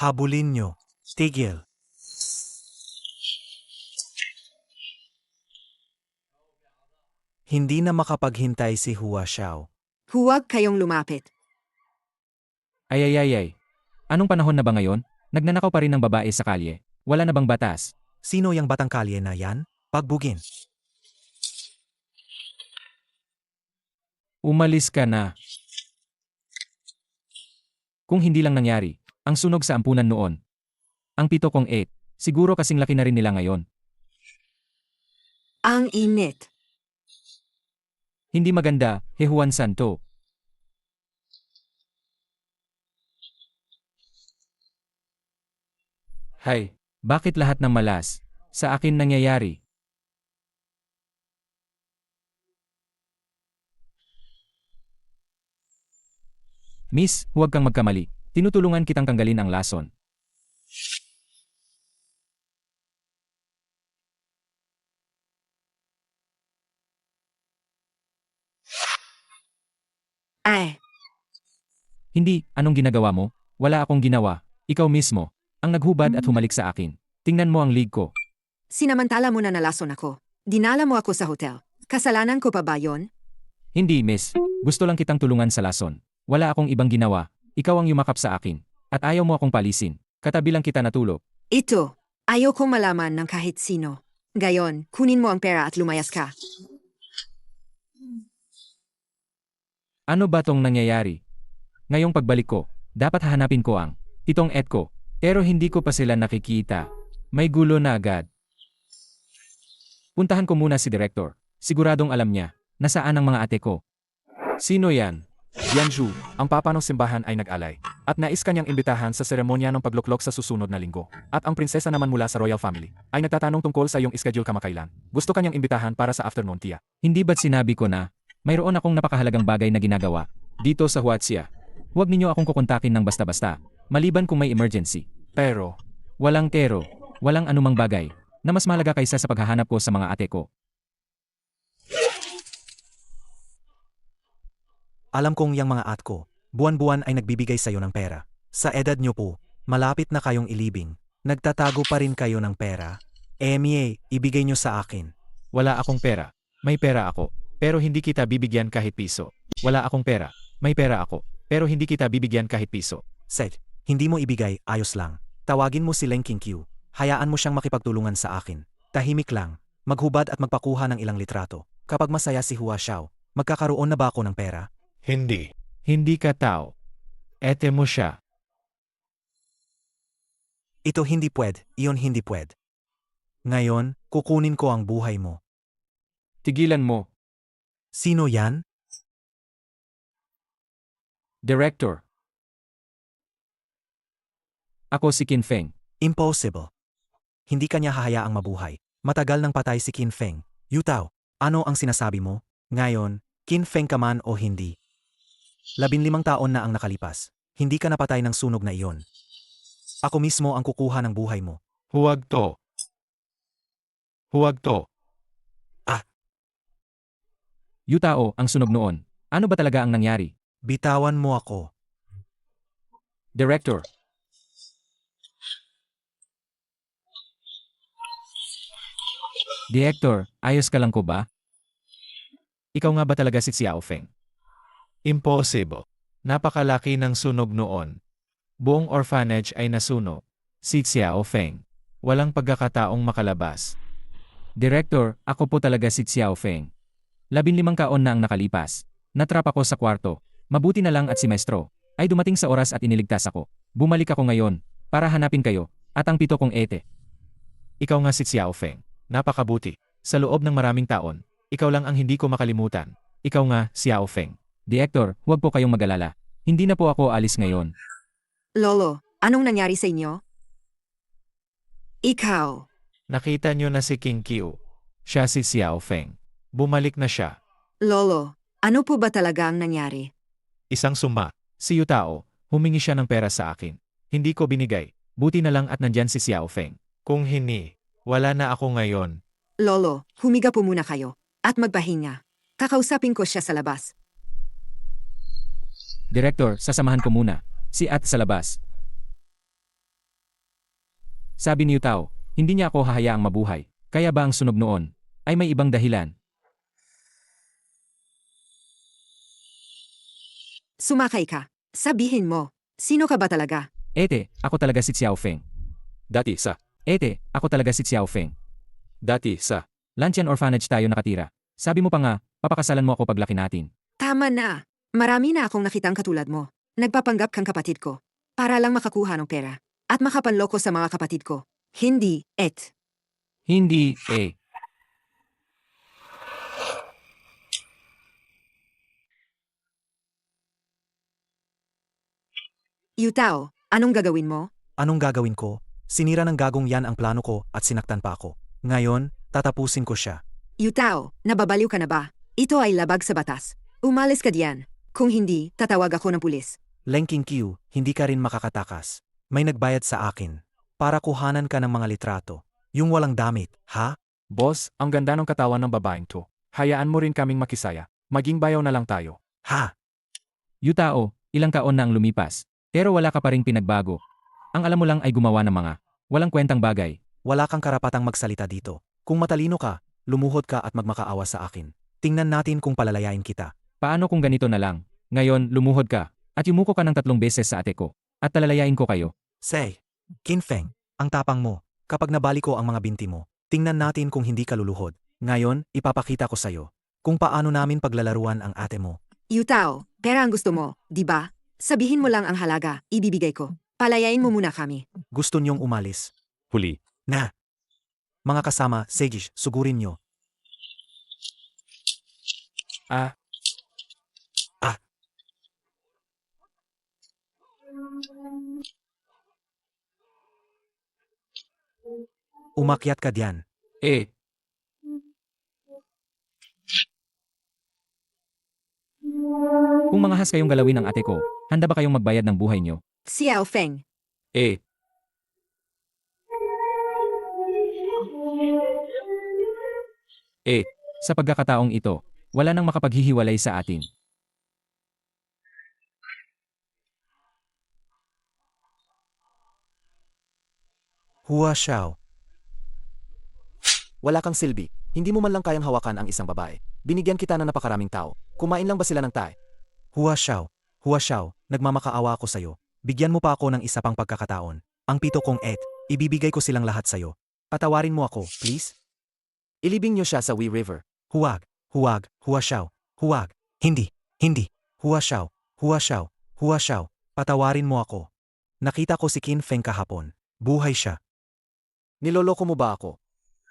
Habulin nyo. Tigil. Hindi na makapaghintay si Hua Xiao. Huwag kayong lumapit. Ay. Anong panahon na ba ngayon? Nagnanakaw pa rin ng babae sa kalye. Wala na bang batas? Sino yang batang kalye na yan? Pagbugin. Umalis ka na. Kung hindi lang nangyari, ang sunog sa ampunan noon. Ang 7-8, siguro kasing laki na rin nila ngayon. Ang init. Hindi maganda, Juan Santo. Hay, bakit lahat ng malas sa akin nangyayari? Miss, huwag kang magkamali. Tinutulungan kitang tanggalin ang lason. Ay, Hindi, anong ginagawa mo? Wala akong ginawa. Ikaw mismo ang naghubad at humalik sa akin. Tingnan mo ang league ko. sinamantala mo na nalason ako. Dinala mo ako sa hotel. Kasalanan ko pa ba yon? Hindi, miss. Gusto lang kitang tulungan sa lason. Wala akong ibang ginawa. Ikaw ang yumakap sa akin. At ayaw mo akong palisin. Katabi lang kita natulog. Ito, ayoko malaman ng kahit sino. Gayon, kunin mo ang pera at lumayas ka. Ano ba tong nangyayari? Ngayong pagbalik ko, dapat hahanapin ko ang titong et ko. Pero hindi ko pa sila nakikita. May gulo na agad. Puntahan ko muna si Director. Siguradong alam niya nasaan ang mga ate ko. Sino yan? Yanju, ang papa ng simbahan ay nag-alay. At nais kanyang imbitahan sa seremonya ng pagluklok sa susunod na linggo. At ang prinsesa naman mula sa royal family ay nagtatanong tungkol sa iyong schedule kamakailan. Gusto kanyang imbitahan para sa afternoon tea. Hindi ba't sinabi ko na mayroon akong napakahalagang bagay na ginagawa dito sa Huaxia? Huwag ninyo akong kukontakin ng basta-basta. Maliban kung may emergency. Pero, Walang pero, walang anumang bagay na mas mahalaga kaysa sa paghahanap ko sa mga ate ko. Alam kong yang mga at ko, buwan-buwan ay nagbibigay sayo ng pera. Sa edad nyo po, malapit na kayong ilibing. Nagtatago pa rin kayo ng pera. Emie, ibigay nyo sa akin. Wala akong pera. May pera ako. Pero hindi kita bibigyan kahit piso. Wala akong pera. May pera ako. Pero hindi kita bibigyan kahit piso. Seth, hindi mo ibigay, ayos lang. Tawagin mo si Leng Qingqiu. Hayaan mo siyang makipagtulungan sa akin. Tahimik lang. Maghubad at magpakuha ng ilang litrato. Kapag masaya si Hua Xiao, magkakaroon na ba ako ng pera? hindi. Hindi ka tao. Ete mo siya. Ito hindi pwed, iyon hindi pwed. Ngayon, kukunin ko ang buhay mo. Tigilan mo. Sino yan? Director. Ako si Qin Feng. Impossible. Hindi kanya hahayaang mabuhay. Matagal nang patay si Qin Feng. Yutao, ano ang sinasabi mo? Ngayon, Qin Feng ka man o hindi? 15 taon na ang nakalipas. Hindi ka napatay ng sunog na iyon. Ako mismo ang kukuha ng buhay mo. Huwag to. Huwag to. Yutao ang sunog noon. Ano ba talaga ang nangyari? Bitawan mo ako. Director. Director, ayos ka lang ko ba? Ikaw nga ba talaga si Xiao Feng? Impossible. Napakalaki ng sunog noon. Buong orphanage ay nasunog. Si Xiao Feng. Walang pagkakataong makalabas. Director, ako po talaga si Xiao Feng. 15 taon na ang nakalipas. Natrap ako sa kwarto. Mabuti na lang at si Maestro ay dumating sa oras at iniligtas ako. Bumalik ako ngayon para hanapin kayo at ang 7 ete. Ikaw nga si Xiao Feng. Napakabuti. Sa loob ng maraming taon, ikaw lang ang hindi ko makalimutan. Ikaw nga, Xiao Feng. Director, huwag po kayong mag-alala. Hindi na po ako alis ngayon. Lolo, anong nangyari sa inyo? Ikaw. Nakita niyo na si Qingqiu. Siya si Xiao Feng. Bumalik na siya. Lolo, ano po ba talaga ang nangyari? Isang suma. Si Yutao, humingi siya ng pera sa akin. Hindi ko binigay. Buti na lang at nandyan si Xiao Feng. Kung hindi, wala na ako ngayon. Lolo, humiga po muna kayo at magpahinga. Kakausapin ko siya sa labas. Director, sasamahan ko muna. Si At sa labas. Sabi ni Yutao, hindi niya ako hahayaang mabuhay. Kaya ba ang sunog noon ay may ibang dahilan? Sumakay ka. Sabihin mo, sino ka ba talaga? Ete, ako talaga si Xiao Feng. Dati sa, Ete, ako talaga si Xiao Feng. dati sa, Lanchan Orphanage tayo nakatira. Sabi mo pa nga, papakasalan mo ako paglaki natin. Tama na. Marami na akong nakitang katulad mo. Nagpapanggap kang kapatid ko. Para lang makakuha ng pera. At makapanloko sa mga kapatid ko. Hindi, et. Hindi, eh. Yutao, anong gagawin mo? Anong gagawin ko? Sinira ng gagong yan ang plano ko at sinaktan pa ako. Ngayon, tatapusin ko siya. Yutao, nababaliw ka na ba? Ito ay labag sa batas. Umalis ka diyan. Kung hindi, tatawag ako ng pulis. Lenking Q, hindi ka rin makakatakas. May nagbayad sa akin. Para kuhanan ka ng mga litrato. Yung walang damit, ha? boss, ang ganda ng katawan ng babaeng to. Hayaan mo rin kaming makisaya. Maging bayaw na lang tayo. Ha? Yutao, ilang taon na ang lumipas. Pero wala ka pa rin pinagbago. Ang alam mo lang ay gumawa ng mga walang kwentang bagay. Wala kang karapatang magsalita dito. Kung matalino ka, lumuhod ka at magmakaawa sa akin. Tingnan natin kung palalayain kita. Paano kung ganito na lang? Ngayon, lumuhod ka, at yumuko ka ng 3 beses sa ate ko, at talalayain ko kayo. Say, Kinfeng, ang tapang mo. Kapag nabali ko ang mga binti mo, tingnan natin kung hindi ka luluhod. Ngayon, ipapakita ko sa'yo kung paano namin paglalaruan ang ate mo. Yutao, pera ang gusto mo, di ba? Sabihin mo lang ang halaga, ibibigay ko. Palayain mo muna kami. Gusto niyong umalis? Huli. Na! Mga kasama, Segish, sugurin niyo. Ah, Umakyat ka diyan. eh, Kung mangahas kayong galawin ng ate ko, handa ba kayong magbayad ng buhay nyo? Xiao Feng, eh, Sa pagkakataong ito, wala nang makapaghihiwalay sa atin. Hua Xiao. Wala kang silbi. Hindi mo man lang kayang hawakan ang isang babae. Binigyan kita ng napakaraming tao. Kumain lang ba sila ng tae? Hua Xiao. Hua Xiao, nagmamakaawa ako sa'yo. Bigyan mo pa ako ng isa pang pagkakataon. Ang 7 kong ibibigay ko silang lahat sa'yo. Patawarin mo ako, please? Ilibing niyo siya sa Wee River. Huwag, huwag, Hua Xiao. Huwag. Hindi, hindi. Hua Xiao, Hua Xiao, Hua Xiao. Patawarin mo ako. Nakita ko si Qin Feng kahapon. Buhay siya. Niloloko mo ba ako?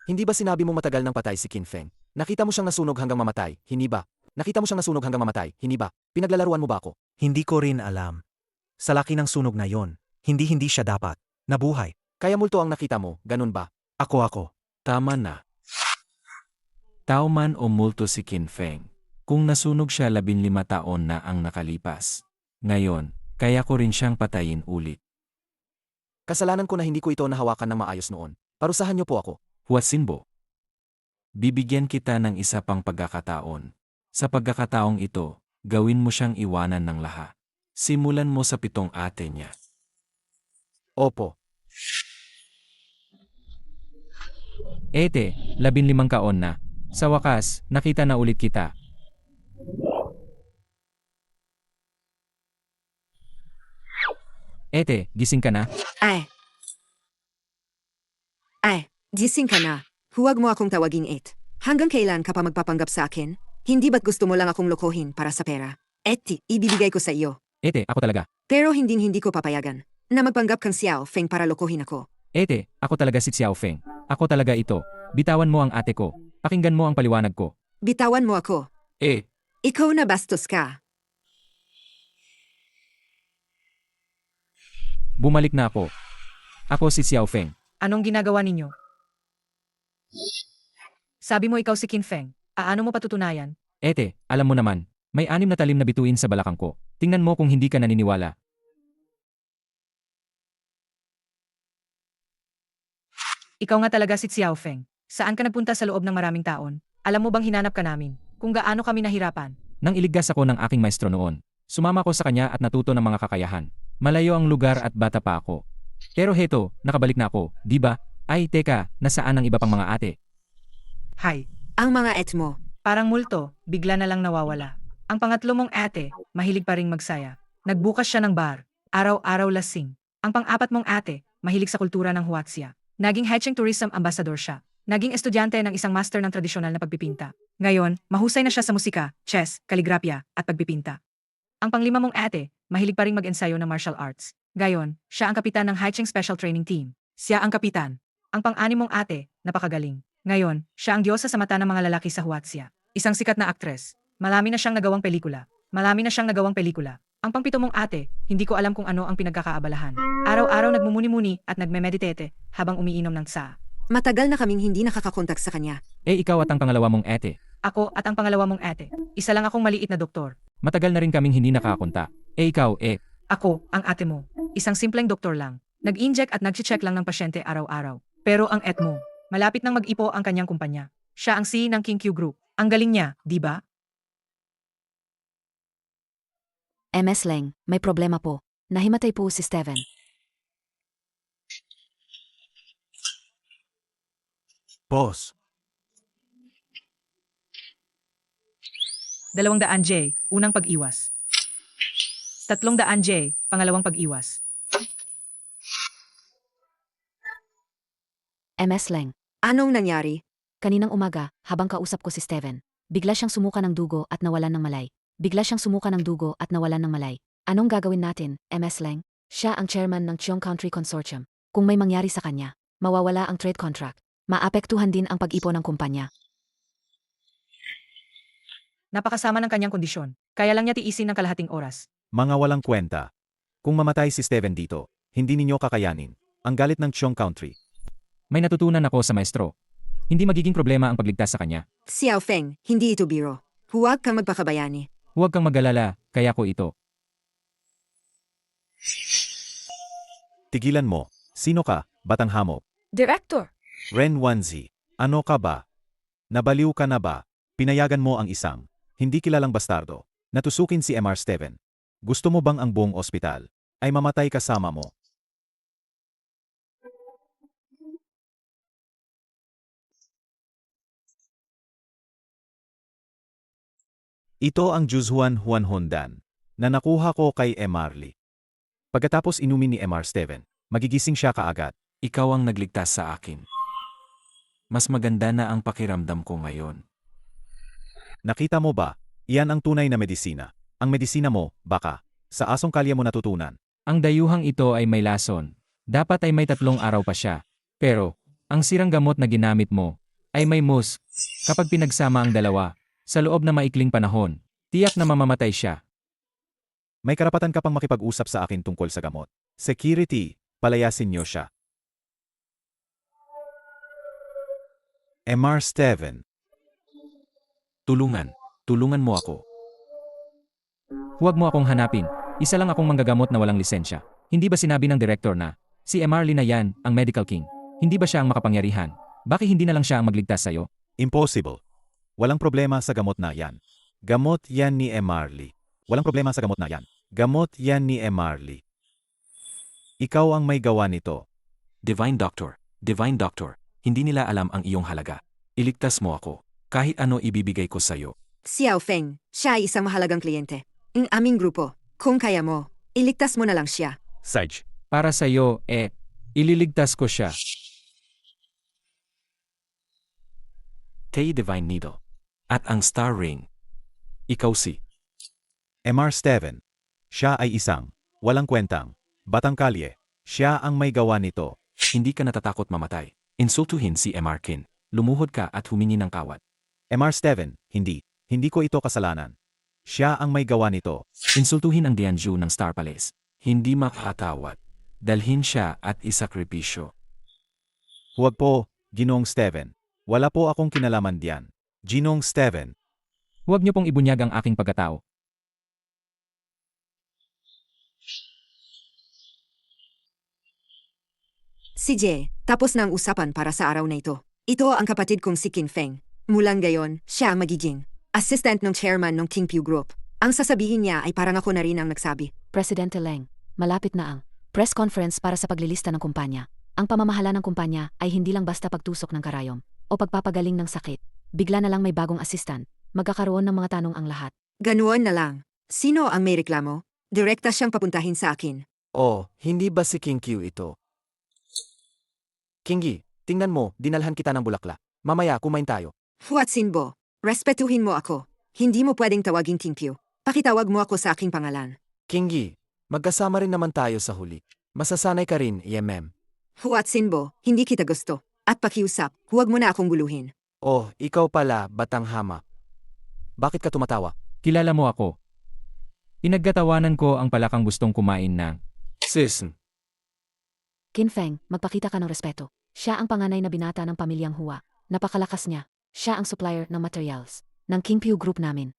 Hindi ba sinabi mo matagal nang patay si Qin Feng? Nakita mo siyang nasunog hanggang mamatay, hindi ba? Nakita mo siyang nasunog hanggang mamatay, hindi ba? Pinaglalaruan mo ba ako? Hindi ko rin alam. Sa laki ng sunog na yon, hindi siya dapat. Nabuhay. Kaya multo ang nakita mo, ganun ba? Ako. Tama na. Tao man o multo si Qin Feng. Kung nasunog siya 15 taon na ang nakalipas. Ngayon, kaya ko rin siyang patayin ulit. Kasalanan ko na hindi ko ito nahawakan ng maayos noon. Parusahan niyo po ako. Huasinbo. Bibigyan kita ng isa pang pagkakataon. Sa pagkakataong ito, gawin mo siyang iwanan ng lahat. Simulan mo sa 7 ate niya. Opo. Ete, 15 kaon na. Sa wakas, nakita na ulit kita. Ete, gising ka na? Gising ka na. Huwag mo akong tawaging et. Hanggang kailan ka pa magpapanggap sa akin? Hindi ba't gusto mo lang akong lokohin para sa pera? Ibibigay ko sa iyo. Ete, ako talaga. Pero hindi ko papayagan na magpanggap kang Xiao Feng para lokohin ako. Ete, ako talaga si Xiao Feng. Ako talaga ito. Bitawan mo ang ate ko. Pakinggan mo ang paliwanag ko. Bitawan mo ako. Ikaw na bastos ka. Bumalik na ako. Ako si Xiao Feng. Anong ginagawa ninyo? Sabi mo ikaw si Qin Feng. Aano mo patutunayan? Ete, alam mo naman, may 6 na talim na bituin sa balakang ko. Tingnan mo kung hindi ka naniniwala. Ikaw nga talaga si Xiao Feng. Saan ka nagpunta sa loob ng maraming taon? Alam mo bang hinanap ka namin? Kung gaano kami nahirapan? Nang iligtas ako ng aking maestro noon, sumama ko sa kanya at natuto ng mga kakayahan. Malayo ang lugar at bata pa ako. Pero heto, nakabalik na ako, di ba? Ay, teka, nasaan ang iba pang mga ate? Hi. Ang mga et mo. Parang multo, bigla na lang nawawala. Ang pangatlo mong ate, mahilig pa ring magsaya. Nagbukas siya ng bar. Araw-araw lasing. Ang pang-apat mong ate, mahilig sa kultura ng Huaxia. Naging Hecheng Tourism Ambassador siya. Naging estudyante ng isang master ng tradisyonal na pagpipinta. Ngayon, mahusay na siya sa musika, chess, kaligrapya, at pagpipinta. Ang panglima mong ate, mahilig pa ring mag-ensayo ng martial arts. Gayon, siya ang kapitan ng Hecheng Special Training Team. Siya ang kapitan. Ang pang-anim mong ate, napakagaling. Ngayon, siya ang diyosa sa mata ng mga lalaki sa Huaxia. Isang sikat na aktres. Marami na siyang nagawang pelikula. Ang pangpito mong ate, hindi ko alam kung ano ang pinagkakaabalahan. Araw-araw nagmumuni-muni at nagme-meditate habang umiinom ng tsa. Matagal na kaming hindi nakakakontak sa kanya. Ikaw at ang pangalawa mong ate. Ako at ang pangalawa mong ate. Isa lang akong maliit na doktor. Matagal na rin kaming hindi nakakunta. Ikaw, Ako, ang ate mo. Isang simpleng doktor lang. Nag-inject at nag-check lang ng pasyente araw-araw. Pero ang et mo, malapit nang mag-ipo ang kanyang kumpanya. Siya ang CEO ng King Q Group. Ang galing niya, di ba? MS Leng, may problema po. Nahimatay po si Steven. Boss, 200 J, unang pag-iwas. 300 J, pangalawang pag-iwas. MS Leng, Anong nangyari? kaninang umaga, habang kausap ko si Steven, bigla siyang sumuka ng dugo at nawalan ng malay. Anong gagawin natin, MS Leng? Siya ang chairman ng Cheong Country Consortium. Kung may mangyari sa kanya, mawawala ang trade contract. Maapektuhan din ang pag-ipon ng kumpanya. Napakasama ng kanyang kondisyon. Kaya lang niya tiisin ng kalahating oras. Mga walang kwenta. Kung mamatay si Steven dito, hindi ninyo kakayanin. Ang galit ng Cheong Country. may natutunan ako sa maestro. Hindi magiging problema ang pagligtas sa kanya. Xiao Feng, hindi ito biro. Huwag kang magpakabayani. Huwag kang mag-alala, kaya ko ito. Tigilan mo. Sino ka, batang hamog? Director! Ren Wanzi, ano ka ba? Nabaliw ka na ba? Pinayagan mo ang isang hindi kilalang bastardo na tusukin si Mr. Steven. Gusto mo bang ang buong ospital ay mamatay kasama mo? Ito ang Juzhuan Juan Hondan na nakuha ko kay Emarly. Pagkatapos inumin ni Mr. Steven, magigising siya kaagad. Ikaw ang nagligtas sa akin. Mas maganda na ang pakiramdam ko ngayon. Nakita mo ba? Iyan ang tunay na medisina. Ang medisina mo, baka, sa asong kalye mo natutunan. Ang dayuhang ito ay may lason. Dapat ay may 3 araw pa siya. Pero, ang sirang gamot na ginamit mo ay may mus. Kapag pinagsama ang dalawa, sa loob na maikling panahon, tiyak na mamamatay siya. May karapatan ka pang makipag-usap sa akin tungkol sa gamot. Security, palayasin niyo siya. Mr. Steven, Tulungan mo ako. Huwag mo akong hanapin. Isa lang akong manggagamot na walang lisensya. Hindi ba sinabi ng direktor na, si Emarly na yan, ang medical king? Hindi ba siya ang makapangyarihan? Bakit hindi na lang siya ang magligtas sa'yo? impossible. Walang problema sa gamot na yan. Gamot yan ni Emarly. Walang problema sa gamot na yan. Gamot yan ni Emarly. Ikaw ang may gawa nito. Divine Doctor, hindi nila alam ang iyong halaga. Iligtas mo ako. Kahit ano ibibigay ko sa'yo. Xiao Feng, siya ay isang mahalagang kliyente. Ang aming grupo, kung kaya mo, iligtas mo na lang siya. Sarge, Para sa'yo, ililigtas ko siya. Tay Divine Needle. At ang Star Ring. Ikaw si Mr. Steven. Siya ay isang walang kwentang batang kalye. Siya ang may gawa nito. hindi ka natatakot mamatay. Insultuhin si Mr. Kin. Lumuhod ka at humingi ng kawad. Mr. Steven, hindi. Hindi ko ito kasalanan. Siya ang may gawa nito. Insultuhin ang Dianju ng Star Palace. Hindi makakatawad. Dalhin siya at isakripisyo. Huwag po, Ginoong Steven. Wala po akong kinalaman diyan. Ginoong Steven. Huwag niyo pong ibunyag ang aking pagkatao. Si Jie, tapos na ang usapan para sa araw na ito. Ito ang kapatid kong si Qin Feng. Mulang gayon, siya ang magiging assistant ng chairman ng King Pew Group. Ang sasabihin niya ay parang ako na rin ang nagsabi. Presidente Leng, malapit na ang Press conference para sa paglilista ng kumpanya. Ang pamamahala ng kumpanya ay hindi lang basta pagtusok ng karayom o pagpapagaling ng sakit. Bigla na lang may bagong assistant. Magkakaroon ng mga tanong ang lahat. Ganuon na lang. Sino ang may reklamo? Direkta siyang papuntahin sa akin. Oh, hindi ba si King Q ito? Kingi, tingnan mo, dinalhan kita ng bulaklak. Mamaya, kumain tayo. Huatsinbo, respetuhin mo ako. Hindi mo pwedeng tawagin King Q. Pakitawag mo ako sa aking pangalan. Kingi, magkasama rin naman tayo sa huli. Masasanay ka rin, Yemem. Huatsinbo, hindi kita gusto. At pakiusap, huwag mo na akong guluhin. Oh, ikaw pala, batang hama. Bakit ka tumatawa? Kilala mo ako. Pinagkatawanan ko ang palakang gustong kumain ng Sis, Kinfeng, magpakita ka ng respeto. Siya ang panganay na binata ng pamilyang Hua. Napakalakas niya. Siya ang supplier ng materials ng Kingpyu Group namin.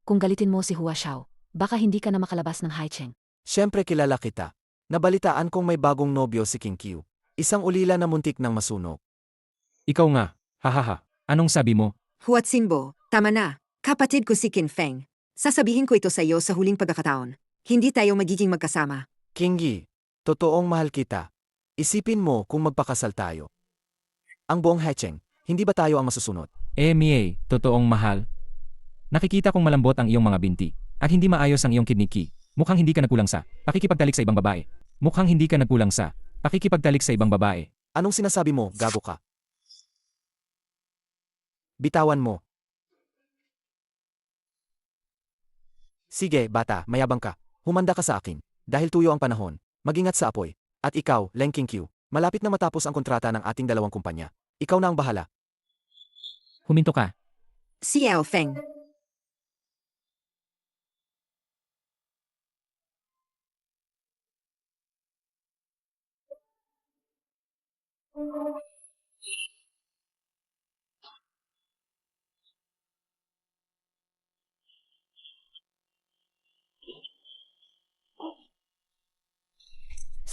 Kung galitin mo si Hua Xiao, baka hindi ka na makalabas ng Haicheng. syempre kilala kita. Nabalitaan kong may bagong nobyo si King Q. Isang ulila na muntik ng masunog. ikaw nga. Hahaha. Anong sabi mo? Huatsinbo, tama na. Kapatid ko si Qin Feng. Sasabihin ko ito sa iyo sa huling pagkakataon. Hindi tayo magiging magkasama. Kingi, totoong mahal kita. Isipin mo kung magpakasal tayo. Ang buong Hecheng, hindi ba tayo ang masusunod? Mia, totoong mahal. Nakikita kong malambot ang iyong mga binti, at hindi maayos ang iyong kidney. Mukhang hindi ka nagkulang sa pakikipagtalik sa ibang babae. Mukhang hindi ka nagkulang sa pakikipagtalik sa ibang babae. Anong sinasabi mo, gago ka? Bitawan mo. Sige, bata, mayabang ka. Humanda ka sa akin. Dahil tuyo ang panahon. Mag-ingat sa apoy. At ikaw, Leng King Q, malapit na matapos ang kontrata ng ating dalawang kumpanya. Ikaw na ang bahala. Huminto ka. Si Yao Feng.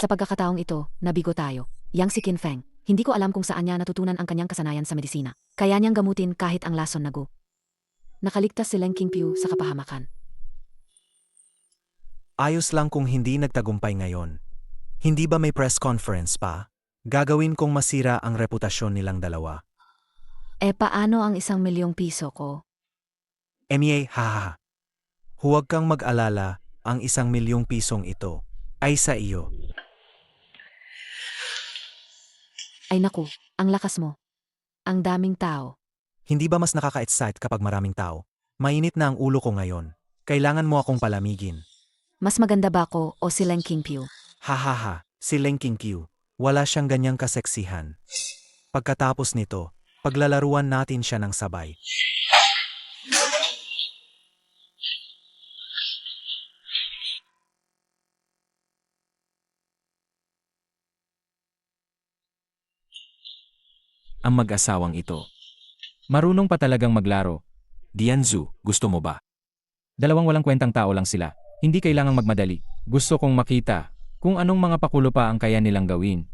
Sa pagkakataong ito, nabigo tayo. Yang si Kinfeng, hindi ko alam kung saan niya natutunan ang kanyang kasanayan sa medisina. Kaya niyang gamutin kahit ang lason na gu. Nakaligtas si Leng Kingpyu sa kapahamakan. Ayos lang kung hindi nagtagumpay ngayon. Hindi ba may press conference pa? Gagawin kong masira ang reputasyon nilang dalawa. Paano ang 1,000,000 piso ko? Mia, haha. Huwag kang mag-alala, ang 1,000,000 pisong ito ay sa iyo. Ay naku, ang lakas mo. Ang daming tao. Hindi ba mas nakaka-excite kapag maraming tao? Mainit na ang ulo ko ngayon. Kailangan mo akong palamigin. Mas maganda ba ako o si Leng Kingpyu? Hahaha, si Leng King Q. Wala siyang ganyang kaseksihan. Pagkatapos nito, paglalaruan natin siya ng sabay. Ang mag-asawang ito. Marunong pa talagang maglaro. Dianzu, gusto mo ba? Dalawang walang kwentang tao lang sila. Hindi kailangang magmadali. Gusto kong makita kung anong mga pakulo pa ang kaya nilang gawin.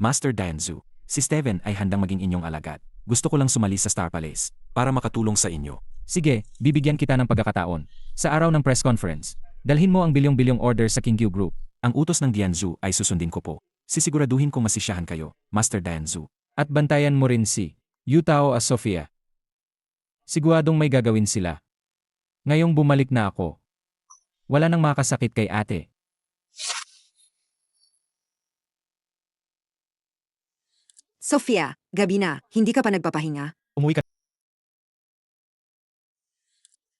Master Dianzu, si Steven ay handang maging inyong alagad. Gusto ko lang sumali sa Star Palace para makatulong sa inyo. Sige, bibigyan kita ng pagkakataon. Sa araw ng press conference, dalhin mo ang bilyong-bilyong order sa Kingpyu Group. Ang utos ng Dianzu ay susundin ko po. Sisiguraduhin kong masisiyahan kayo, Master Dianzu. At bantayan mo rin si Yutao at Sofia. Siguradong may gagawin sila. Ngayong bumalik na ako. Wala nang makasakit kay ate. Sofia, gabi na. Hindi ka pa nagpapahinga? Umuwi ka.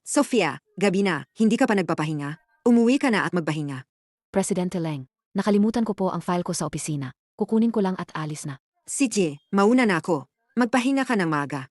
Sofia, gabi na. Hindi ka pa nagpapahinga? Umuwi ka na at magpahinga. Presidente Leng, nakalimutan ko po ang file ko sa opisina. Kukunin ko lang at alis na. Si Jie, mauna na ako. Magpahinga ka ng maga.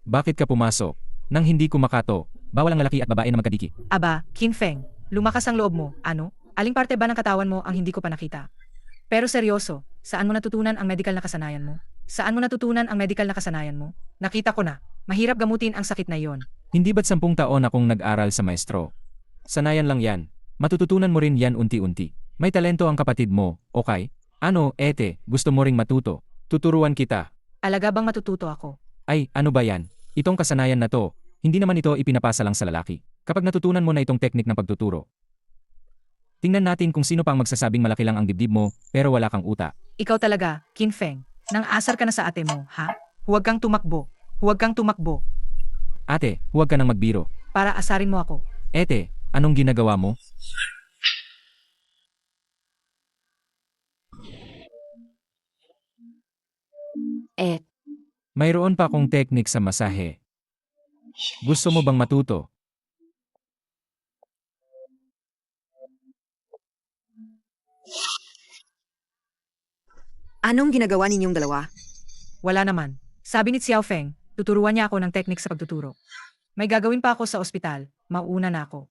Bakit ka pumasok? Nang hindi ko makato, bawal ang lalaki at babae na magkadiki. Aba, Kinfeng, lumakas ang loob mo. Ano? Aling parte ba ng katawan mo ang hindi ko pa nakita? Pero seryoso, saan mo natutunan ang medical na kasanayan mo? Saan mo natutunan ang medical na kasanayan mo? Nakita ko na, mahirap gamutin ang sakit na iyon. Hindi ba't 10 taon akong nag-aral sa maestro? Sanayan lang yan. Matututunan mo rin yan unti-unti. May talento ang kapatid mo, okay? Ano, ete, gusto mo ring matuto? Tuturuan kita. Alaga bang matututo ako? Ay, ano ba yan? Itong kasanayan na to, hindi naman ito ipinapasa lang sa lalaki. Kapag natutunan mo na itong teknik ng pagtuturo. Tingnan natin kung sino pang magsasabing malaki lang ang dibdib mo, pero wala kang utak. Ikaw talaga, Qin Feng. Nang asar ka na sa ate mo, ha? Huwag kang tumakbo. Huwag kang tumakbo. Ate, huwag ka nang magbiro. Para asarin mo ako. Ete, anong ginagawa mo? Mayroon pa akong teknik sa masahe. Gusto mo bang matuto? Anong ginagawa ninyong dalawa? Wala naman. Sabi ni Xiao Feng, tuturuan niya ako ng teknik sa pagtuturo. May gagawin pa ako sa ospital. Mauna na ako.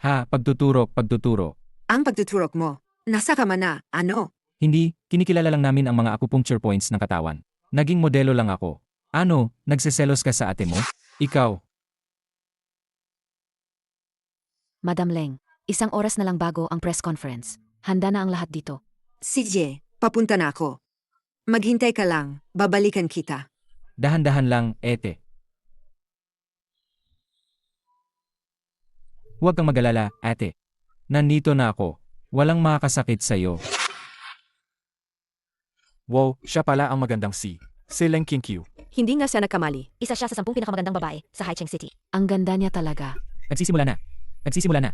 Ha, pagtuturo. Ang pagtuturok mo, nasa ka man na, ano? Hindi, kinikilala lang namin ang mga acupuncture points ng katawan. Naging modelo lang ako. Ano, nagseselos ka sa ate mo? Ikaw. Madam Leng, 1 oras na lang bago ang press conference. Handa na ang lahat dito. Sige, papunta na ako. Maghintay ka lang, babalikan kita. Dahan-dahan lang, ete. Huwag kang magalala, ate. Nandito na ako. Walang makakasakit sa'yo. Wow, siya pala ang magandang si Leng Qinkyu. Hindi nga siya nagkamali. Isa siya sa 10 pinakamagandang babae sa Haicheng City. Ang ganda niya talaga. Nagsisimula na.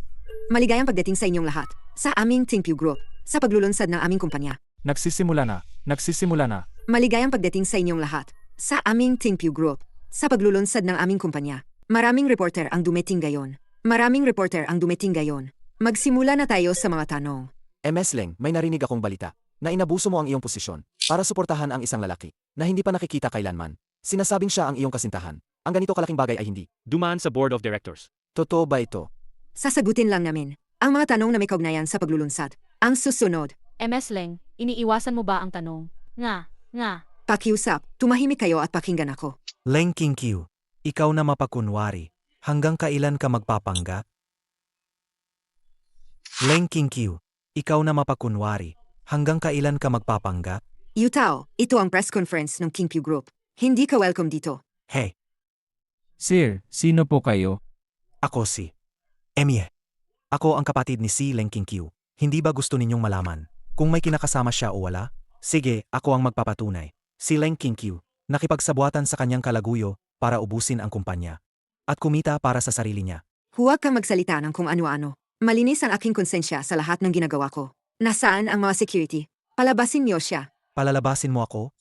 Maligayang pagdating sa inyong lahat, sa aming Tingpyu Group, sa paglulunsad ng aming kumpanya. Nagsisimula na. Maligayang pagdating sa inyong lahat, sa aming Tingpyu Group, sa paglulunsad ng aming kumpanya. Maraming reporter ang dumating gayon. Magsimula na tayo sa mga tanong. MS Leng, may narinig akong balita na inabuso mo ang iyong posisyon para suportahan ang isang lalaki na hindi pa nakikita kailanman. Sinasabing siya ang iyong kasintahan. Ang ganito kalaking bagay ay hindi Dumaan sa board of directors. totoo ba ito? Sasagutin lang namin ang mga tanong na may kaugnayan sa paglulunsad. Ang susunod, MS Leng, iniiwasan mo ba ang tanong? Nga. pakiusap, tumahimik kayo at pakinggan ako. Leng Qinkyu, ikaw na mapakunwari. Hanggang kailan ka magpapanggap? Leng Qinkyu, ikaw na mapakunwari. Hanggang kailan ka magpapanggap? Yutao, ito ang press conference ng Tingpyu Group. Hindi ka welcome dito. Hey, Sir, sino po kayo? ako si Emie. Ako ang kapatid ni si Leng Qinkyu. Hindi ba gusto ninyong malaman kung may kinakasama siya o wala? Sige, ako ang magpapatunay. Si Leng Qinkyu, nakipagsabuatan sa kanyang kalaguyo para ubusin ang kumpanya at kumita para sa sarili niya. Huwag kang magsalita ng kung ano-ano. Malinis ang aking konsensya sa lahat ng ginagawa ko. Nasaan ang mga security? Palabasin niyo siya. Palalabasin mo ako?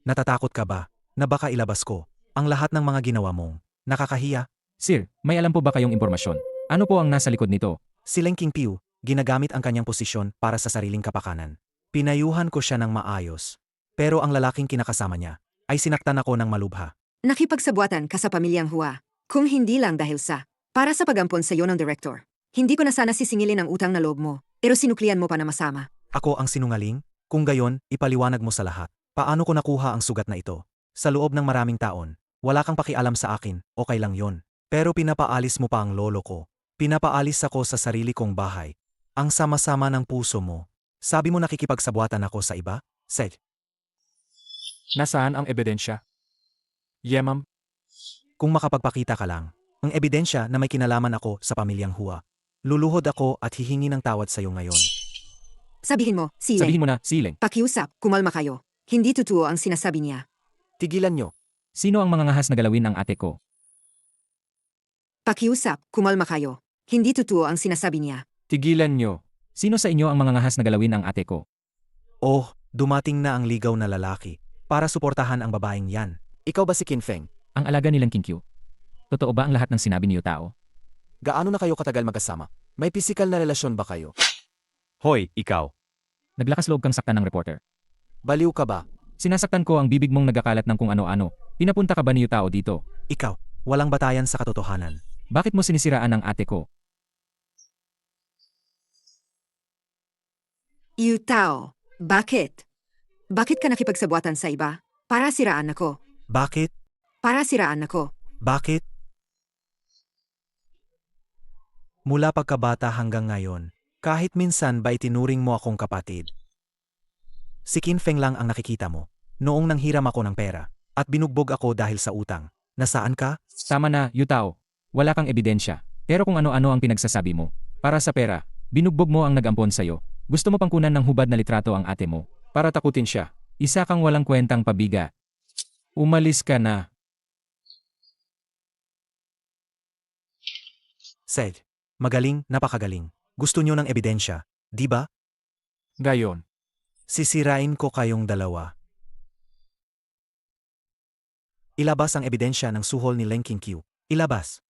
Natatakot ka ba na baka ilabas ko ang lahat ng mga ginawa mong nakakahiya? Sir, may alam po ba kayong impormasyon? Ano po ang nasa likod nito? Si Leng Qinkyu, ginagamit ang kanyang posisyon para sa sariling kapakanan. Pinayuhan ko siya ng maayos. Pero ang lalaking kinakasama niya ay sinaktan ako ng malubha. Nakipagsabuatan ka sa pamilyang Hua. Kung hindi lang dahil sa para sa pagampon sa iyo ng director. Hindi ko na sana sisingilin ang utang na loob mo, pero sinuklian mo pa na masama. Ako ang sinungaling? Kung gayon, ipaliwanag mo sa lahat. Paano ko nakuha ang sugat na ito? Sa loob ng maraming taon, wala kang pakialam sa akin, okay lang yon. Pero pinapaalis mo pa ang lolo ko. Pinapaalis ako sa sarili kong bahay. Ang sama-sama ng puso mo. Sabi mo nakikipagsabuatan ako sa iba? Seth, Nasaan ang ebidensya? Ma'am. kung makapagpakita ka lang, ang ebidensya na may kinalaman ako sa pamilyang Hua. Luluhod ako at hihingi ng tawad sa iyo ngayon. Sabihin mo, Sabihin mo na, Sileng. Pakiusap, kumalma kayo. Hindi totoo ang sinasabi niya. Tigilan nyo. Sino ang mga ngahas na galawin ng ate ko? Pakiusap, kumalma kayo. Hindi totoo ang sinasabi niya. Tigilan nyo. Sino sa inyo ang mga ngahas na galawin ng ate ko? Oh, dumating na ang ligaw na lalaki para suportahan ang babaeng yan. Ikaw ba si Qin Feng? Ang alaga nilang Qinkyu. Totoo ba ang lahat ng sinabi niyo tao? Gaano na kayo katagal magkasama? May pisikal na relasyon ba kayo? Hoy, ikaw. Naglakas loob kang saktan ng reporter. Baliw ka ba? Sinasaktan ko ang bibig mong nagkakalat ng kung ano-ano. Pinapunta ka ba niyo tao dito? Ikaw, walang batayan sa katotohanan. Bakit mo sinisiraan ang ate ko? Yutao, bakit? Bakit ka nakipagsabuatan sa iba? Para siraan ako. Bakit? Para siraan ako. Bakit? Mula pagkabata hanggang ngayon, kahit minsan ba itinuring mo akong kapatid? Si Qin Feng lang ang nakikita mo, noong nanghiram ako ng pera, at binugbog ako dahil sa utang. Nasaan ka? Tama na, Yutao. Wala kang ebidensya. Pero kung ano-ano ang pinagsasabi mo. Para sa pera, binugbog mo ang nag-ampon sa'yo. Gusto mo pang kunan ng hubad na litrato ang ate mo. Para takutin siya. Isa kang walang kwentang pabiga. Umalis ka na. Sed, magaling, napakagaling. Gusto niyo ng ebidensya, di ba? Gayon. Sisirain ko kayong dalawa. Ilabas ang ebidensya ng suhol ni Leng Qingqiu. Ilabas.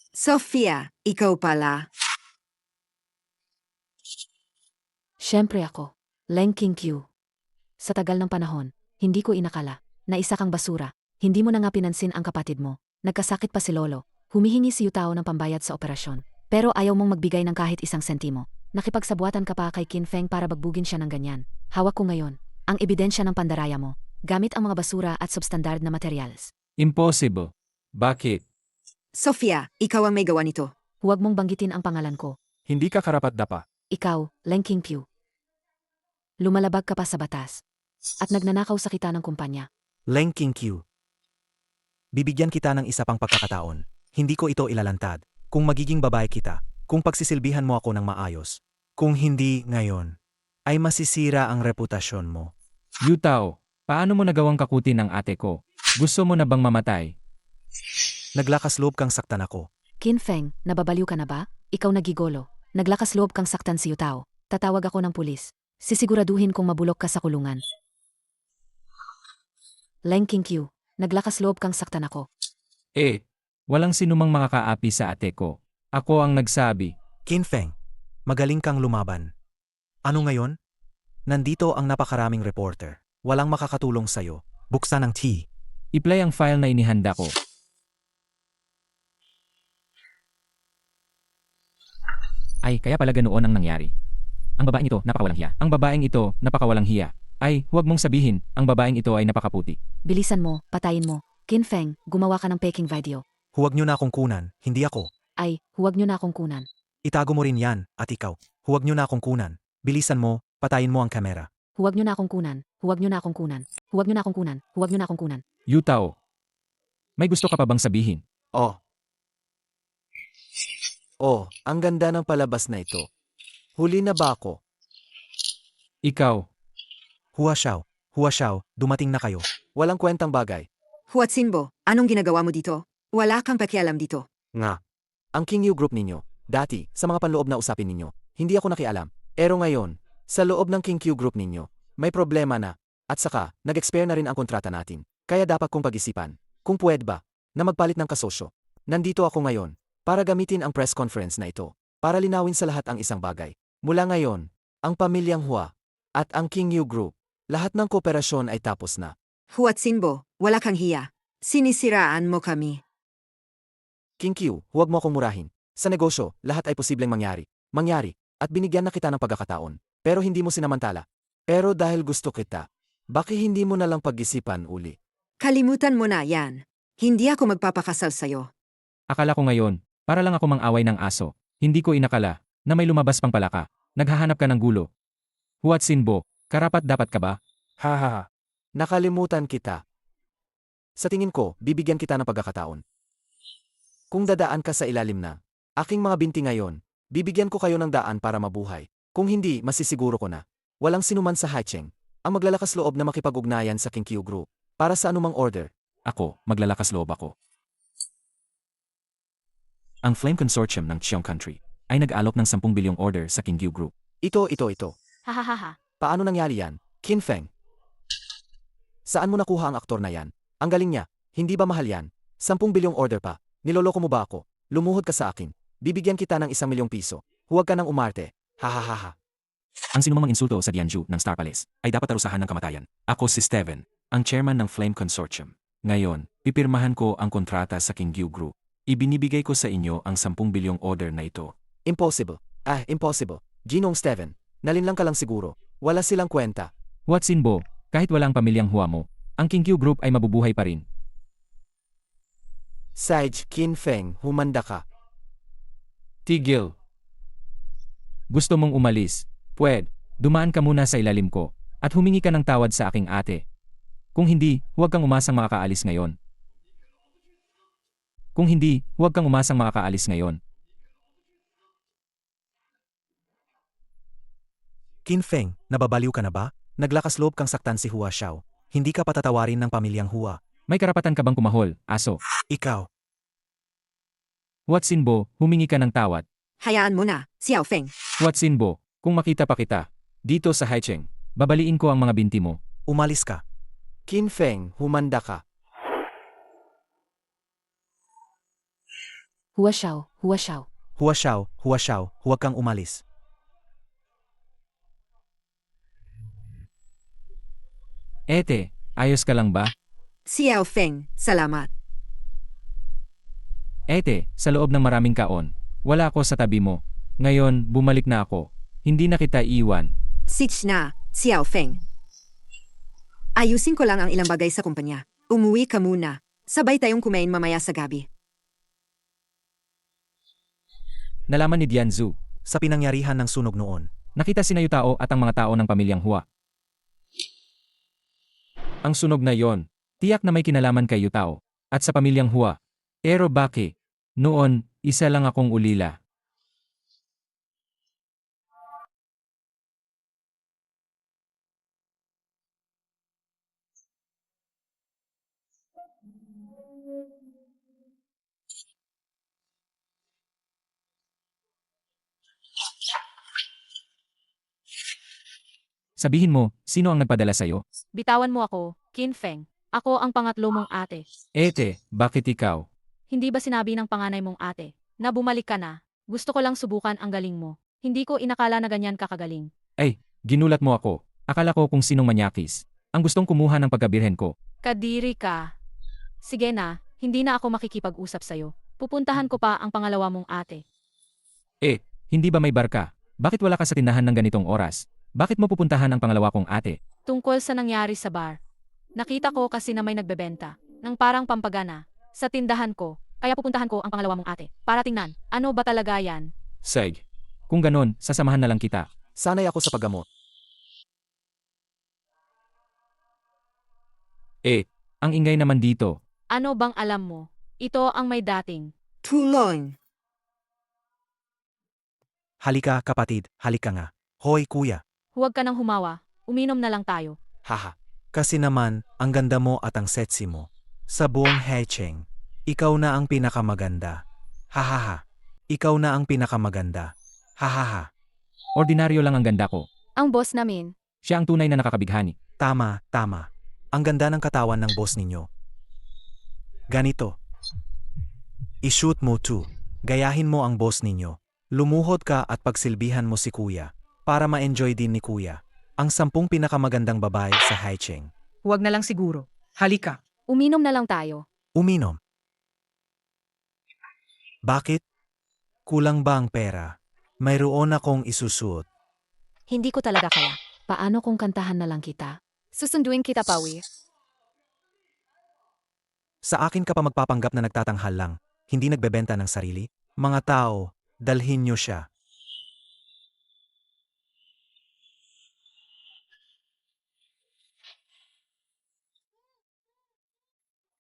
Sofia, ikaw pala. Siyempre ako, Leng Qingqiu. Sa tagal ng panahon, hindi ko inakala na isa kang basura. Hindi mo na nga pinansin ang kapatid mo. Nagkasakit pa si Lolo. Humihingi si Yutao ng pambayad sa operasyon. Pero ayaw mong magbigay ng kahit isang sentimo. Nakipagsabuatan ka pa kay Qin Feng para bagbugin siya ng ganyan. Hawak ko ngayon ang ebidensya ng pandaraya mo, gamit ang mga basura at substandard na materials. Impossible. Bakit? Sofia, ikaw ang may gawa nito. Huwag mong banggitin ang pangalan ko. Hindi ka karapat-dapa. Ikaw, Leng Qingqiu. Lumalabag ka pa sa batas. At nagnanakaw sa kita ng kumpanya. Leng Qingqiu. Bibigyan kita ng isa pang pagkakataon. Hindi ko ito ilalantad. Kung magiging babae kita, kung pagsisilbihan mo ako ng maayos. Kung hindi ngayon, ay masisira ang reputasyon mo. Yutao, paano mo nagawang kakutin ang ate ko? Gusto mo na bang mamatay? Naglakas loob kang saktan ako. Qin Feng, nababaliw ka na ba? Ikaw nagigolo. Naglakas loob kang saktan si Yutao. Tatawag ako ng pulis. Sisiguraduhin kong mabulok ka sa kulungan. Leng Qingqiu, naglakas loob kang saktan ako. Walang sinumang makakaapi sa ate ko. Ako ang nagsabi. Qin Feng, magaling kang lumaban. Ano ngayon? Nandito ang napakaraming reporter. Walang makakatulong sa'yo. Buksan ang tea. I-play ang file na inihanda ko. Ay, kaya pala ganoon ang nangyari. Ang babaeng ito, napakawalang hiya. Ang babaeng ito, napakawalang hiya. Ay, huwag mong sabihin, ang babaeng ito ay napakaputi. Bilisan mo, patayin mo. Qin Feng, gumawa ka ng peking video. Huwag niyo na akong kunan, hindi ako. Ay, huwag niyo na akong kunan. Itago mo rin yan, at ikaw. Huwag niyo na akong kunan. Bilisan mo, patayin mo ang kamera. Huwag niyo na akong kunan. Huwag niyo na akong kunan. Huwag niyo na akong kunan. Huwag niyo na akong kunan. Yutao, may gusto ka pa bang sabihin? Oh. Oh, ang ganda ng palabas na ito. Huli na ba ako? Ikaw, Hua Xiao, dumating na kayo. Walang kwentang bagay. Huatsinbo, anong ginagawa mo dito? Wala kang pakialam dito. Nga. Ang King Yu Group ninyo, dati, sa mga panloob na usapin ninyo, hindi ako nakialam. Pero ngayon, sa loob ng King Q Group ninyo, may problema na. At saka, nag-expire na rin ang kontrata natin. Kaya dapat kong pag-isipan, kung pwede ba, na magpalit ng kasosyo. Nandito ako ngayon, para gamitin ang press conference na ito, para linawin sa lahat ang isang bagay. Mula ngayon, ang pamilyang Hua, at ang King Yu Group, lahat ng kooperasyon ay tapos na. Huatsinbo, wala kang hiya. Sinisiraan mo kami. King Q, huwag mo akong murahin. Sa negosyo, lahat ay posibleng mangyari. At binigyan na kita ng pagkakataon. Pero hindi mo sinamantala. Pero dahil gusto kita, bakit hindi mo na lang pag-isipan uli? Kalimutan mo na yan. Hindi ako magpapakasal sa'yo. akala ko ngayon, para lang ako mang-away ng aso. Hindi ko inakala na may lumabas pang palaka. Naghahanap ka ng gulo. Huatsinbo, karapat-dapat ka ba? Ha. Nakalimutan kita. Sa tingin ko, bibigyan kita ng pagkakataon. Kung dadaan ka sa ilalim na, aking mga binti ngayon, bibigyan ko kayo ng daan para mabuhay. Kung hindi, masisiguro ko na. Walang sinuman sa Haicheng ang maglalakas loob na makipag-ugnayan sa King Q Group para sa anumang order. Ako, maglalakas loob ako. Ang Flame Consortium ng Qiong Country ay nag-alok ng 10 bilyong order sa King Q Group. Ito. Hahaha. Paano nangyari yan, Qin Feng? Saan mo nakuha ang aktor na yan? Ang galing niya, hindi ba mahal yan? 10 bilyong order pa. Niloloko mo ba ako? Lumuhod ka sa akin. Bibigyan kita ng 1 milyong piso. Huwag ka nang umarte. Hahaha. Ang sinumang insulto sa Dianju ng Star Palace ay dapat tarusahan ng kamatayan. Ako si Steven, ang chairman ng Flame Consortium. Ngayon, pipirmahan ko ang kontrata sa King Q Group. Ibinibigay ko sa inyo ang 10 bilyong order na ito. Impossible. Impossible. Ginong Steven, Nalinlang ka lang siguro. Wala silang kwenta. Huatsinbo, kahit walang pamilyang Hua mo, ang Kingqiu Group ay mabubuhay pa rin. Sage, Qin Feng, humanda ka. Tigil. Gusto mong umalis? Pwede, dumaan ka muna sa ilalim ko, at humingi ka ng tawad sa aking ate. Kung hindi, huwag kang umasang makakaalis ngayon. Kung hindi, huwag kang umasang makakaalis ngayon. Qin Feng, nababaliw ka na ba? Naglakas loob kang saktan si Hua Xiao. Hindi ka patatawarin ng pamilyang Hua. May karapatan ka bang kumahol, aso? Ikaw, Huatsinbo, humingi ka ng tawad. Hayaan mo na, Xiao Feng. Huatsinbo, kung makita pa kita, dito sa Haicheng, babaliin ko ang mga binti mo. umalis ka. Qin Feng, humanda ka. Hua Xiao, Hua Xiao. Hua Xiao, huwag kang umalis. Ete, ayos ka lang ba? Xiao Feng, salamat. Ete, sa loob ng maraming kaon, wala ako sa tabi mo. Ngayon, bumalik na ako. Hindi na kita iwan. Sich na, Xiao Feng. Ayusin ko lang ang ilang bagay sa kumpanya. Umuwi ka muna. Sabay tayong kumain mamaya sa gabi. Nalaman ni Dianzu. Sa pinangyarihan ng sunog noon, Nakita sina Yutao at ang mga tao ng pamilyang Hua. Ang sunog na yon, tiyak na may kinalaman kay Yutao at sa pamilyang Hua. Pero bakit? Noon, isa lang akong ulila. Sabihin mo, sino ang nagpadala sa'yo? Bitawan mo ako, Qin Feng. Ako ang pangatlo mong ate. Ete, bakit ikaw? Hindi ba sinabi ng panganay mong ate na bumalik ka na? Gusto ko lang subukan ang galing mo. Hindi ko inakala na ganyan ka kagaling. Ay, ginulat mo ako. Akala ko kung sinong manyakis. Ang gustong kumuha ng pagkabirhen ko. Kadiri ka. Sige na, hindi na ako makikipag-usap sa'yo. Pupuntahan ko pa ang pangalawa mong ate. Hindi ba may barka? Bakit wala ka sa tindahan ng ganitong oras? Bakit mo pupuntahan ang pangalawa kong ate? Tungkol sa nangyari sa bar. Nakita ko kasi na may nagbebenta ng parang pampagana sa tindahan ko. Kaya pupuntahan ko ang pangalawa mong ate para tingnan ano ba talaga yan. Seg. Kung ganon, sasamahan na lang kita. Sanay ako sa paggamot. Ang ingay naman dito. Ano bang alam mo? Ito ang may dating. Tulong. halika kapatid, halika nga. Hoy kuya, Huwag ka nang humawa. Uminom na lang tayo. Haha. kasi naman, ang ganda mo at ang sexy mo. Sa buong Hecheng, ikaw na ang pinakamaganda. Hahaha. Ikaw na ang pinakamaganda. Hahaha. Ordinaryo lang ang ganda ko. Ang boss namin. Siya ang tunay na nakakabighani. Tama, tama. Ang ganda ng katawan ng boss ninyo. Ganito. I-shoot mo too. Gayahin mo ang boss ninyo. Lumuhod ka at pagsilbihan mo si kuya. Para ma-enjoy din ni kuya. Ang 10 pinakamagandang babae sa Haicheng. Huwag na lang siguro. Halika. Uminom na lang tayo. Uminom. Bakit? Kulang ba ang pera? Mayroon akong isusuot. Hindi ko talaga kaya. Paano kung kantahan na lang kita? Susunduin kita, Pawi. Sa akin ka pa magpapanggap na nagtatanghal lang, hindi nagbebenta ng sarili? Mga tao, dalhin niyo siya.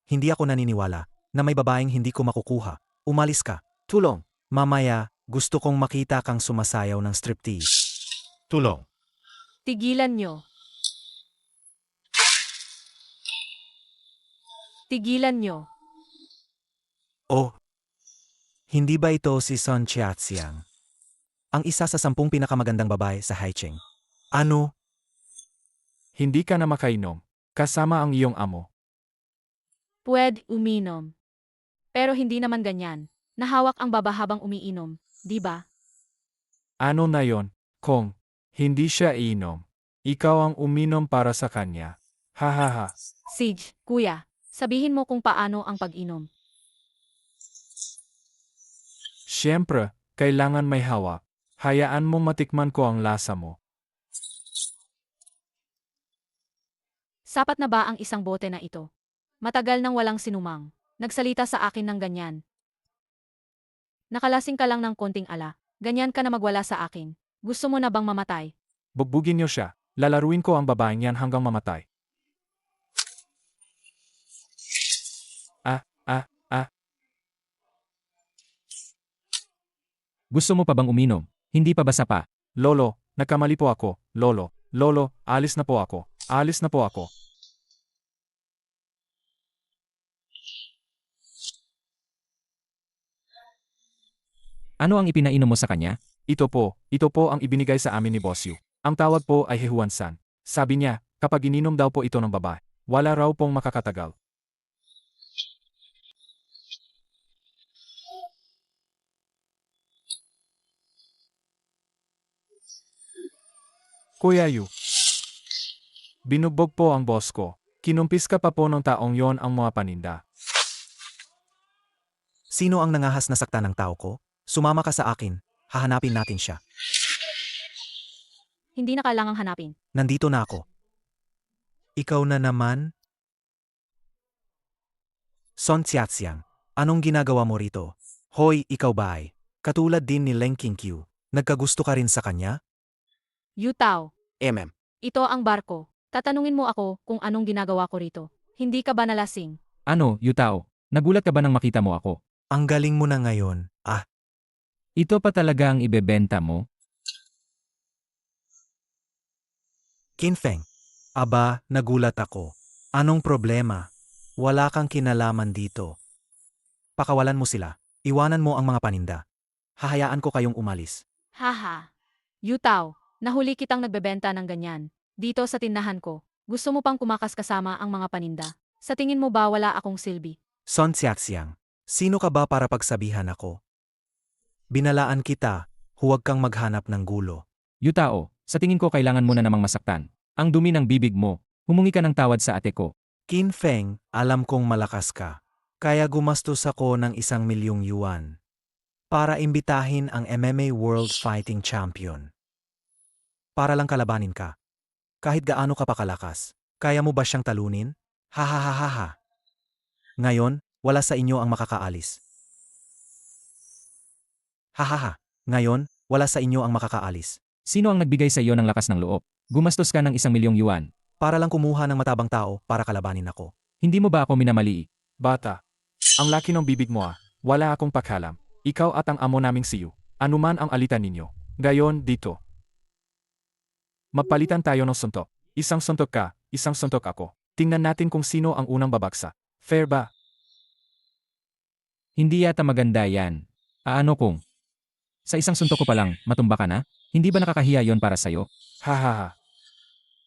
Hindi ako naniniwala na may babaeng hindi ko makukuha. Umalis ka. Tulong. Mamaya, gusto kong makita kang sumasayaw ng striptease. Tulong. Tigilan nyo. Tigilan nyo. Oh, hindi ba ito si Son Chiatsiang? Ang isa sa 10 pinakamagandang babae sa Haicheng. Ano? Hindi ka na makainom. Kasama ang iyong amo. Pwede uminom. Pero hindi naman ganyan. Nahawak ang baba habang umiinom, di ba? Ano na yon? Kung hindi siya inom, ikaw ang uminom para sa kanya. Hahaha. Sige, kuya, sabihin mo kung paano ang pag-inom. Siyempre, kailangan may hawak. Hayaan mo matikman ko ang lasa mo. Sapat na ba ang isang bote na ito? Matagal nang walang sinumang. Nagsalita sa akin ng ganyan. Nakalasing ka lang ng konting ala. Ganyan ka na magwala sa akin. Gusto mo na bang mamatay? Bugbugin niyo siya. Lalaruin ko ang babaeng yan hanggang mamatay. Ah, ah, ah. Gusto mo pa bang uminom? Hindi pa basa pa. Lolo, nagkamali po ako. Lolo, alis na po ako. Alis na po ako. Ano ang ipinainom mo sa kanya? Ito po ang ibinigay sa amin ni Boss Yu. Ang tawag po ay Hehuan-san. Sabi niya, kapag ininom daw po ito ng babae, wala raw pong makakatagal. Kuya Yu. Binugbog po ang boss ko. Kinumpis ka pa po ng taong yon ang mga paninda. Sino ang nangahas na sakta ng tao ko? Sumama ka sa akin. Hahanapin natin siya. Hindi na kailangang hanapin. Nandito na ako. Ikaw na naman? Son Xiaxiang, anong ginagawa mo rito? Hoy, ikaw ba ay? Katulad din ni Leng Qingqiu, nagkagusto ka rin sa kanya? Yutao, MM. ito ang barko. Tatanungin mo ako kung anong ginagawa ko rito. Hindi ka ba nalasing? Ano, Yutao? Nagulat ka ba nang makita mo ako? Ang galing mo na ngayon. Ito pa talaga ang ibebenta mo? Kinfeng. Aba, nagulat ako. Anong problema? Wala kang kinalaman dito. Pakawalan mo sila. Iwanan mo ang mga paninda. Hahayaan ko kayong umalis. Haha. Yutao, nahuli kitang nagbebenta ng ganyan. Dito sa tindahan ko. Gusto mo pang kumakas kasama ang mga paninda? Sa tingin mo ba wala akong silbi? Son Xiaxiang, sino ka ba para pagsabihan ako? Binalaan kita, huwag kang maghanap ng gulo. Yutao, sa tingin ko kailangan mo na namang masaktan. Ang dumi ng bibig mo. Humungi ka ng tawad sa ate ko. Kinfeng, alam kong malakas ka. Kaya gumastos ako ng 1,000,000 yuan. Para imbitahin ang MMA World Fighting Champion. Para lang kalabanin ka. Kahit gaano ka pa kalakas, kaya mo ba siyang talunin? Ha. Ngayon, wala sa inyo ang makakaalis. Ha. Ngayon, wala sa inyo ang makakaalis. Sino ang nagbigay sa iyo ng lakas ng loob? Gumastos ka ng 1,000,000 yuan. Para lang kumuha ng matabang tao para kalabanin ako. Hindi mo ba ako minamali? Bata, ang laki ng bibig mo ah. Wala akong paghalam. Ikaw at ang amo naming si Yu. Anuman ang alitan ninyo. Gayon, dito. Magpalitan tayo ng suntok. Isang suntok ka, isang suntok ako. Tingnan natin kung sino ang unang babagsak. Fair ba? Hindi yata maganda yan. Ano kung? Sa isang suntok ko pa lang, matumba ka na? Hindi ba nakakahiya yon para sa'yo? Hahaha.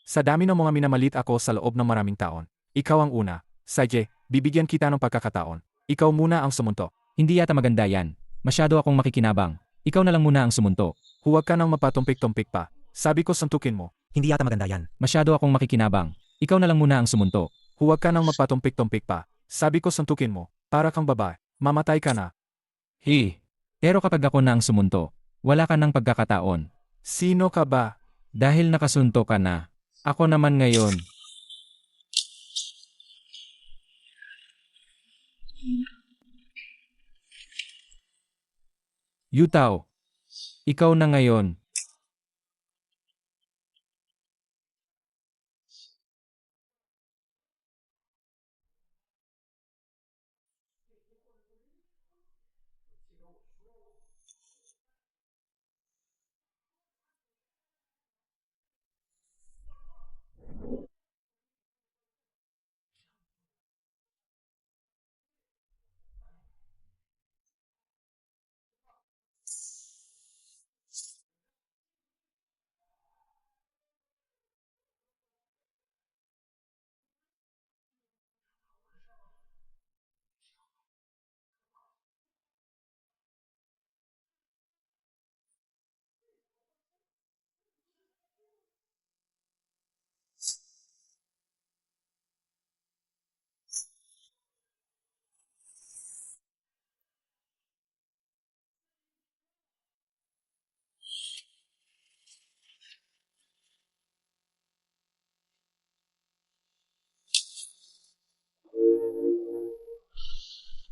Sa dami ng mga minamalit ako sa loob ng maraming taon. Ikaw ang una. Saje, bibigyan kita ng pagkakataon. Ikaw muna ang sumuntok. Hindi yata maganda yan. Masyado akong makikinabang. Ikaw na lang muna ang sumunto. Huwag ka nang mapatumpik-tumpik pa. Sabi ko suntukin mo. Hindi yata maganda yan. Masyado akong makikinabang. Ikaw na lang muna ang sumunto. Huwag ka nang mapatumpik-tumpik pa. Sabi ko suntukin mo. Para kang babae. Mamatay ka na. Pero kapag ako na ang sumunto, wala ka ng pagkakataon. Sino ka ba? Dahil nakasunto ka na. Ako naman ngayon. Yutao, ikaw na ngayon.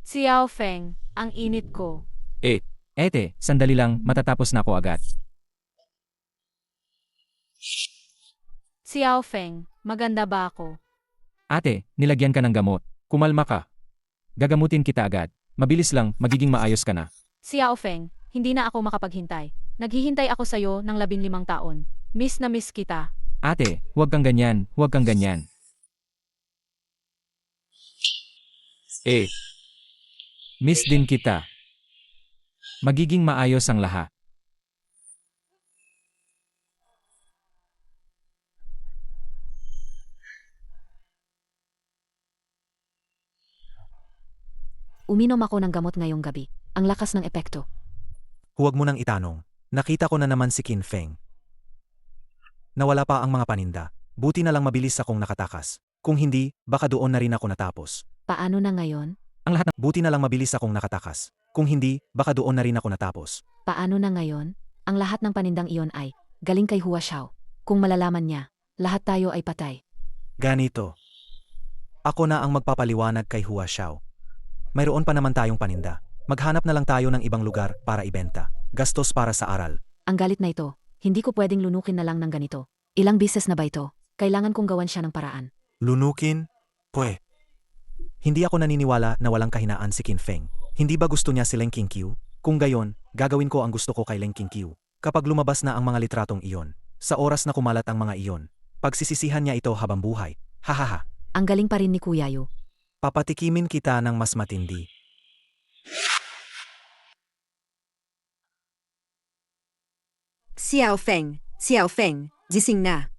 Xiao Feng, ang init ko. Ete, sandali lang, matatapos na ako agad. Xiao Feng, maganda ba ako? Ate, nilagyan ka ng gamot. Kumalma ka. Gagamutin kita agad. Mabilis lang, magiging maayos ka na. Xiao Feng, hindi na ako makapaghintay. Naghihintay ako sa'yo ng 15 taon. Miss na miss kita. Ate, huwag kang ganyan, huwag kang ganyan. Miss din kita. Magiging maayos ang lahat. Uminom ako ng gamot ngayong gabi. Ang lakas ng epekto. Huwag mo nang itanong. Nakita ko na naman si Qin Feng. Nawala pa ang mga paninda. Buti na lang mabilis akong nakatakas. Kung hindi, baka doon na rin ako natapos. Paano na ngayon? Buti na lang mabilis akong nakatakas. Kung hindi, baka doon na rin ako natapos. Paano na ngayon? Ang lahat ng panindang iyon ay galing kay Hua Xiao. Kung malalaman niya, lahat tayo ay patay. Ganito. Ako na ang magpapaliwanag kay Hua Xiao. Mayroon pa naman tayong paninda. Maghanap na lang tayo ng ibang lugar para ibenta. Gastos para sa aral. Ang galit na ito, hindi ko pwedeng lunukin na lang ng ganito. Ilang bises na ba ito? Kailangan kong gawan siya ng paraan. Lunukin? Pwe. Hindi ako naniniwala na walang kahinaan si Qin Feng. Hindi ba gusto niya si Leng Qingqiu? Kung gayon, gagawin ko ang gusto ko kay Leng Qingqiu. Kapag lumabas na ang mga litratong iyon, sa oras na kumalat ang mga iyon, pagsisisihan niya ito habang buhay. Hahaha. Ang galing pa rin ni Kuya Yu. Papatikimin kita ng mas matindi. Xiao Feng, gising na.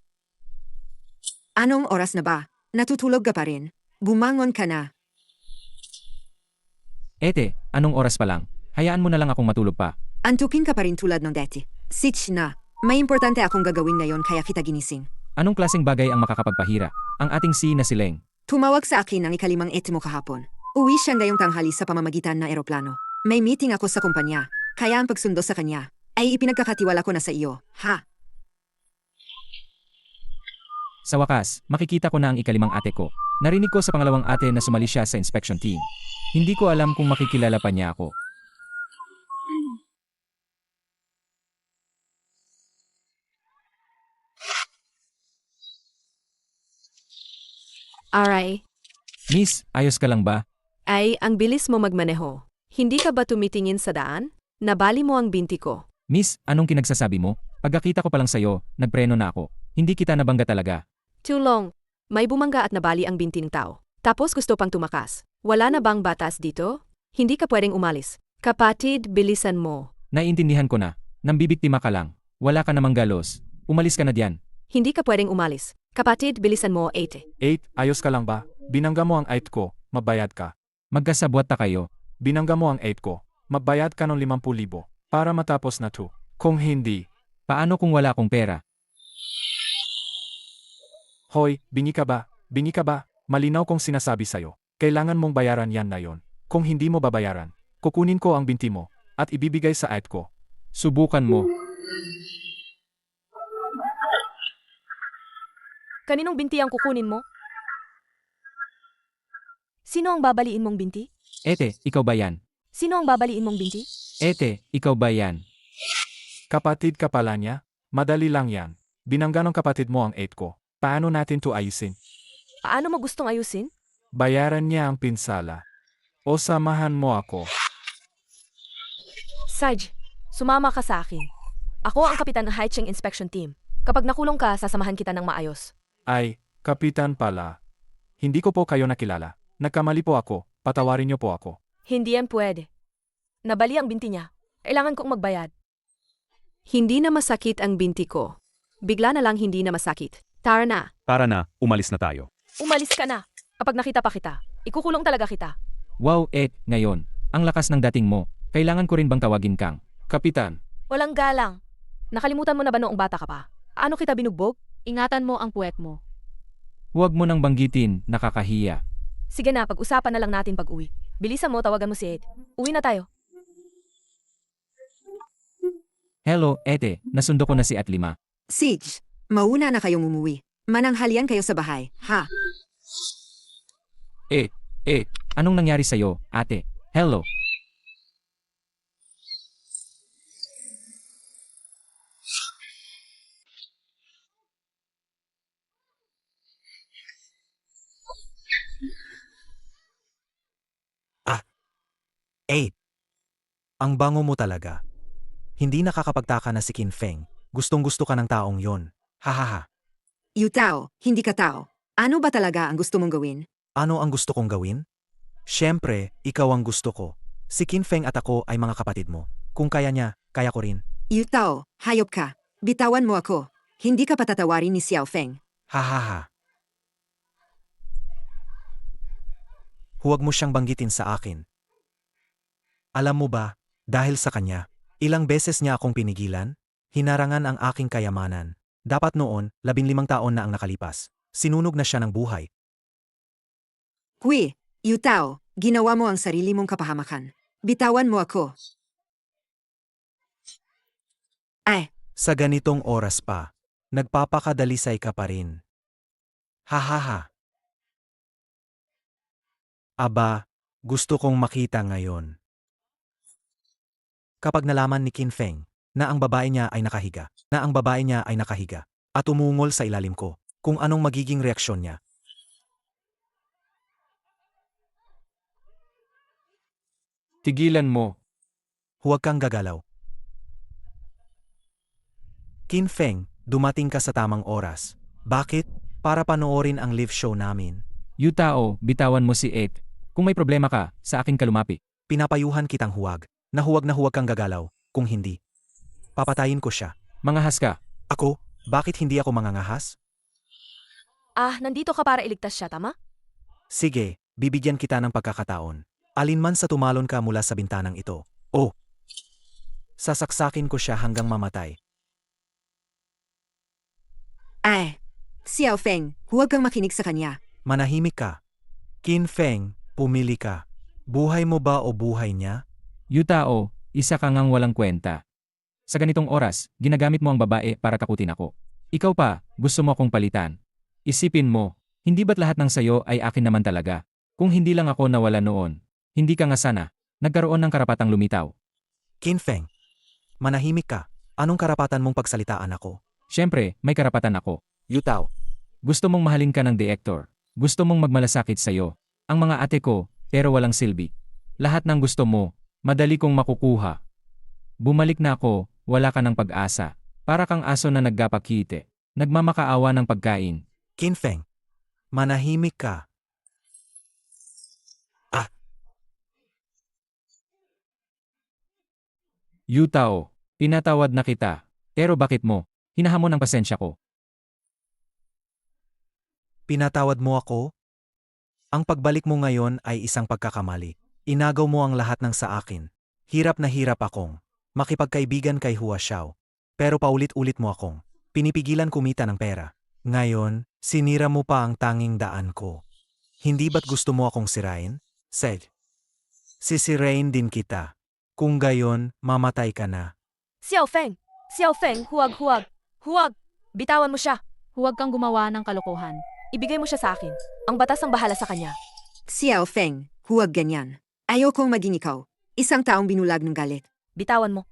Anong oras na ba? Natutulog ka pa rin? Bumangon ka na. Ete, anong oras pa lang? Hayaan mo na lang akong matulog pa. Antukin ka pa rin tulad ng dati. Sitch na. May importante akong gagawin ngayon kaya kita ginising. Anong klaseng bagay ang makakapagpahira? Ang ating na si Leng. Tumawag sa akin ang ikalimang mo kahapon. Uwi siya ngayong tanghali sa pamamagitan na eroplano. May meeting ako sa kumpanya, kaya ang pagsundo sa kanya ay ipinagkakatiwala ko na sa iyo, ha? Sa wakas, makikita ko na ang ikalimang ate ko. Narinig ko sa pangalawang ate na sumali siya sa inspection team. Hindi ko alam kung makikilala pa niya ako. Aray, Miss, ayos ka lang ba? ay ang bilis mo magmaneho. Hindi ka ba tumitingin sa daan? Nabali mo ang binti ko. Miss, anong kinagsasabi mo? Pagkakita ko pa lang sa'yo, nagpreno na ako. Hindi kita nabangga talaga. Tulong, may bumangga at nabali ang binti ng tao. Tapos gusto pang tumakas. Wala na bang batas dito? Hindi ka pwedeng umalis. Kapatid, bilisan mo. Naiintindihan ko na. Nambibiktima ka lang. Wala ka namang galos. Umalis ka na diyan. Hindi ka pwedeng umalis. Kapatid, bilisan mo, 8. 8, ayos ka lang ba? Binangga mo ang 8 ko, mabayad ka. Magkasabwat ta kayo. Binangga mo ang 8 ko, mabayad ka ng 50,000 para matapos na to. Kung hindi, Paano kung wala akong pera? hoy, bingi ka ba? Bingi ka ba? Malinaw kong sinasabi sa'yo. Kailangan mong bayaran yan na yon. Kung hindi mo babayaran, kukunin ko ang binti mo at ibibigay sa 8 ko. Subukan mo. Kaninong binti ang kukunin mo? Sino ang babaliin mong binti? Ete, ikaw ba yan? Sino ang babaliin mong binti? Ete, ikaw ba yan? Kapatid ka pala niya? Madali lang yan. Binangga ng kapatid mo ang 8 ko. Paano natin to ayusin? Paano mo gustong ayusin? Bayaran niya ang pinsala. O samahan mo ako. Sarge, sumama ka sa akin. Ako ang kapitan ng Haicheng Inspection Team. Kapag nakulong ka, sasamahan kita ng maayos. Ay, kapitan pala. Hindi ko po kayo nakilala. Nagkamali po ako. Patawarin niyo po ako. Hindi yan pwede. Nabali ang binti niya. Kailangan kong magbayad. Hindi na masakit ang binti ko. Bigla na lang hindi na masakit. Tara na. Tara na, umalis na tayo. Umalis ka na. Kapag nakita pa kita, ikukulong talaga kita. Wow, ngayon. Ang lakas ng dating mo. Kailangan ko rin bang tawagin kang? Kapitan, Walang galang. Nakalimutan mo na ba noong bata ka pa? Ano kita binugbog? Ingatan mo ang puwet mo. Huwag mo nang banggitin, nakakahiya. Sige na, pag-usapan na lang natin pag-uwi. Bilisan mo, tawagan mo si Ed. Uwi na tayo. Hello, Ete, nasundo ko na si Atlima. Siege, mauna na kayong umuwi. Mananghalian kayo sa bahay, ha? Anong nangyari sa'yo, ate? Hello. Eh, ang bango mo talaga. Hindi nakakapagtaka na si Qin Feng. Gustong-gusto ka ng taong yon. Hahaha. Yutao, hindi ka tao. Ano ba talaga ang gusto mong gawin? Ano ang gusto kong gawin? Siyempre, ikaw ang gusto ko. Si Qin Feng at ako ay mga kapatid mo. Kung kaya niya, kaya ko rin. Yutao, hayop ka. Bitawan mo ako. Hindi ka patatawarin ni Xiao Feng. Hahaha. Huwag mo siyang banggitin sa akin. Alam mo ba, dahil sa kanya, ilang beses niya akong pinigilan, hinarangan ang aking kayamanan. Dapat noon, 15 taon na ang nakalipas. Sinunog na siya ng buhay. Kui, Yutao, ginawa mo ang sarili mong kapahamakan. Bitawan mo ako. Ay, Sa ganitong oras pa, nagpapakadalisay ka pa rin. Hahaha. Aba, gusto kong makita ngayon. Kapag nalaman ni Qin Feng na ang babae niya ay nakahiga, at umungol sa ilalim ko, kung anong magiging reaksyon niya. Tigilan mo. Huwag kang gagalaw. Qin Feng, dumating ka sa tamang oras. Bakit? Para panoorin ang live show namin. Yutao, bitawan mo si 8. Kung may problema ka, sa akin ka lumapi. Pinapayuhan kitang huwag, na huwag kang gagalaw, kung hindi. Papatayin ko siya. Mangahas ka. Ako? Bakit hindi ako mangangahas? Nandito ka para iligtas siya, tama? Sige, bibigyan kita ng pagkakataon. Alinman sa tumalon ka mula sa bintanang ito. Oh! Sasaksakin ko siya hanggang mamatay. ay. Xiao Feng, huwag kang makinig sa kanya. Manahimik ka. Qin Feng, pumili ka. Buhay mo ba o buhay niya? Yutao, isa ka ngang walang kwenta. Sa ganitong oras, ginagamit mo ang babae para takutin ako. Ikaw pa, gusto mo akong palitan. Isipin mo, hindi ba't lahat ng sayo ay akin naman talaga? Kung hindi lang ako nawala noon, hindi ka nga sana, nagkaroon ng karapatang lumitaw. Qin Feng, manahimik ka. Anong karapatan mong pagsalitaan ako? Siyempre, may karapatan ako. Yutao. Gusto mong mahalin ka ng director. Gusto mong magmalasakit sa'yo. Ang mga ate ko, pero walang silbi. Lahat ng gusto mo, madali kong makukuha. Bumalik na ako, wala ka ng pag-asa. Para kang aso na naggapakite. Nagmamakaawa ng pagkain. Qin Feng, manahimik ka. Yutao, pinatawad na kita. Pero bakit mo? Hinahamon ang pasensya ko. Pinatawad mo ako? Ang pagbalik mo ngayon ay isang pagkakamali. Inagaw mo ang lahat ng sa akin. Hirap na hirap akong makipagkaibigan kay Hua Xiao. Pero paulit-ulit mo akong pinipigilan kumita ng pera. Ngayon, sinira mo pa ang tanging daan ko. Hindi ba't gusto mo akong sirain? Said. Sisirain din kita. Kung gayon, mamatay ka na. Xiao Feng! Xiao Feng, huwag! Huwag! Bitawan mo siya! Huwag kang gumawa ng kalokohan. Ibigay mo siya sa akin. Ang batas ang bahala sa kanya. Xiao Feng, huwag ganyan. Ayokong maging ikaw. Isang taong binulag ng galit. Bitawan mo.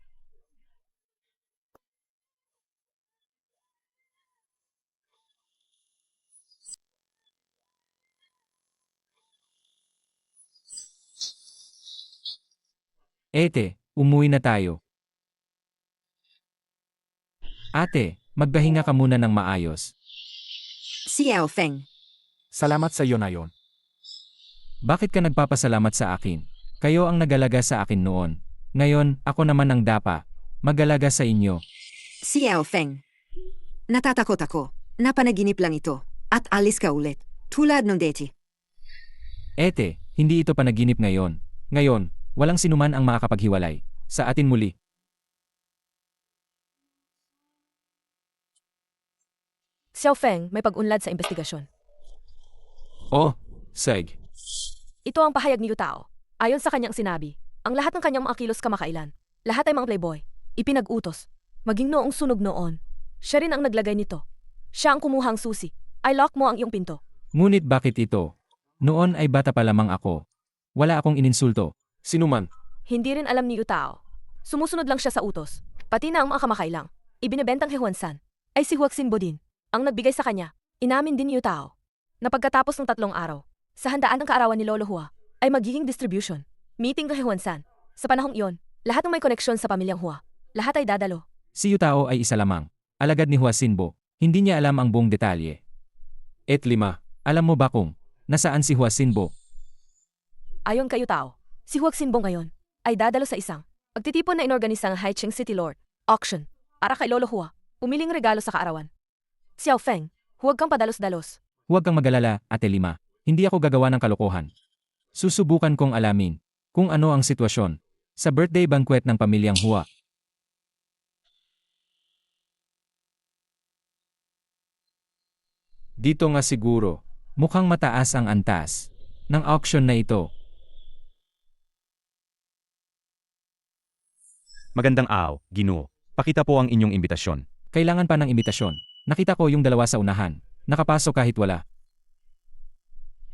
Ete, umuwi na tayo. Ate, magpahinga ka muna ng maayos. Xiao Feng, Salamat sa iyo na yon. Bakit ka nagpapasalamat sa akin? Kayo ang nagalaga sa akin noon. Ngayon, ako naman ang dapa. Magalaga sa inyo. Xiao Feng. Natatakot ako. Napanaginip lang ito. At alis ka ulit. Tulad ng dati. Ete, hindi ito panaginip ngayon. Ngayon, walang sinuman ang makakapaghiwalay. Sa atin muli. Xiao Feng, may pag-unlad sa investigasyon. Oh, Seg. Ito ang pahayag ni Yutao. Ayon sa kanyang sinabi, ang lahat ng kanyang mga kilos kamakailan, lahat ay mga playboy, ipinag-utos, maging noong sunog noon. Siya rin ang naglagay nito. Siya ang kumuhang susi. I lock mo ang iyong pinto. Ngunit bakit ito? Noon ay bata pa lamang ako. Wala akong ininsulto. Sinuman. Hindi rin alam ni Yutao. Sumusunod lang siya sa utos. Pati na ang mga kamakailang. Ibinebentang kay Juansan. Ay si Huaxinbo din. Ang nagbigay sa kanya. Inamin din ni Yutao. Na pagkatapos ng 3 araw, sa handaan ng kaarawan ni Lolo Hua, ay magiging distribution. Meeting kay Juansan. Sa panahong iyon, lahat ng may koneksyon sa pamilyang Hua, lahat ay dadalo. Si Yutao ay isa lamang. Alagad ni Huasinbo. Hindi niya alam ang buong detalye. Et 5. Alam mo ba kung nasaan si Huasinbo? Ayon kay Yutao, si Huaxinbo ngayon ay dadalo sa isang pagtitipon na inorganisang Haicheng City Lord auction para kay Lolo Hua, pumiling regalo sa kaarawan. Xiao Feng, huwag kang padalos-dalos. Huwag kang magalala, Ate Lima. Hindi ako gagawa ng kalokohan. Susubukan kong alamin kung ano ang sitwasyon sa birthday banquet ng pamilyang Hua. Dito nga siguro, mukhang mataas ang antas ng auction na ito. Magandang araw, Ginoo. Pakita po ang inyong imbitasyon. Kailangan pa ng imbitasyon. Nakita ko yung dalawa sa unahan. Nakapasok kahit wala.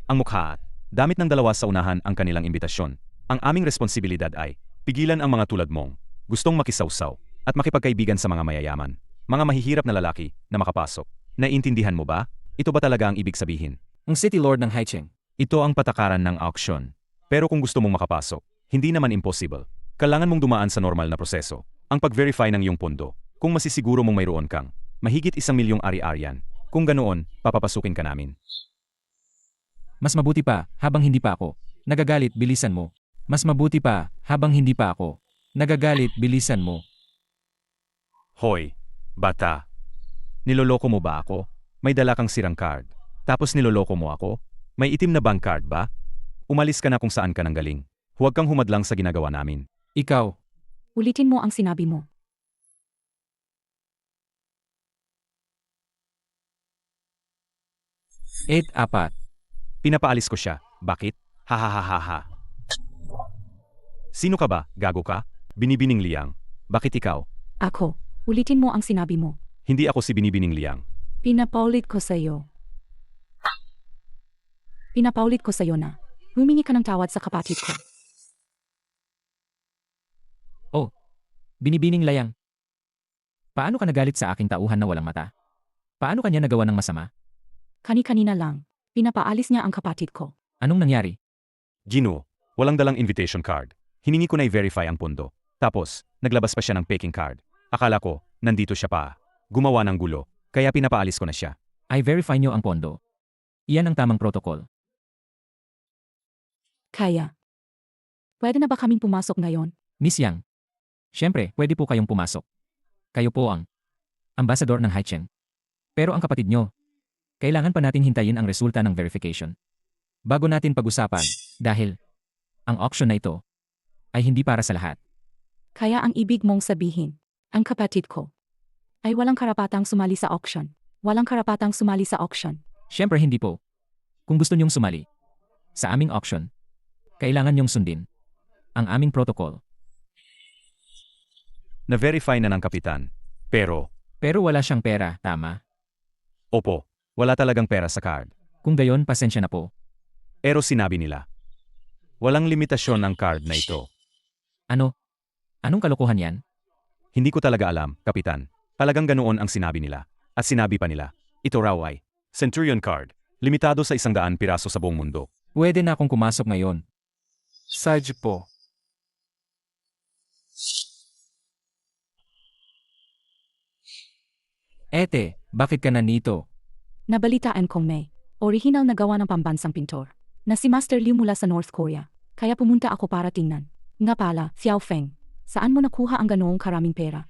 Ang mukha at damit ng dalawa sa unahan ang kanilang imbitasyon. Ang aming responsibilidad ay pigilan ang mga tulad mong gustong makisawsaw at makipagkaibigan sa mga mayayaman, mga mahihirap na lalaki na makapasok. Naiintindihan mo ba? Ito ba talaga ang ibig sabihin? Ang City Lord ng Haicheng. Ito ang patakaran ng auction. Pero kung gusto mong makapasok, hindi naman impossible. Kailangan mong dumaan sa normal na proseso. Ang pag-verify ng iyong pondo. Kung masisiguro mong mayroon kang mahigit 1 milyong ari-arian. Kung ganoon, papapasukin ka namin. Mas mabuti pa, habang hindi pa ako nagagalit, bilisan mo. Mas mabuti pa, habang hindi pa ako nagagalit, bilisan mo. Hoy, bata. Niloloko mo ba ako? May dala kang sirang card. Tapos niloloko mo ako? May itim na bank card ba? Umalis ka na kung saan ka nanggaling. Huwag kang humadlang sa ginagawa namin. Ikaw, Ulitin mo ang sinabi mo. et 4. Pinapaalis ko siya. Bakit? Ha. Sino ka ba? Gago ka? Binibining Liang. Bakit ikaw? Ako. Ulitin mo ang sinabi mo. Hindi ako si Binibining Liang. Pinapaulit ko sa'yo. Pinapaulit ko sa'yo na. Humingi ka ng tawad sa kapatid ko. Binibining Layang. Paano ka nagalit sa aking tauhan na walang mata? Paano kanya nagawa ng masama? Kani-kanina lang. Pinapaalis niya ang kapatid ko. Anong nangyari? Gino, walang dalang invitation card. Hiningi ko na i-verify ang pondo. Tapos, naglabas pa siya ng peking card. Akala ko, nandito siya pa. Gumawa ng gulo, kaya pinapaalis ko na siya. I verify nyo ang pondo. Iyan ang tamang protocol. Kaya. Pwede na ba kaming pumasok ngayon? Miss Yang. Siyempre, pwede po kayong pumasok. Kayo po ang ambasador ng Haicheng. Pero ang kapatid nyo, kailangan pa natin hintayin ang resulta ng verification. Bago natin pag-usapan, dahil ang auction na ito ay hindi para sa lahat. Kaya ang ibig mong sabihin, ang kapatid ko ay walang karapatang sumali sa auction. Walang karapatang sumali sa auction. Siyempre hindi po. Kung gusto nyong sumali sa aming auction, kailangan nyong sundin ang aming protocol. Na-verify na ng kapitan. Pero, Wala siyang pera, tama? opo, wala talagang pera sa card. Kung gayon, pasensya na po. Pero sinabi nila, walang limitasyon ang card na ito. Ano? Anong kalokohan yan? Hindi ko talaga alam, kapitan. Talagang ganoon ang sinabi nila. At sinabi pa nila, ito raw ay Centurion card, limitado sa 100 piraso sa buong mundo. Pwede na akong pumasok ngayon. Sage po. Ete, bakit ka nandito? Nabalitaan kong may original na gawa ng pambansang pintor na si Master Liu mula sa North Korea. Kaya pumunta ako para tingnan. Nga pala, Xiao Feng, saan mo nakuha ang ganoong karaming pera?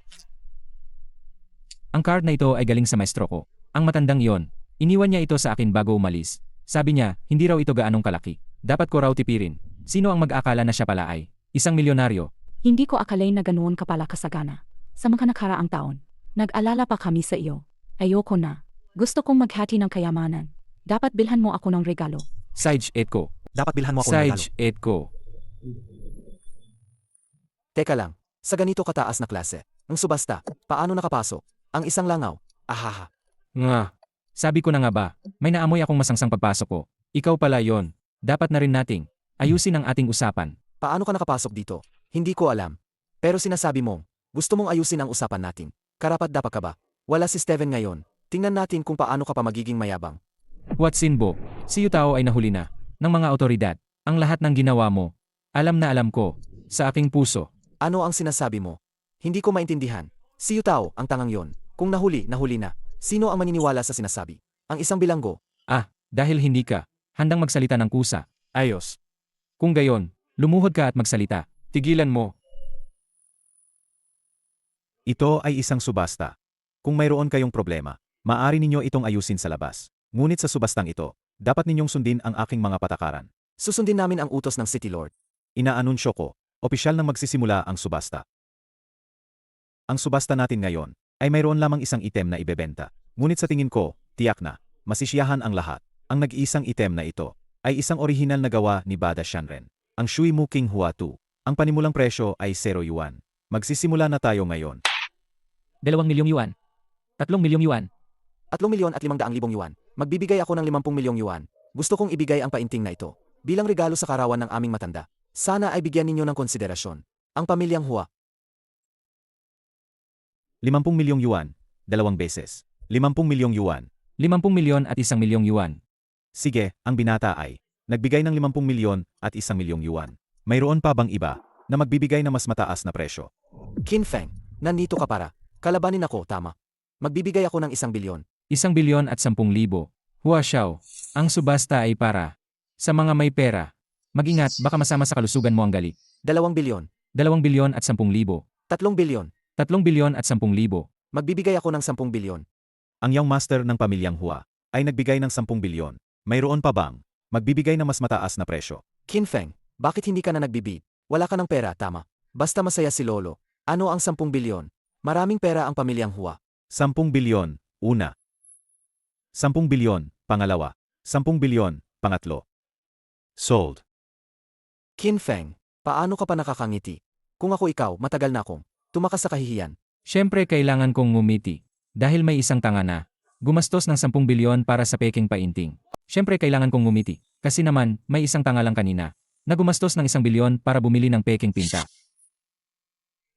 Ang card na ito ay galing sa maestro ko. Ang matandang iyon, iniwan niya ito sa akin bago umalis. Sabi niya, hindi raw ito gaanong kalaki. Dapat ko raw tipirin. Sino ang mag-akala na siya pala ay isang milyonaryo? Hindi ko akalain na ganoon ka pala kasagana. Sa mga nakaraang taon, nag-alala pa kami sa iyo. Ayoko na. Gusto kong maghati ng kayamanan. Dapat bilhan mo ako ng regalo. Sage 8 ko. Dapat bilhan mo ako ng regalo. Sage 8 ko. Teka lang, sa ganito kataas na klase, ang subasta, paano nakapasok? Ang isang langaw, ahaha. Nga. Sabi ko na nga ba, may naamoy akong masangsang pagpasok ko. Ikaw pala yon. Dapat na rin nating ayusin ang ating usapan. Paano ka nakapasok dito? Hindi ko alam. Pero sinasabi mong, gusto mong ayusin ang usapan natin. Karapat-dapat ka ba? Wala si Steven ngayon. Tingnan natin kung paano ka pa magiging mayabang. Watsinbo, si Yutao ay nahuli na ng mga otoridad. Ang lahat ng ginawa mo, alam na alam ko, sa aking puso. Ano ang sinasabi mo? Hindi ko maintindihan. Si Yutao, ang tangang yon. Kung nahuli, nahuli na. Sino ang maniniwala sa sinasabi? Ang isang bilanggo. Dahil hindi ka handang magsalita ng kusa. Ayos. Kung gayon, lumuhod ka at magsalita. Tigilan mo. Ito ay isang subasta. Kung mayroon kayong problema, maaari ninyo itong ayusin sa labas. Ngunit sa subastang ito, dapat ninyong sundin ang aking mga patakaran. Susundin namin ang utos ng City Lord. Inaanunsyo ko, opisyal nang magsisimula ang subasta. Ang subasta natin ngayon ay mayroon lamang isang item na ibebenta. Ngunit sa tingin ko, tiyak na, masisiyahan ang lahat. Ang nag-iisang item na ito ay isang orihinal na gawa ni Bada Shanren, ang Shui Mu King Hua 2. Ang panimulang presyo ay 0 yuan. Magsisimula na tayo ngayon. 2 milyong yuan. 3 milyong yuan. 3,500,000 yuan. Magbibigay ako ng 50 milyong yuan. Gusto kong ibigay ang painting na ito bilang regalo sa karawan ng aming matanda. Sana ay bigyan ninyo ng konsiderasyon. Ang pamilyang Hua. 50 milyong yuan, 2 beses. 50 milyong yuan. 50 milyon at 1 milyong yuan. Sige, ang binata ay nagbigay ng 50 milyon at 1 milyong yuan. Mayroon pa bang iba na magbibigay ng mas mataas na presyo? Qin Feng, nandito ka para. Kalabanin ako, tama. Magbibigay ako ng 1 bilyon. 1 bilyon at 10,000. Hua Xiao, ang subasta ay para sa mga may pera. Mag-ingat, baka masama sa kalusugan mo ang gali. 2 bilyon. 2 bilyon at 10,000. 3 bilyon. 3 bilyon at 10,000. Magbibigay ako ng 10 bilyon. Ang young master ng pamilyang Hua ay nagbigay ng 10 bilyon. Mayroon pa bang magbibigay ng mas mataas na presyo? Qin Feng, bakit hindi ka na nagbibid? Wala ka ng pera, tama. Basta masaya si Lolo. Ano ang 10 bilyon? Maraming pera ang pamilyang Hua. 10 bilyon, una. 10 bilyon, pangalawa. 10 bilyon, pangatlo. Sold. Qin Feng, paano ka pa nakakangiti? Kung ako ikaw, matagal na akong tumakas sa kahihiyan. Siyempre kailangan kong ngumiti. Dahil may isang tanga na gumastos ng 10 bilyon para sa peking painting. Siyempre kailangan kong ngumiti. Kasi naman, may isang tanga lang kanina na gumastos ng 1 bilyon para bumili ng peking pinta.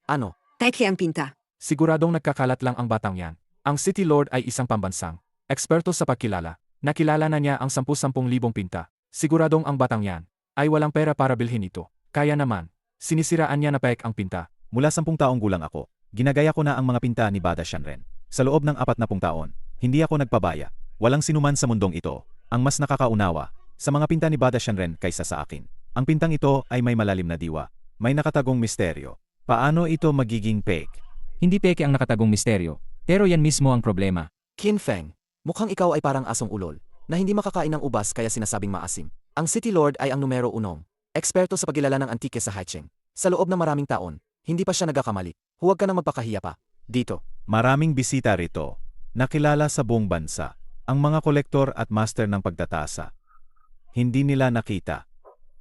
Ano? Teke ang pinta. Siguradong nagkakalat lang ang batang yan. Ang City Lord ay isang pambansang eksperto sa pagkilala. Nakilala na niya ang 10,000 pinta. Siguradong ang batang yan ay walang pera para bilhin ito. Kaya naman, sinisiraan niya na pek ang pinta. Mula 10 taong gulang ako, ginagaya ko na ang mga pinta ni Bada Shanren. Sa loob ng 40 taon, hindi ako nagpabaya. Walang sinuman sa mundong ito ang mas nakakaunawa sa mga pinta ni Bada Shanren kaysa sa akin. Ang pintang ito ay may malalim na diwa. May nakatagong misteryo. Paano ito magiging fake? Hindi peke ang nakatagong misteryo, pero yan mismo ang problema. Qin Feng, mukhang ikaw ay parang asong ulol na hindi makakain ng ubas kaya sinasabing maasim. Ang City Lord ay ang numero 1. Eksperto sa pagkilala ng antike sa Haicheng. Sa loob ng maraming taon, hindi pa siya nagkakamali. Huwag ka nang magpakahiya pa. Dito. Maraming bisita rito. Nakilala sa buong bansa. Ang mga kolektor at master ng pagtatasa. Hindi nila nakita.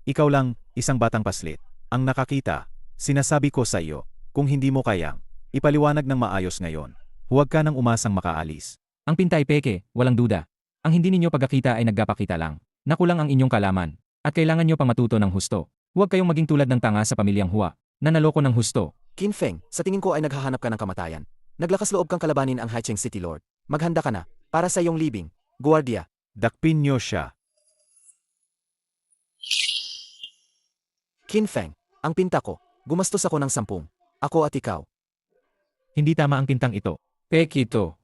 Ikaw lang, isang batang paslit, ang nakakita. Sinasabi ko sa iyo, kung hindi mo kayang ipaliwanag ng maayos ngayon, huwag ka nang umasang makaalis. Ang pinta ay peke, walang duda. Ang hindi ninyo pagkakita ay nagpapakita lang. Nakulang ang inyong kalaman. At kailangan nyo pang matuto ng husto. Huwag kayong maging tulad ng tanga sa pamilyang Hua, na naloko ng husto. Qin Feng, sa tingin ko ay naghahanap ka ng kamatayan. Naglakas loob kang kalabanin ang Haicheng City Lord. Maghanda ka na, para sa iyong libing. Guardia. Dakpin niyo siya. Qin Feng, ang pinta ko. Gumastos ako ng 10. Ako at ikaw. Hindi tama ang pintang ito. Peke ito.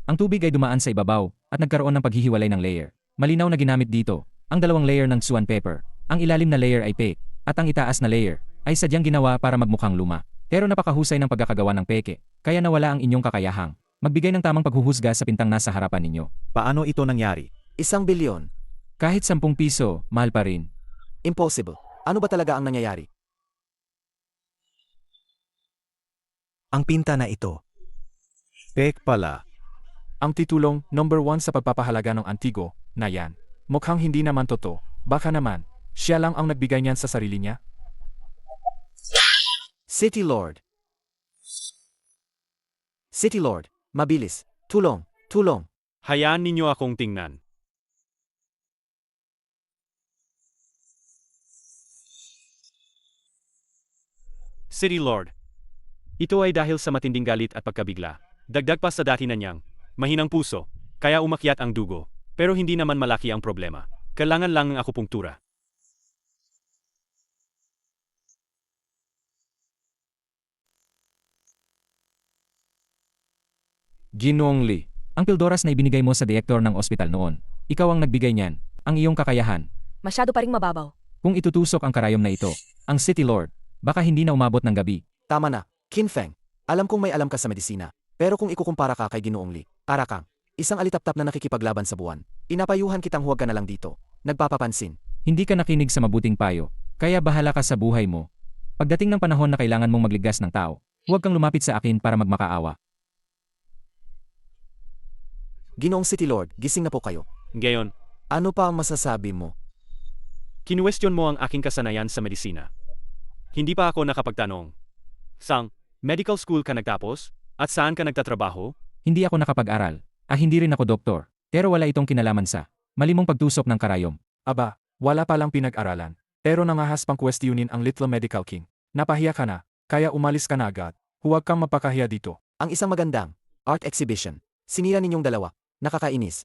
Ang tubig ay dumaan sa ibabaw at nagkaroon ng paghihiwalay ng layer. Malinaw na ginamit dito ang 2 layer ng Xuan Pepper. Ang ilalim na layer ay fake at ang itaas na layer ay sadyang ginawa para magmukhang luma. Pero napakahusay ng pagkakagawa ng peke, kaya nawala ang inyong kakayahang magbigay ng tamang paghuhusga sa pintang nasa harapan ninyo. Paano ito nangyari? 1 bilyon. Kahit 10 piso, mahal pa rin. Impossible. Ano ba talaga ang nangyayari? Ang pinta na ito. Fake pala. Ang titulong number 1 sa pagpapahalaga ng antigo na yan. Mukhang hindi naman totoo. Baka naman, siya lang ang nagbigay niyan sa sarili niya? City Lord. City Lord, mabilis. Tulong, tulong. Hayaan ninyo akong tingnan. City Lord. Ito ay dahil sa matinding galit at pagkabigla. Dagdag pa sa dati na niyang mahinang puso, kaya umakyat ang dugo. Pero hindi naman malaki ang problema. Kailangan lang ng akupunktura. Ginoong Lee, ang pildoras na ibinigay mo sa direktor ng ospital noon. Ikaw ang nagbigay niyan, ang iyong kakayahan. Masyado pa ring mababaw. Kung itutusok ang karayom na ito, ang City Lord, baka hindi na umabot ng gabi. Tama na, Qin Feng. Alam kong may alam ka sa medisina. Pero kung ikukumpara ka kay Ginoong Lee, para kang isang alitaptap na nakikipaglaban sa buwan. Inapayuhan kitang huwag ka na lang dito. Nagpapapansin. Hindi ka nakinig sa mabuting payo, kaya bahala ka sa buhay mo. Pagdating ng panahon na kailangan mong magligas ng tao, huwag kang lumapit sa akin para magmakaawa. Ginoong City Lord, gising na po kayo. Ngayon, Ano pa ang masasabi mo? kinuwestiyon mo ang aking kasanayan sa medisina. Hindi pa ako nakapagtanong. Sang medical school ka nagtapos? At saan ka nagtatrabaho? Hindi ako nakapag-aral, hindi rin ako doktor, pero wala itong kinalaman sa malimong pagtusok ng karayom. Aba, wala palang pinag-aralan. Pero nangahas pang kwestiyonin ang Little Medical King. Napahiya ka na, kaya umalis ka na agad. Huwag kang mapakahiya dito. Ang isang magandang art exhibition. Sinira ninyong dalawa. Nakakainis.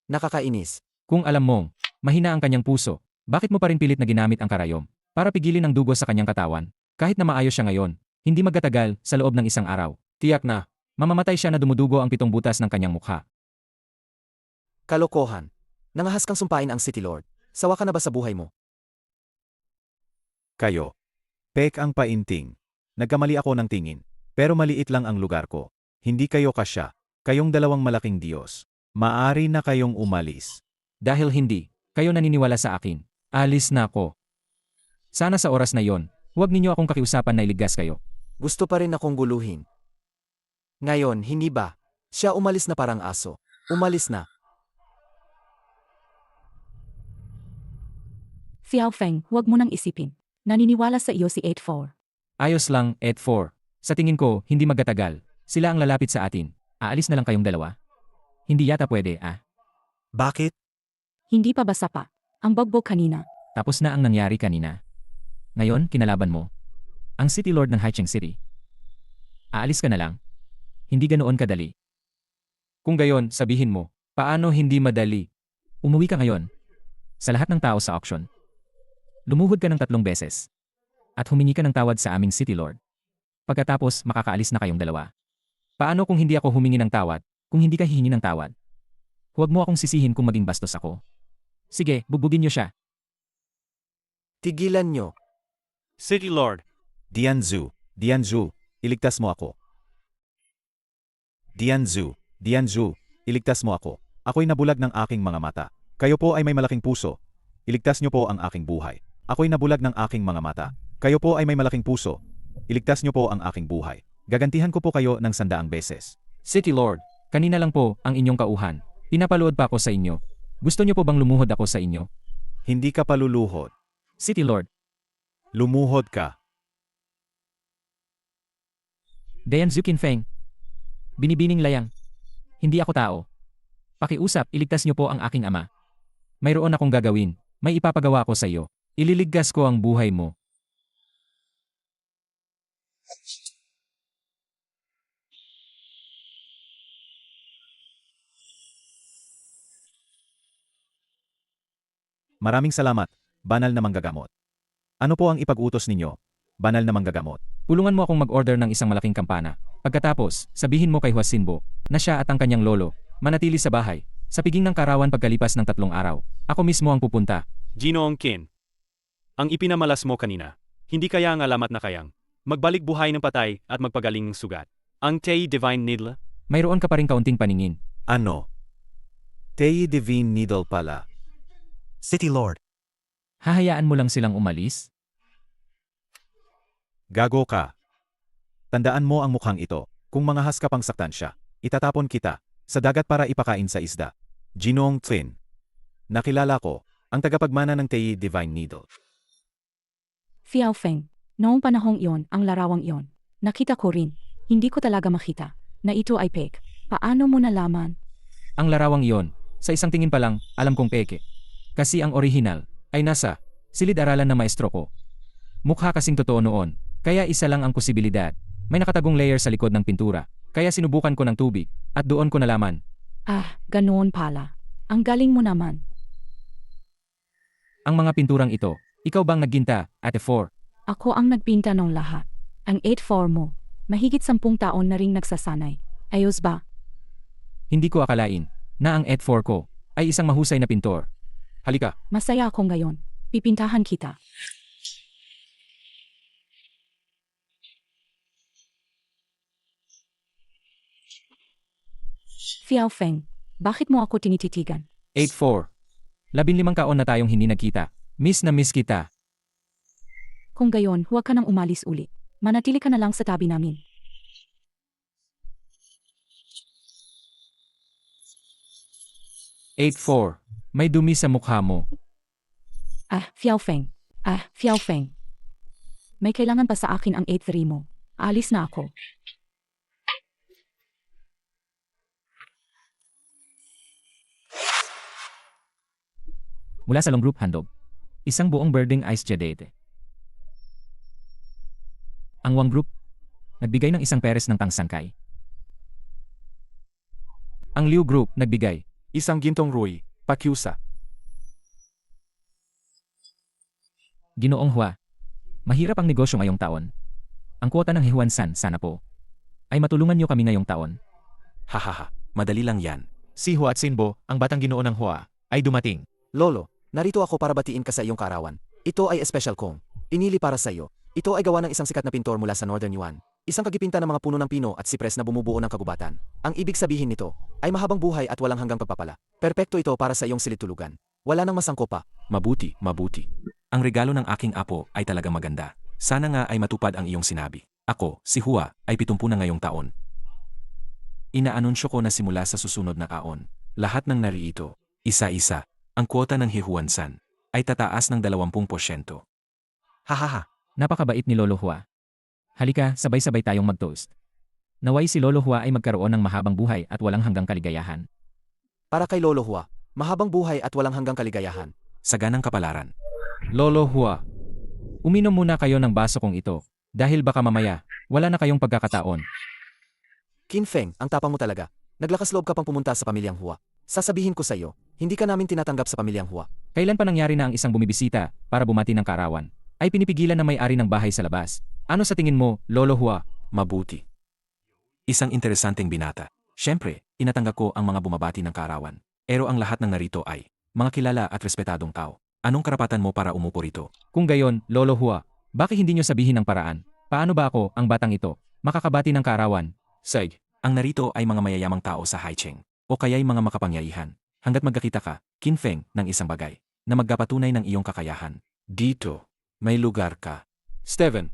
Nakakainis. Kung alam mong mahina ang kanyang puso, bakit mo pa rin pilit na ginamit ang karayom para pigilin ang dugo sa kanyang katawan? Kahit na maayos siya ngayon, hindi magtatagal sa loob ng isang araw. Tiyak na, mamamatay siya na dumudugo ang 7 butas ng kanyang mukha. Kalokohan. Nangahas kang sumpain ang City Lord. Sawa ka na ba sa buhay mo? Kayo. Pek ang painting. Nagkamali ako ng tingin. Pero maliit lang ang lugar ko. Hindi kayo kasya. Kayong dalawang malaking Diyos. Maari na kayong umalis. Dahil hindi kayo naniniwala sa akin, alis na ako. Sana sa oras na yon, huwag ninyo akong kakiusapan na iligtas kayo. Gusto pa rin akong guluhin. Ngayon, hindi ba? Siya umalis na parang aso. Umalis na. Xiao Feng, huwag mo nang isipin. Naniniwala sa iyo si 8-4. Ayos lang, Ed 4. Sa tingin ko, hindi magtatagal. Sila ang lalapit sa atin. Aalis na lang kayong dalawa? Hindi yata pwede, Bakit? Hindi pa basa pa. Ang bogbog kanina. Tapos na ang nangyari kanina. Ngayon, kinalaban mo. Ang City Lord ng Haicheng City. Aalis ka na lang. Hindi ganoon kadali. Kung gayon, sabihin mo, paano hindi madali? Umuwi ka ngayon. Sa lahat ng tao sa auction. Lumuhod ka ng 3 beses. At humingi ka ng tawad sa aming City Lord. Pagkatapos, makakaalis na kayong dalawa. Paano kung hindi ako humingi ng tawad, kung hindi ka hihingi ng tawad? Huwag mo akong sisihin kung maging bastos ako. Sige, bubugin niyo siya. Tigilan nyo. City Lord. Dianzu, iligtas mo ako. Dianzu, iligtas mo ako. Ako'y nabulag ng aking mga mata. Kayo po ay may malaking puso. Iligtas niyo po ang aking buhay. Ako'y nabulag ng aking mga mata. Kayo po ay may malaking puso. Iligtas niyo po ang aking buhay. Gagantihan ko po kayo ng 100 beses. City Lord, kanina lang po ang inyong kauhan. Pinapaluod pa ako sa inyo. Gusto niyo po bang lumuhod ako sa inyo? Hindi ka paluluhod. City Lord, Lumuhod ka. Dayan Zukin Feng. Binibining layang. Hindi ako tao. Pakiusap, iligtas niyo po ang aking ama. Mayroon akong gagawin. May ipapagawa ko sa iyo. Ililigtas ko ang buhay mo. Maraming salamat, banal na manggagamot. Ano po ang ipag-utos ninyo, banal na manggagamot? Tulungan mo akong mag-order ng isang malaking kampana. Pagkatapos, sabihin mo kay Huasinbo na siya at ang kanyang lolo manatili sa bahay. Sa piging ng karawan pagkalipas ng 3 araw, ako mismo ang pupunta. Ginoong Qin. Ang ipinamalas mo kanina, hindi kaya ang alamat na kayang magbalik buhay ng patay at magpagaling ng sugat. Ang Tei Divine Needle? Mayroon ka pa rin kaunting paningin. Ano? Tei Divine Needle pala. City Lord. Hahayaan mo lang silang umalis? Gago ka. Tandaan mo ang mukhang ito. Kung mangahas ka pang saktan siya, itatapon kita sa dagat para ipakain sa isda. Ginoong Qin. Nakilala ko ang tagapagmana ng Tei Divine Needle. Xiao Feng, noong panahong iyon, ang larawang iyon. Nakita ko rin. Hindi ko talaga makita na ito ay fake. Paano mo nalaman? Ang larawang iyon, sa isang tingin pa lang, alam kong peke. Kasi ang orihinal ay nasa silid-aralan ng maestro ko. Mukha kasing totoo noon, Kaya isa lang ang posibilidad. May nakatagong layer sa likod ng pintura. Kaya sinubukan ko ng tubig. At doon ko nalaman. Ah, ganoon pala. Ang galing mo naman. Ang mga pinturang ito. Ikaw bang nagginta, Ate 4? Ako ang nagpinta ng lahat. Ang 8-4 mo. Mahigit 10 taon na ring nagsasanay. Ayos ba? Hindi ko akalain na ang Ed4 ko ay isang mahusay na pintor. Halika, Masaya ako ngayon. Pipintahan kita. Fiao Feng, bakit mo ako tinititigan? 8-4. 15 taon na tayong hindi nagkita. Miss na miss kita. Kung gayon, huwag ka nang umalis ulit. Manatili ka na lang sa tabi namin. May dumi sa mukha mo. Ah, Fiao Feng. May kailangan pa sa akin ang 8-3 mo. Aalis na ako. Mula sa Long Group Handog. Isang buong birding ice jadete. Ang Wang Group, nagbigay ng isang peres ng pangsangkay. Ang Liu Group, nagbigay. isang gintong Rui, pakiusa. Ginoong Hua, mahirap ang negosyo ngayong taon. Ang kwota ng Hihuan-san, sana po, ay matulungan niyo kami ngayong taon. Hahaha, madali lang yan. Si Hua at Sinbo, ang batang ginoo ng Hua, ay dumating. Lolo, narito ako para batiin ka sa iyong kaarawan. Ito ay special kong inili para sa iyo. Ito ay gawa ng isang sikat na pintor mula sa Northern Yuan. Isang kagipinta ng mga puno ng pino at sipres na bumubuo ng kagubatan. Ang ibig sabihin nito ay mahabang buhay at walang hanggang pagpapala. Perpekto ito para sa iyong silid-tulugan. Wala nang masangko pa. Mabuti. Ang regalo ng aking apo ay talagang maganda. Sana nga ay matupad ang iyong sinabi. Ako, si Hua, ay 70 na ngayong taon. Inaanunsyo ko na simula sa susunod na taon, lahat ng narito, isa-isa, ang kwota ng Hihuan-san, ay tataas ng 20%. Hahaha. Napakabait ni Lolo Hua. Halika, sabay-sabay tayong mag-toast. Naway si Lolo Hua ay magkaroon ng mahabang buhay at walang hanggang kaligayahan. Para kay Lolo Hua, mahabang buhay at walang hanggang kaligayahan. Saganang kapalaran. Lolo Hua, uminom muna kayo ng baso kong ito, dahil baka mamaya, wala na kayong pagkakataon. Qin Feng, ang tapang mo talaga. Naglakas loob ka pang pumunta sa pamilyang Hua. Sasabihin ko sa iyo, hindi ka namin tinatanggap sa pamilyang Hua. Kailan pa nangyari na ang isang bumibisita para bumati ng kaarawan, ay pinipigilan na may-ari ng bahay sa labas? Ano sa tingin mo, Lolo Hua? Mabuti. Isang interesanteng binata. Siyempre, inatanggap ko ang mga bumabati ng kaarawan. Pero ang lahat ng narito ay mga kilala at respetadong tao. Anong karapatan mo para umupo rito? Kung gayon, Lolo Hua, bakit hindi nyo sabihin ng paraan? Paano ba ako, ang batang ito, makakabati ng kaarawan? Sige, ang narito ay mga mayayamang tao sa Haicheng, o kaya'y mga makapangyarihan. Hanggat magkakita ka, Qin Feng, ng isang bagay, na magpapatunay ng iyong kakayahan. Dito, may lugar ka. Steven,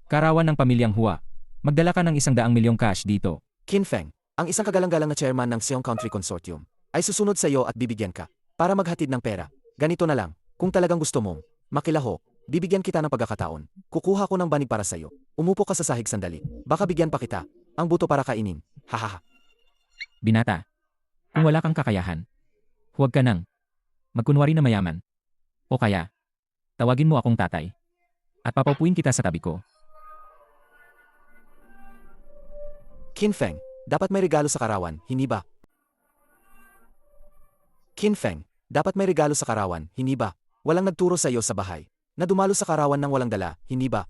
Kaarawan ng pamilyang Hua, magdala ka ng 100 milyong cash dito. Qin Feng, ang isang kagalang-galang na chairman ng Seong Country Consortium, ay susunod sa iyo at bibigyan ka. Para maghatid ng pera, ganito na lang, kung talagang gusto mong makilaho, bibigyan kita ng pagkakataon. Kukuha ko ng banig para sa iyo. Umupo ka sa sahig sandali. Baka bigyan pa kita. Ang buto para kainin. Hahaha. Binata, kung wala kang kakayahan, huwag ka nang magkunwari na mayaman. O kaya, tawagin mo akong tatay. At papaupuin kita sa tabi ko. Qin Feng, dapat may regalo sa karawan, hindi ba? Qin Feng, dapat may regalo sa karawan, hindi ba? Walang nagturo sa iyo sa bahay na dumalo sa karawan ng walang dala, hindi ba?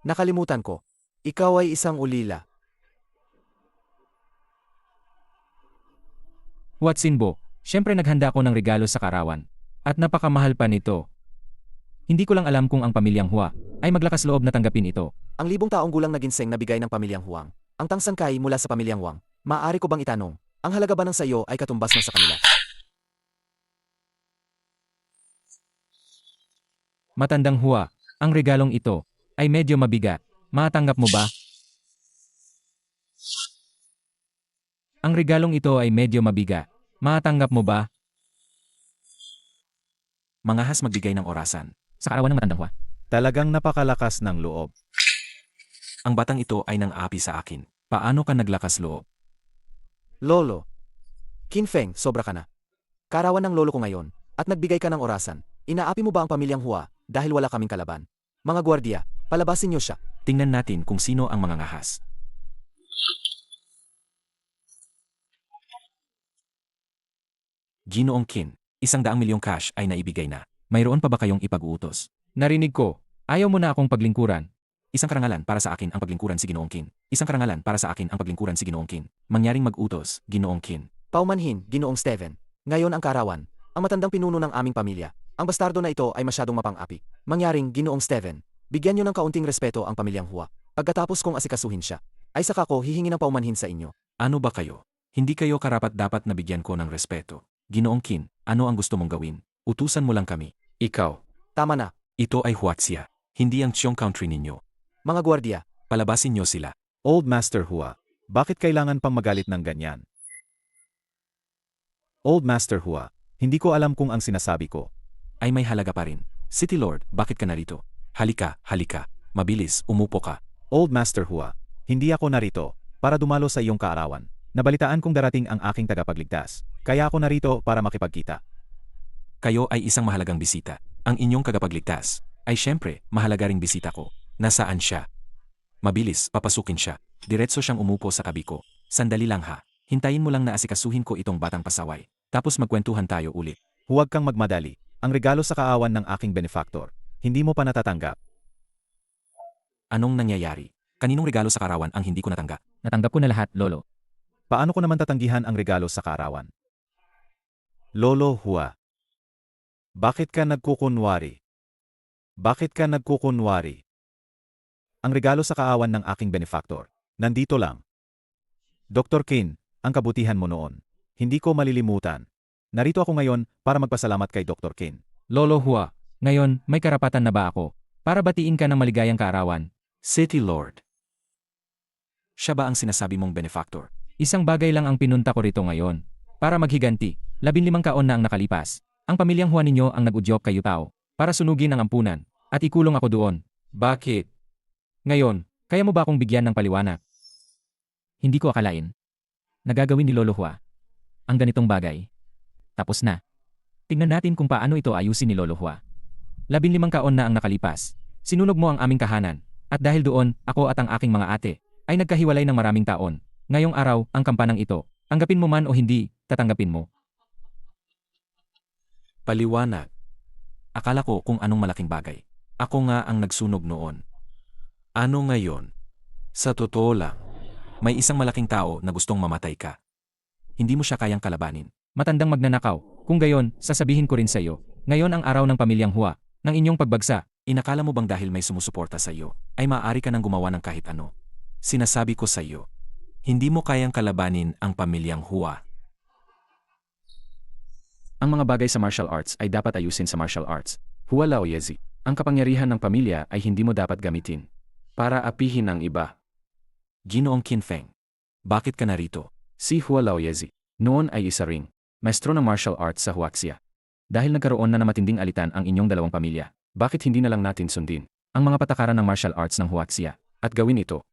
Nakalimutan ko. Ikaw ay isang ulila. Sinbo, syempre naghanda ako ng regalo sa kaarawan. At napakamahal pa nito. Hindi ko lang alam kung ang pamilyang Hua ay maglakas loob na tanggapin ito. Ang 1000 taong gulang na ginseng na bigay ng pamilyang Huang. Ang tangsangkay mula sa pamilyang Wang. Maaari ko bang itanong, ang halaga ba ng sa iyo ay katumbas ng sa kanila? Matandang Hua, ang regalong ito ay medyo mabigat. Matanggap mo ba? Ang regalong ito ay medyo mabigat. Matanggap mo ba? Mangahas magbigay ng orasan. Sa kaarawan ng matandang Hua. Talagang napakalakas ng loob. Ang batang ito ay nang api sa akin. Paano ka naglakas loob? Lolo. Qin Feng, sobra ka na. Karawan ng lolo ko ngayon, at nagbigay ka ng orasan. Inaapi mo ba ang pamilyang Hua dahil wala kaming kalaban? Mga gwardiya, Palabasin niyo siya. Tingnan natin kung sino ang mga ngahas. Ginoong Qin, 100 milyong cash ay naibigay na. Mayroon pa ba kayong ipag-uutos? Narinig ko, ayaw mo na akong paglingkuran. Isang karangalan para sa akin ang paglingkuran si Ginoong Qin. Isang karangalan para sa akin ang paglingkuran si Ginoong Qin. Mangyaring mag-utos, Ginoong Qin. Paumanhin, Ginoong Steven. Ngayon ang kaarawan, ang matandang pinuno ng aming pamilya. Ang bastardo na ito ay masyadong mapang-api. Mangyaring, Ginoong Steven, bigyan niyo ng kaunting respeto ang pamilyang Hua. Pagkatapos kong asikasuhin siya, ay saka ko hihingi ng paumanhin sa inyo. Ano ba kayo? Hindi kayo karapat-dapat na bigyan ko ng respeto. Ginoong Qin, ano ang gusto mong gawin? Utusan mo lang kami. Ikaw. Tama na, Ito ay Huaxia, hindi ang Qiong country ninyo. mga gwardiya. Palabasin niyo sila. Old Master Hua, bakit kailangan pang magalit ng ganyan? Old Master Hua, hindi ko alam kung ang sinasabi ko. Ay may halaga pa rin. City Lord, bakit ka narito? Halika, halika. Mabilis, umupo ka. Old Master Hua, hindi ako narito para dumalo sa iyong kaarawan. Nabalitaan kong darating ang aking tagapagligtas, kaya ako narito para makipagkita. Kayo ay isang mahalagang bisita. Ang inyong kagapagligtas ay syempre mahalaga ring bisita ko. Nasaan siya? Mabilis, papasukin siya. Diretso siyang umupo sa tabi ko. Sandali lang ha. Hintayin mo lang na asikasuhin ko itong batang pasaway. Tapos magkwentuhan tayo ulit. Huwag kang magmadali. Ang regalo sa kaawan ng aking benefactor, hindi mo pa natatanggap. Anong nangyayari? Kaninong regalo sa karawan ang hindi ko natanggap? Natanggap ko na lahat, Lolo. Paano ko naman tatanggihan ang regalo sa kaarawan? Lolo Hua, bakit ka nagkukunwari? Bakit ka nagkukunwari? Ang regalo sa kaawan ng aking benefactor, nandito lang. Dr. Qin, ang kabutihan mo noon. Hindi ko malilimutan. Narito ako ngayon para magpasalamat kay Dr. Qin. Lolo Hua, ngayon may karapatan na ba ako para batiin ka ng maligayang kaarawan? City Lord. Siya ba ang sinasabi mong benefactor? Isang bagay lang ang pinunta ko rito ngayon. Para maghiganti, 15 taon na ang nakalipas. Ang pamilyang Hua ninyo ang nag-udyok kay Yutao para sunugin ang ampunan at ikulong ako doon. Bakit? Ngayon, kaya mo ba akong bigyan ng paliwanag? Hindi ko akalain. Nagagawin ni Lolo Hua ang ganitong bagay. Tapos na. Tingnan natin kung paano ito ayusin ni Lolo Hua. 15 taon na ang nakalipas. Sinunog mo ang aming tahanan. At dahil doon, ako at ang aking mga ate ay nagkahiwalay ng maraming taon. Ngayong araw, ang kampanang ito, tanggapin mo man o hindi, tatanggapin mo. Paliwanag. Akala ko kung anong malaking bagay. Ako nga ang nagsunog noon. Ano ngayon? Sa totoo lang, may isang malaking tao na gustong mamatay ka. Hindi mo siya kayang kalabanin. Matandang magnanakaw. Kung gayon, sasabihin ko rin sa iyo. Ngayon ang araw ng pamilyang Hua, ng inyong pagbagsa. Inakala mo bang dahil may sumusuporta sa iyo, ay maaari ka nang gumawa ng kahit ano? Sinasabi ko sa iyo, hindi mo kayang kalabanin ang pamilyang Hua. Ang mga bagay sa martial arts ay dapat ayusin sa martial arts. Hua Laoyezi, ang kapangyarihan ng pamilya ay hindi mo dapat gamitin para apihin ang iba. Ginoong Qin Feng, bakit ka narito? Si Hua Laoyezi, noon ay isa ring maestro ng martial arts sa Huaxia. Dahil nagkaroon na matinding alitan ang inyong dalawang pamilya, bakit hindi na lang natin sundin ang mga patakaran ng martial arts ng Huaxia at gawin ito?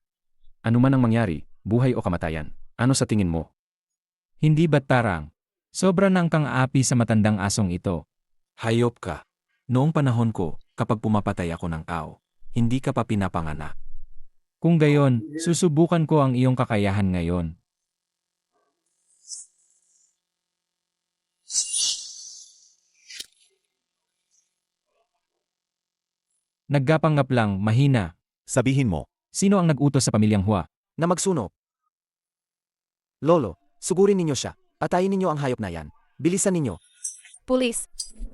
Ano man ang mangyari, buhay o kamatayan, ano sa tingin mo? Hindi ba't tarang? Sobra nang kang api sa matandang asong ito. Hayop ka. Noong panahon ko, kapag pumapatay ako ng tao, hindi ka pa pinapanganak. Kung gayon, susubukan ko ang iyong kakayahan ngayon. Naggapanggap lang, mahina. Sabihin mo, Sino ang nag-utos sa pamilyang Hua? Na magsunog. Lolo, sugurin ninyo siya. Patayin ninyo ang hayop na yan. Bilisan ninyo. Pulis,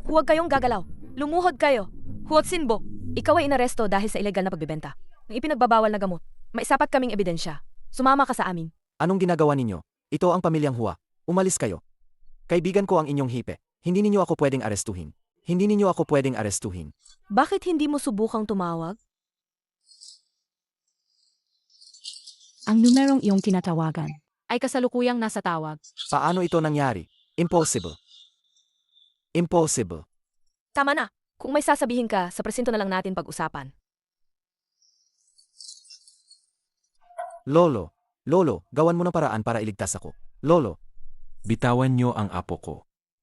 huwag kayong gagalaw. Lumuhod kayo. Huwag sinbo. Ikaw ay inaresto dahil sa ilegal na pagbebenta ng ipinagbabawal na gamot. May sapat kaming ebidensya. Sumama ka sa amin. Anong ginagawa ninyo? Ito ang pamilyang Hua. Umalis kayo. Kaibigan ko ang inyong hipe. Hindi ninyo ako pwedeng arestuhin. Hindi ninyo ako pwedeng arestuhin. Bakit hindi mo subukang tumawag? Ang numerong iyong tinatawagan. Ay kasalukuyang nasa tawag. Paano ito nangyari? Impossible. Impossible. Tama na. Kung may sasabihin ka, sa presinto na lang natin pag-usapan. Lolo, gawan mo ng paraan para iligtas ako. Lolo, Bitawan niyo ang apo ko.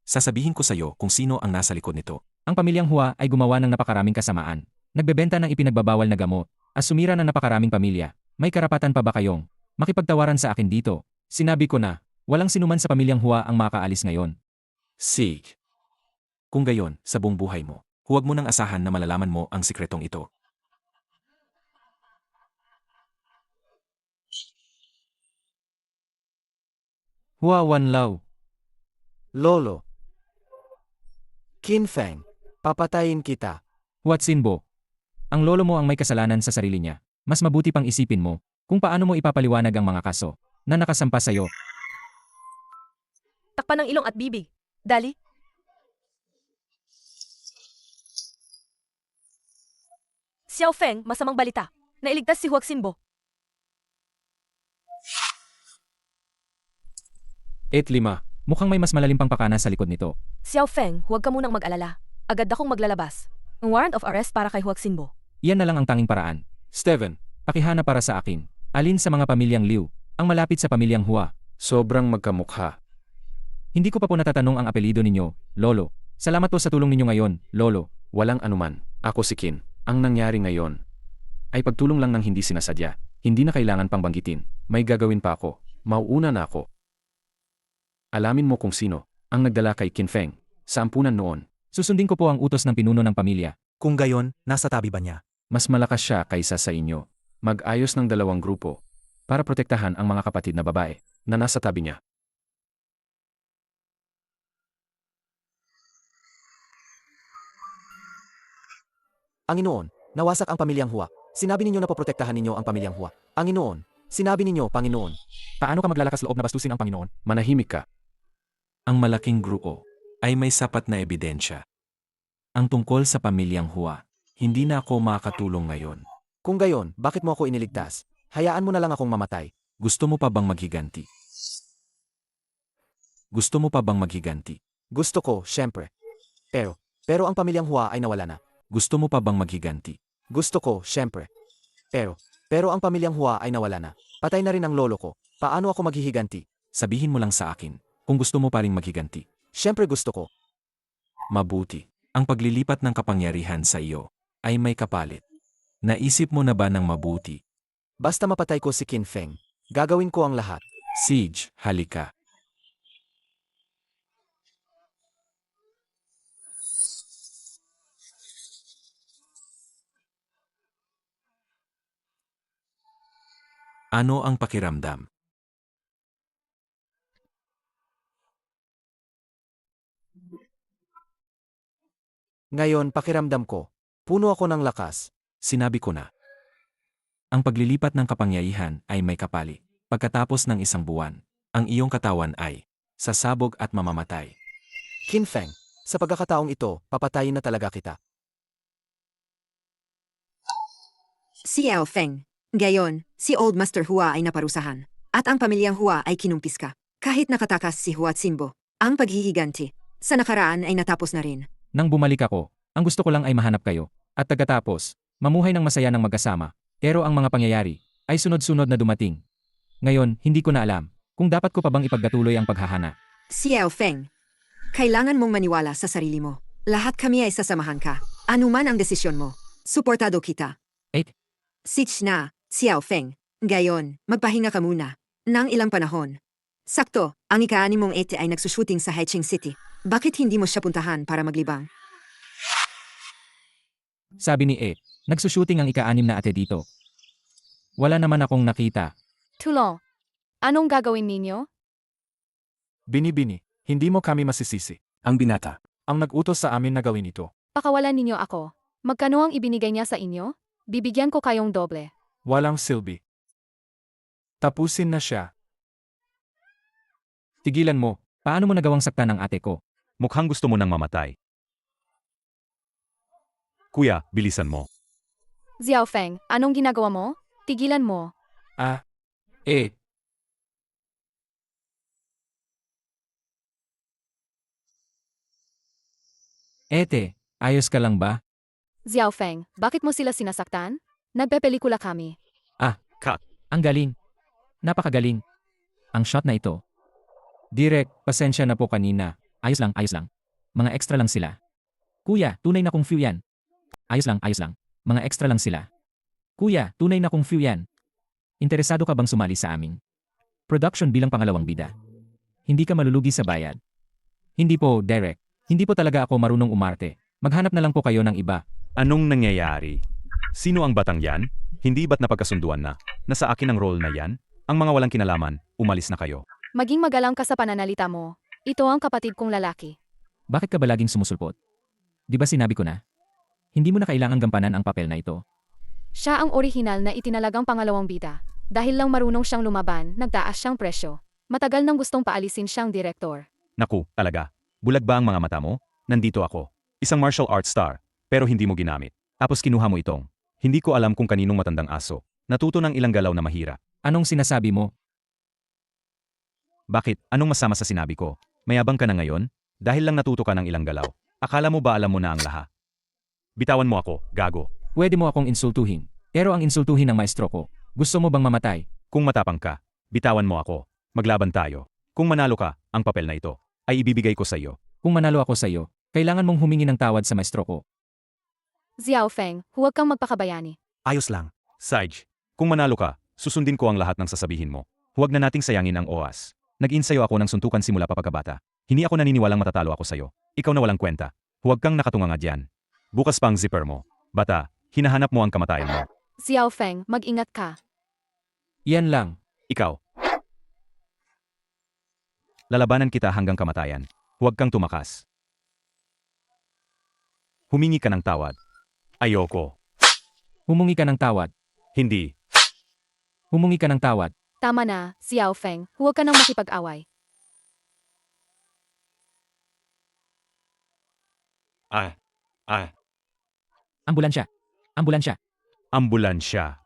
Sasabihin ko sa iyo kung sino ang nasa likod nito. Ang pamilyang Hua ay gumawa ng napakaraming kasamaan. nagbebenta ng ipinagbabawal na gamot, at sumira ng napakaraming pamilya. May karapatan pa ba kayong makipagtawaran sa akin dito? Sinabi ko na, walang sinuman sa pamilyang Hua ang makaalis ngayon. Sig. Kung gayon, sa buong buhay mo, huwag mo nang asahan na malalaman mo ang sikretong ito. Hua Wanlao. Lolo. Qin Feng, papatayin kita. Huat Sinbo. Ang lolo mo ang may kasalanan sa sarili niya. Mas mabuti pang isipin mo kung paano mo ipapaliwanag ang mga kaso na nakasampa sa'yo. Takpan ng ilong at bibig. Dali. Xiao Feng, masamang balita. Nailigtas si Huwag Sinbo. 8-5. Mukhang may mas malalim pang pakana sa likod nito. Xiao Feng, huwag ka munang mag-alala. Agad akong maglalabas. Ang warrant of arrest para kay Huwag Sinbo. Iyan na lang ang tanging paraan. Steven, Pakihana para sa akin. Alin sa mga pamilyang Liu ang malapit sa pamilyang Hua? sobrang magkamukha. Hindi ko pa po natatanong ang apelido ninyo, Lolo. Salamat po sa tulong ninyo ngayon, Lolo. Walang anuman. Ako si Qin. Ang nangyari ngayon ay pagtulong lang ng hindi sinasadya. Hindi na kailangan pang banggitin. May gagawin pa ako. Mauuna na ako. Alamin mo kung sino ang nagdala kay Qin Feng sa ampunan noon. Susundin ko po ang utos ng pinuno ng pamilya. Kung gayon, nasa tabi ba niya? Mas malakas siya kaysa sa inyo. Mag-ayos ng dalawang grupo para protektahan ang mga kapatid na babae na nasa tabi niya. Panginoon, nawasak ang pamilyang Hua. Sinabi ninyo na poprotektahan ninyo ang pamilyang Hua. Panginoon, sinabi ninyo, Panginoon. Paano ka maglalakas loob na bastusin ang Panginoon? Manahimik ka. Ang malaking grupo ay may sapat na ebidensya. Ang tungkol sa pamilyang Hua, hindi na ako makakatulong ngayon. Kung gayon, bakit mo ako iniligtas? Hayaan mo na lang akong mamatay. Gusto mo pa bang maghiganti? Gusto mo pa bang maghiganti? Gusto ko, syempre. Pero ang pamilyang Hua ay nawala na. Gusto mo pa bang maghiganti? Gusto ko, syempre. Pero ang pamilyang Hua ay nawala na. Patay na rin ang lolo ko. Paano ako maghihiganti? Sabihin mo lang sa akin kung gusto mo pa ring maghiganti. Syempre gusto ko. Mabuti. Ang paglilipat ng kapangyarihan sa iyo ay may kapalit. Naisip mo na ba ng mabuti? Basta mapatay ko si Qin Feng, gagawin ko ang lahat. Siege, halika. Ano ang pakiramdam? Ngayon pakiramdam ko, puno ako ng lakas. Sinabi ko na. Ang paglilipat ng kapangyarihan ay may kapali. Pagkatapos ng isang buwan, ang iyong katawan ay sasabog at mamamatay. Qin Feng, sa pagkakataong ito, papatayin na talaga kita. Si Yao Feng. Gayon, si Old Master Hua ay naparusahan. At ang pamilyang Hua ay kinumpiska. Kahit nakatakas si Hua Tsinbo, ang paghihiganti sa nakaraan ay natapos na rin. Nang bumalik ako, ang gusto ko lang ay mahanap kayo. At pagkatapos, mamuhay ng masaya ng magkasama. Pero ang mga pangyayari ay sunod-sunod na dumating. Ngayon, hindi ko na alam kung dapat ko pa bang ipagpatuloy ang paghahana. Si Yao Feng, kailangan mong maniwala sa sarili mo. Lahat kami ay sasamahan ka. Ano man ang desisyon mo, suportado kita. 8. Sich na, si Yao Feng. Gayon, magpahinga ka muna. Nang ilang panahon. Sakto, ang ika-6 mong ete ay nagsushooting sa Haicheng City. Bakit hindi mo siya puntahan para maglibang? Sabi ni nagsushooting ang ika-6 na ate dito. Wala naman akong nakita. Tulong. Anong gagawin ninyo? Bini-bini, hindi mo kami masisisi. Ang binata. Ang nag-utos sa amin na gawin ito. Pakawalan ninyo ako. Magkano ang ibinigay niya sa inyo? Bibigyan ko kayong doble. Walang silbi. Tapusin na siya. Tigilan mo. Paano mo nagawang saktan ang ate ko? Mukhang gusto mo nang mamatay. Kuya, bilisan mo. Xiao Feng, anong ginagawa mo? Tigilan mo. Ete, ayos ka lang ba? Xiao Feng, bakit mo sila sinasaktan? Nagpepelikula kami. Ang galing. Napakagaling. Ang shot na ito. Direk, pasensya na po kanina. Ayos lang, ayos lang. Mga extra lang sila. Kuya, tunay na kung few yan. Ayos lang, ayos lang. mga extra lang sila. Kuya, tunay na kung few yan. Interesado ka bang sumali sa aming production bilang pangalawang bida? Hindi ka malulugi sa bayad. Hindi po, Derek. Hindi po talaga ako marunong umarte. Maghanap na lang po kayo ng iba. Anong nangyayari? Sino ang batang yan? Hindi ba't napagkasunduan na? Nasa akin ang role na yan? Ang mga walang kinalaman, umalis na kayo. Maging magalang ka sa pananalita mo. Ito ang kapatid kong lalaki. Bakit ka ba laging sumusulpot? Di ba sinabi ko na? Hindi mo na kailangan gampanan ang papel na ito. Siya ang orihinal na itinalagang pangalawang bida. Dahil lang marunong siyang lumaban, nagtaas siyang presyo. Matagal nang gustong paalisin siyang direktor. Naku, talaga. Bulag ba ang mga mata mo? Nandito ako. Isang martial arts star, pero hindi mo ginamit. Tapos kinuha mo itong. Hindi ko alam kung kaninong matandang aso. Natuto ng ilang galaw na mahira. Anong sinasabi mo? Bakit? Anong masama sa sinabi ko? Mayabang ka na ngayon? Dahil lang natuto ka ng ilang galaw. Akala mo ba alam mo na ang lahat? Bitawan mo ako, gago. Pwede mo akong insultuhin. Pero ang insultuhin ng maestro ko. Gusto mo bang mamatay? Kung matapang ka, bitawan mo ako. Maglaban tayo. Kung manalo ka, ang papel na ito ay ibibigay ko sa iyo. Kung manalo ako sa iyo, kailangan mong humingi ng tawad sa maestro ko. Xiao Feng, huwag kang magpakabayani. Ayos lang. Sarge, kung manalo ka, susundin ko ang lahat ng sasabihin mo. Huwag na nating sayangin ang oras. Nag-insayo ako ng suntukan simula pa pagkabata. Hindi ako naniniwalang matatalo ako sa iyo. Ikaw na walang kwenta. Huwag kang nakatunganga diyan. Bukas pa ang zipper mo. Bata, hinahanap mo ang kamatayan mo. Xiao Feng, mag-ingat ka. Yan lang. Ikaw. Lalabanan kita hanggang kamatayan. Huwag kang tumakas. Humingi ka ng tawad. Ayoko. Humungi ka ng tawad. Hindi. Humungi ka ng tawad. Tama na, Xiao Feng, huwag ka nang makipag-away. Ambulansya. Ambulansya. Ambulansya.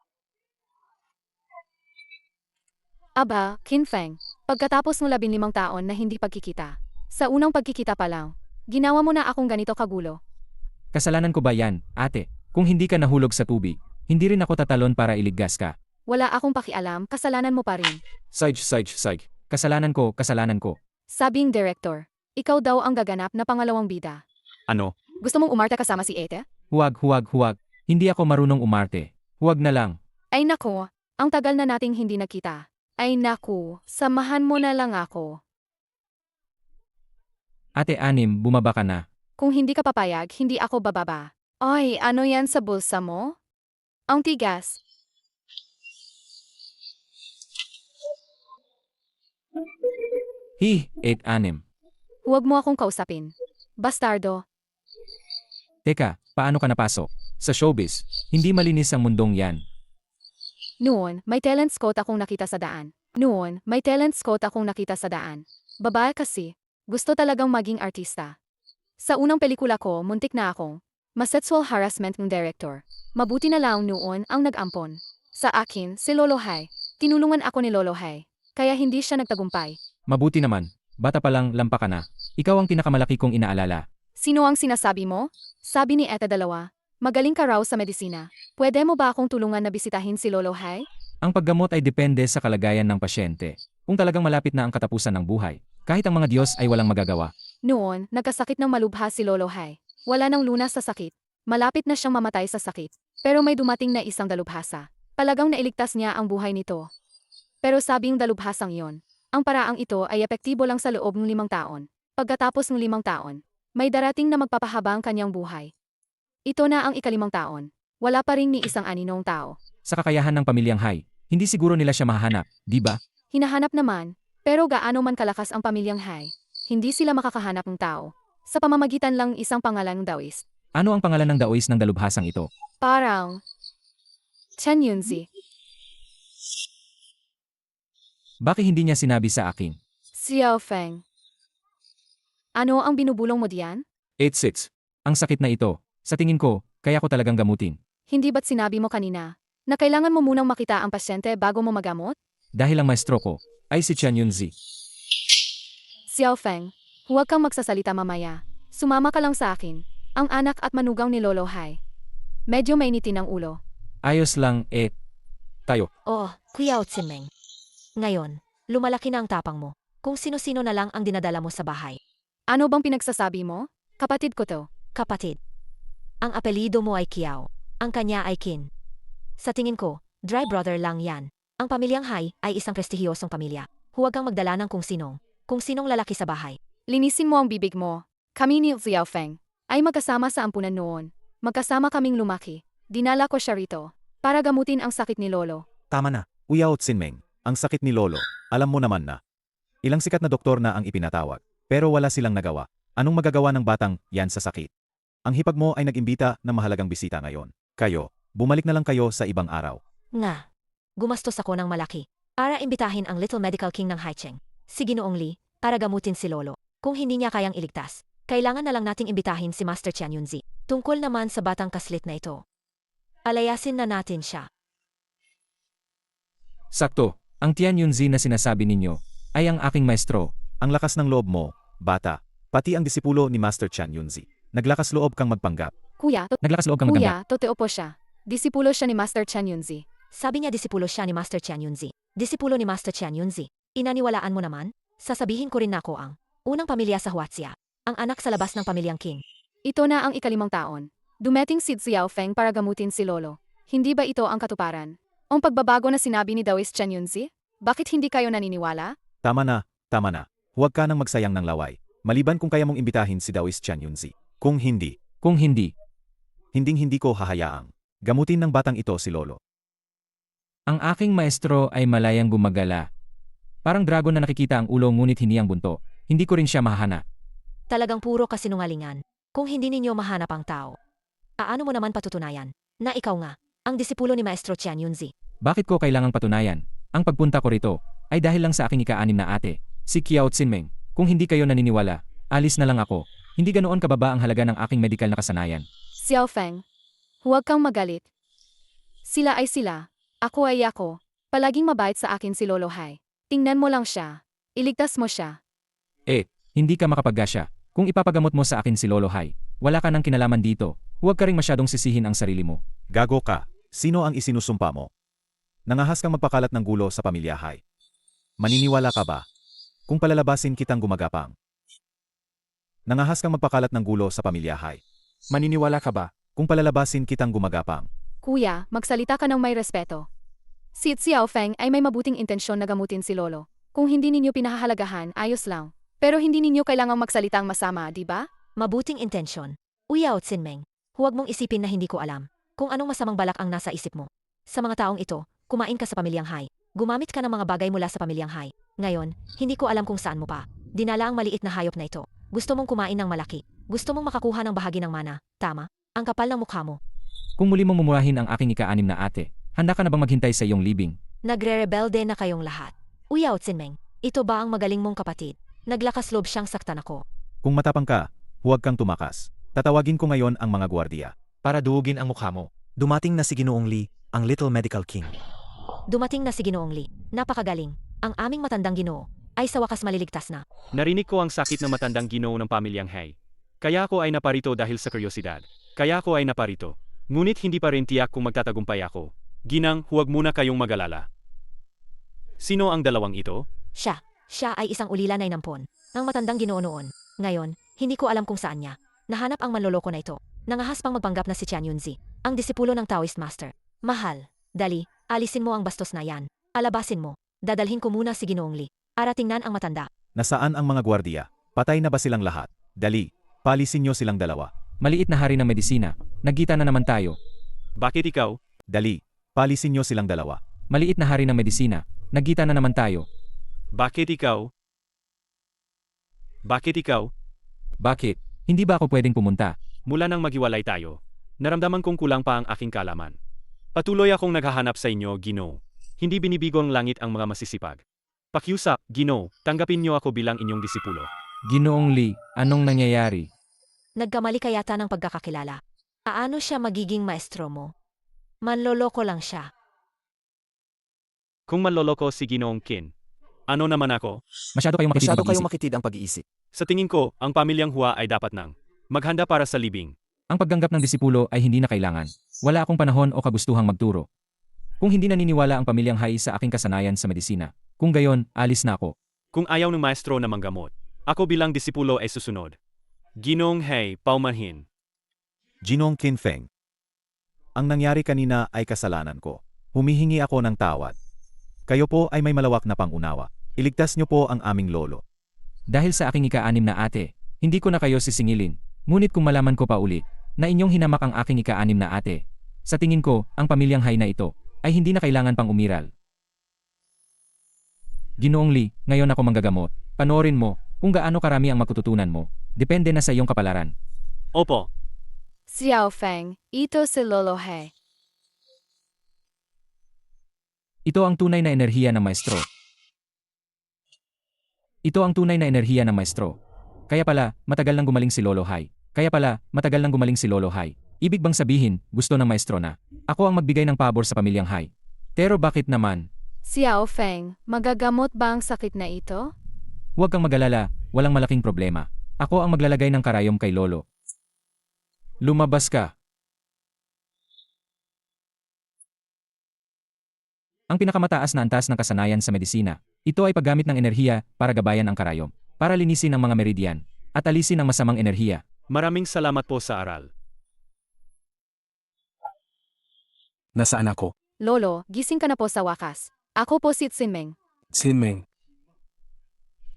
Aba, Qin Feng, pagkatapos ng 15 taon na hindi pagkikita, sa unang pagkikita pa lang, ginawa mo na akong ganito kagulo. Kasalanan ko ba yan, ate? Kung hindi ka nahulog sa tubig, hindi rin ako tatalon para iligtas ka. Wala akong pakialam, kasalanan mo pa rin. Sarge. Kasalanan ko, kasalanan ko. Sabing director, ikaw daw ang gaganap na pangalawang bida. Ano? Gusto mong umarte kasama si Ete? Huwag. Hindi ako marunong umarte. Huwag na lang. Ay nako, ang tagal na nating hindi nakita. Ay naku, samahan mo na lang ako. Ate Anim, bumaba ka na. Kung hindi ka papayag, hindi ako bababa. Ay, ano yan sa bulsa mo? Ang tigas. Hi, 8-6. Huwag mo akong kausapin. Bastardo. Teka, paano ka napasok? Sa showbiz, hindi malinis ang mundong yan. Noon, may talent scout akong nakita sa daan. Babae kasi, gusto talagang maging artista. Sa unang pelikula ko, muntik na akong ma-sexual harassment ng director. Mabuti na lang noon ang nag-ampon. Sa akin, si Lolo Hai. Tinulungan ako ni Lolo Hai. Kaya hindi siya nagtagumpay. Mabuti naman, bata pa lang lampa ka na. Ikaw ang pinakamalaki kong inaalala. Sino ang sinasabi mo? Sabi ni Eta 2. Magaling ka raw sa medisina. Pwede mo ba akong tulungan na bisitahin si Lolo Hai? Ang paggamot ay depende sa kalagayan ng pasyente. Kung talagang malapit na ang katapusan ng buhay, kahit ang mga Diyos ay walang magagawa. Noon, nagkasakit ng malubha si Lolo Hai. Wala nang lunas sa sakit. Malapit na siyang mamatay sa sakit. Pero may dumating na isang dalubhasa. Talagang nailigtas niya ang buhay nito. Pero sabing dalubhasang iyon, ang paraang ito ay epektibo lang sa loob ng 5 taon. Pagkatapos ng 5 taon, may darating na magpapahaba ang kanyang buhay. Ito na ang 5 taon. Wala pa rin ni isang aninong tao. Sa kakayahan ng pamilyang Hai, hindi siguro nila siya mahanap, di ba? Hinahanap naman, pero gaano man kalakas ang pamilyang Hai, hindi sila makakahanap ng tao. Sa pamamagitan lang isang pangalan ng Daoist. Ano ang pangalan ng Daoist ng dalubhasang ito? Parang Chen Yunzi. Bakit hindi niya sinabi sa akin? Xiao Feng. Ano ang binubulong mo diyan? 8-6. Ang sakit na ito, sa tingin ko, kaya ko talagang gamutin. Hindi ba't sinabi mo kanina na kailangan mo munang makita ang pasyente bago mo magamot? Dahil ang maestro ko ay si Chen Yunzi. Xiao Feng, huwag kang magsasalita mamaya. Sumama ka lang sa akin, ang anak at manugang ni Lolo Hai. Medyo mainitin ang ulo. Ayos lang, tayo. Oh, Kuya Otsimeng. Ngayon, lumalaki na ang tapang mo. Kung sino-sino na lang ang dinadala mo sa bahay. Ano bang pinagsasabi mo? Kapatid ko to. Kapatid. Ang apelido mo ay Kiao. Ang kanya ay Qin. Sa tingin ko, dry brother lang yan. Ang pamilyang Hai ay isang prestihiyosong pamilya. Huwag kang magdala ng kung sinong lalaki sa bahay. Linisin mo ang bibig mo. Kami ni Xiao Feng ay magkasama sa ampunan noon. Magkasama kaming lumaki. Dinala ko siya rito para gamutin ang sakit ni Lolo. Tama na. Uyao Tsinmeng, ang sakit ni Lolo, alam mo naman na. Ilang sikat na doktor na ang ipinatawag, pero wala silang nagawa. Anong magagawa ng batang yan sa sakit? Ang hipag mo ay nag-imbita na mahalagang bisita ngayon. Kayo, bumalik na lang kayo sa ibang araw. Nga. Gumastos ako ng malaki para imbitahin ang Little Medical King ng Haicheng, si Ginoong Li, para gamutin si Lolo. Kung hindi niya kayang iligtas, kailangan na lang nating imbitahin si Master Qian Yunzi. Tungkol naman sa batang kaslit na ito, palayasin na natin siya. Sakto, ang Tian Yunzi na sinasabi ninyo ay ang aking maestro. Ang lakas ng loob mo, bata, pati ang disipulo ni Master Qian Yunzi. Naglakas loob kang magpanggap. Naglakas loob kang maganda. Kuya, totoo po siya. Disipulo siya ni Master Qian Yunzi. Sabi niya disipulo siya ni Master Qian Yunzi. Disipulo ni Master Qian Yunzi. Inaniwalaan mo naman? Sasabihin ko rin na ako ang unang pamilya sa Huaxia. Ang anak sa labas ng pamilyang King. Ito na ang ika-5 taon. Dumating si Xiao Feng para gamutin si Lolo. Hindi ba ito ang katuparan? Ang pagbabago na sinabi ni Dawis Qian Yunzi? Bakit hindi kayo naniniwala? Tama na, tama na. Huwag ka nang magsayang ng laway. Maliban kung kaya mong imbitahin si Dawis Qian Yunzi. Kung hindi, hinding-hindi ko hahayaang gamutin ng batang ito si Lolo. Ang aking maestro ay malayang gumagala. Parang dragon na nakikita ang ulo ngunit hindi ang bunto. Hindi ko rin siya mahahana. Talagang puro kasinungalingan. Kung hindi ninyo mahanap ang tao, paano mo naman patutunayan na ikaw nga ang disipulo ni Maestro Qian Yunzi? Bakit ko kailangang patunayan? Ang pagpunta ko rito ay dahil lang sa aking ika-6 na ate, si Qiao Tsinmeng. Kung hindi kayo naniniwala, alis na lang ako. Hindi ganoon kababa ang halaga ng aking medikal na kasanayan. Xiao Feng, huwag kang magalit. Sila ay sila. Ako ay ako. Palaging mabait sa akin si Lolo Hai. Tingnan mo lang siya. Iligtas mo siya. Hindi ka makapaggasya. Kung ipapagamot mo sa akin si Lolo Hai, wala ka nang kinalaman dito. Huwag ka ring masyadong sisihin ang sarili mo. Gago ka. Sino ang isinusumpa mo? Nangahas kang magpakalat ng gulo sa pamilya Hai. Maniniwala ka ba? Kung palalabasin kitang gumagapang. Nangahas kang magpakalat ng gulo sa pamilya Hai. Maniniwala ka ba? Kung palalabasin kitang gumagapang. Kuya, magsalita ka ng may respeto. Si Xiao Feng ay may mabuting intensyon na gamutin si Lolo. Kung hindi ninyo pinahahalagahan, ayos lang. Pero hindi ninyo kailangang magsalitang masama, di ba? Mabuting intensyon. Uyao Tsinmeng, huwag mong isipin na hindi ko alam kung anong masamang balak ang nasa isip mo. Sa mga taong ito, kumain ka sa pamilyang Hai. Gumamit ka ng mga bagay mula sa pamilyang Hai. Ngayon, hindi ko alam kung saan mo pa dinala ang maliit na hayop na ito. Gusto mong kumain ng malaki. Gusto mong makakuha ng bahagi ng mana. Tama? Ang kapal ng mukha mo. Kung muli mong mumurahin ang aking ika-6 na ate, handa ka na bang maghintay sa iyong libing? Nagre-rebelde na kayong lahat. Uyao Tsinmeng, ito ba ang magaling mong kapatid? Naglakas loob siyang saktan ako. Kung matapang ka, huwag kang tumakas. Tatawagin ko ngayon ang mga gwardiya. Para duugin ang mukha mo. Dumating na si Ginoong Li, ang Little Medical King. Dumating na si Ginoong Li. Napakagaling. Ang aming matandang Ginoo ay sa wakas maliligtas na. Narinig ko ang sakit ng matandang Ginoo ng pamilyang Hai. Kaya ako ay naparito dahil sa kuryosidad. Kaya ako ay naparito. Ngunit hindi pa rin tiyak kung magtatagumpay ako. Ginang, huwag muna kayong mag-alala. Sino ang dalawang ito? Siya ay isang ulila na inampon ng matandang Ginoo noon. Ngayon, hindi ko alam kung saan niya nahanap ang manloloko na ito. Nangahas pang magpanggap na si Qian Yunzi, ang disipulo ng Taoist Master. Mahal, dali, alisin mo ang bastos na yan. Alabasin mo. Dadalhin ko muna si Ginoong Li. Tingnan ang matanda. Nasaan ang mga gwardiya? Patay na ba silang lahat? Dali, palisin niyo silang dalawa. Maliit na hari ng medisina, nagkita na naman tayo. Bakit ikaw? Dali, palisin niyo silang dalawa. Maliit na hari ng medisina, nagkita na naman tayo. Bakit ikaw? Bakit ikaw? Bakit? Hindi ba ako pwedeng pumunta? Mula nang maghiwalay tayo, naramdaman kong kulang pa ang aking kalaman. Patuloy akong naghahanap sa inyo, Ginoo. Hindi binibigo ang langit ang mga masisipag. Pakiusap, Ginoo, tanggapin niyo ako bilang inyong disipulo. Ginoong Li, anong nangyayari? Nagkamali ka yata ng pagkakakilala. Paano siya magiging maestro mo? Manloloko lang siya. Kung manloloko si Ginoong Qin, ano naman ako? Masyado kayong makitid ang pag-iisip. Sa tingin ko, ang pamilyang Hua ay dapat nang maghanda para sa libing. Ang pagganggap ng disipulo ay hindi na kailangan. Wala akong panahon o kagustuhang magturo. Kung hindi naniniwala ang pamilyang Hai sa aking kasanayan sa medisina, kung gayon, alis na ako. Kung ayaw ng maestro na manggamot, ako bilang disipulo ay susunod. Ginoong Hai, paumanhin. Ginoong Qin Feng. Ang nangyari kanina ay kasalanan ko. Humihingi ako ng tawad. Kayo po ay may malawak na pangunawa. Iligtas niyo po ang aming lolo. Dahil sa aking ika-6 na ate, hindi ko na kayo sisingilin. Ngunit kung malaman ko pa ulit na inyong hinamak ang aking ika-6 na ate, sa tingin ko, ang pamilyang Hai na ito ay hindi na kailangan pang umiral. Ginoong Lee, ngayon ako manggagamot. Panoorin mo kung gaano karami ang matututunan mo. Depende na sa iyong kapalaran. Opo. Xiao Feng, ito si Lolo Hai. Ito ang tunay na enerhiya ng maestro. Ito ang tunay na enerhiya ng maestro. Kaya pala, matagal nang gumaling si Lolo Hai. Ibig bang sabihin, gusto ng maestro na ako ang magbigay ng pabor sa pamilyang Hai? Pero bakit naman? Xiao Feng, magagamot ba ang sakit na ito? Huwag kang mag-alala, walang malaking problema. Ako ang maglalagay ng karayom kay Lolo. Lumabas ka. Ang pinakamataas na antas ng kasanayan sa medisina. Ito ay paggamit ng enerhiya para gabayan ang karayom, para linisin ang mga meridian, at alisin ang masamang enerhiya. Maraming salamat po sa aral. Nasaan ako? Lolo, gising ka na po sa wakas. Ako po si Tsinmeng. Sinmeng.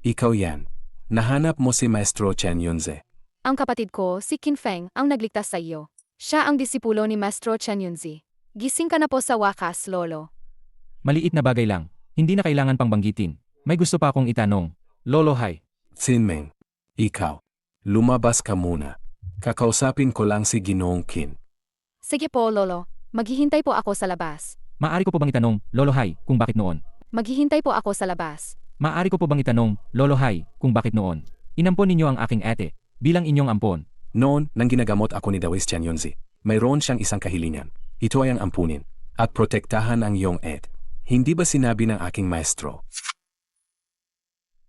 Ikaw yan. Nahanap mo si Maestro Chen Yunze. Ang kapatid ko, si Qin Feng, ang nagligtas sa iyo. Siya ang disipulo ni Maestro Chen Yunzi. Gising ka na po sa wakas, Lolo. Maliit na bagay lang, hindi na kailangan pang banggitin. May gusto pa akong itanong. Lolo Hai. Sinmeng. Ikaw. Lumabas ka muna. Kakausapin ko lang si Ginoong Qin. Sige po, Lolo. Maghihintay po ako sa labas. Maari ko po bang itanong, Lolo Hai, kung bakit noon? Maghihintay po ako sa labas. Maari ko po bang itanong, Lolo Hai, kung bakit noon? Inampon ninyo ang aking ate, bilang inyong ampon. Noon, nang ginagamot ako ni Dawes Chen Yunzi, mayroon siyang isang kahilingan. Ito ay ang ampunin at protektahan ang iyong ed. Hindi ba sinabi ng aking maestro?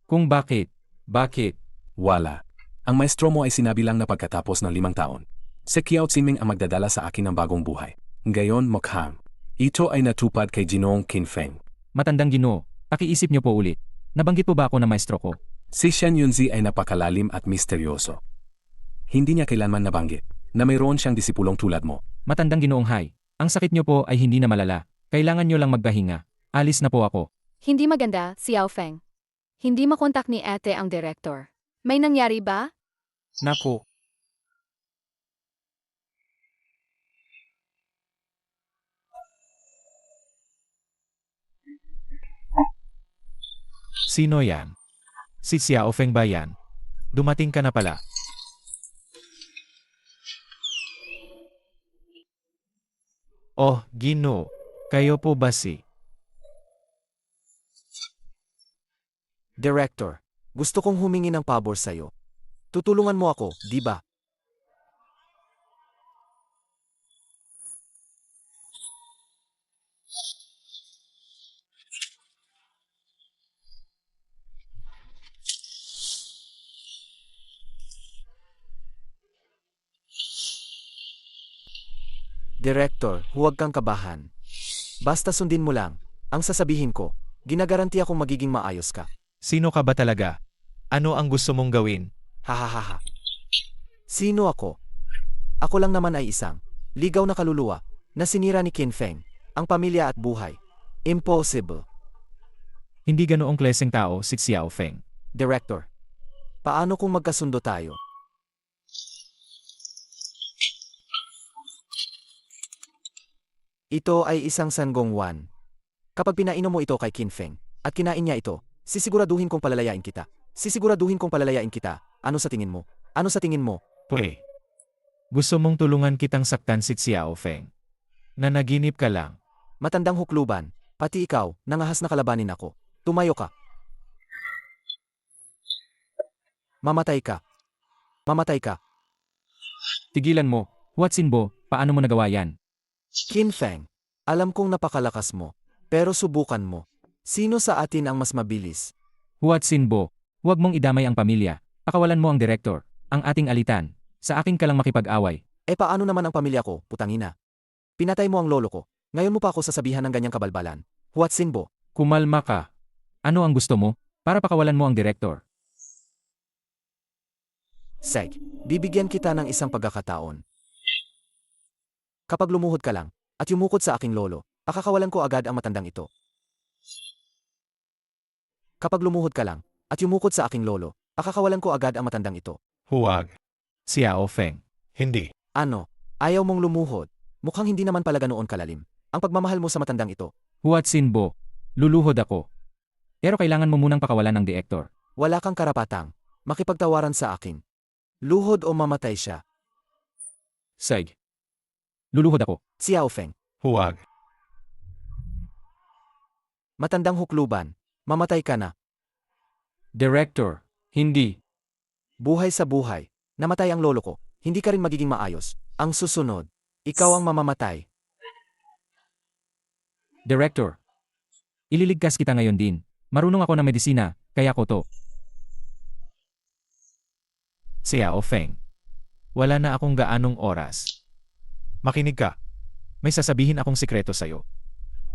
Kung bakit? Bakit? Wala. Ang maestro mo ay sinabi lang na pagkatapos ng 5 taon. Si Qiao Tsinming ang magdadala sa akin ng bagong buhay. Ngayon mukhang ito ay natupad kay Ginoong Qin Feng. Matandang Ginoo, pakiisip niyo po ulit. Nabanggit po ba ako ng maestro ko? Si Shen Yunzi ay napakalalim at misteryoso. Hindi niya kailanman nabanggit na mayroon siyang disipulong tulad mo. Matandang Ginoong Hai, ang sakit niyo po ay hindi na malala. Kailangan niyo lang magpahinga. Alis na po ako. Hindi maganda, Xiao Feng. Hindi makontak ni ate ang director. May nangyari ba? Naku. Sino yan? Si Xiao Feng ba yan? Dumating ka na pala. Oh, Gino. Kayo po ba si? Director, gusto kong humingi ng pabor sa'yo. Tutulungan mo ako, di ba? Director, huwag kang kabahan. Basta sundin mo lang. Ang sasabihin ko, ginagaranti akong magiging maayos ka. Sino ka ba talaga? Ano ang gusto mong gawin? Hahaha. Sino ako? Ako lang naman ay isang ligaw na kaluluwa na sinira ni Qin Feng, ang pamilya at buhay. Impossible. Hindi ganoong klaseng tao si Xiao Feng. Director, paano kung magkasundo tayo? Ito ay isang sanggongwan. Kapag pinainom mo ito kay Qin Feng at kinain niya ito, sisiguraduhin kong palalayain kita. Ano sa tingin mo? Pre. Gusto mong tulungan kitang saktan si Xiao Feng. Nanaginip ka lang. Matandang hukluban, pati ikaw, nangahas na kalabanin ako. Tumayo ka. Mamatay ka. Tigilan mo. Huatsinbo, paano mo nagawa yan? Qin Feng, alam kong napakalakas mo, pero subukan mo. Sino sa atin ang mas mabilis? Huatsinbo, huwag mong idamay ang pamilya. Pakawalan mo ang direktor, ang ating alitan. Sa akin ka lang makipag-away. Paano naman ang pamilya ko, putangina? Pinatay mo ang lolo ko. Ngayon mo pa ako sasabihan ng ganyang kabalbalan. Huatsinbo. Kumalma ka. Ano ang gusto mo? Para pakawalan mo ang direktor. Seg, bibigyan kita ng isang pagkakataon. Kapag lumuhod ka lang, at yumukod sa aking lolo, pakakawalan ko agad ang matandang ito. Kapag lumuhod ka lang, at yumukod sa aking lolo, pakakawalan ko agad ang matandang ito. Huwag. Xiao Feng. Hindi. Ano? Ayaw mong lumuhod? Mukhang hindi naman pala ganoon kalalim. Ang pagmamahal mo sa matandang ito. Huatsinbo. Luluhod ako. Pero kailangan mo munang pakawalan ng direktor. Wala kang karapatang makipagtawaran sa akin. Luhod o mamatay siya. Sige. Luluhod ako. Xiao Feng. Huwag. Matandang hukluban. Mamatay ka na. Director. Hindi. Buhay sa buhay. Namatay ang lolo ko. Hindi ka rin magiging maayos. Ang susunod, ikaw ang mamamatay. Director. Ililigtas kita ngayon din. Marunong ako ng medisina, kaya ko to. Xiao Feng. Wala na akong gaanong oras. Makinig ka. May sasabihin akong sikreto sa'yo.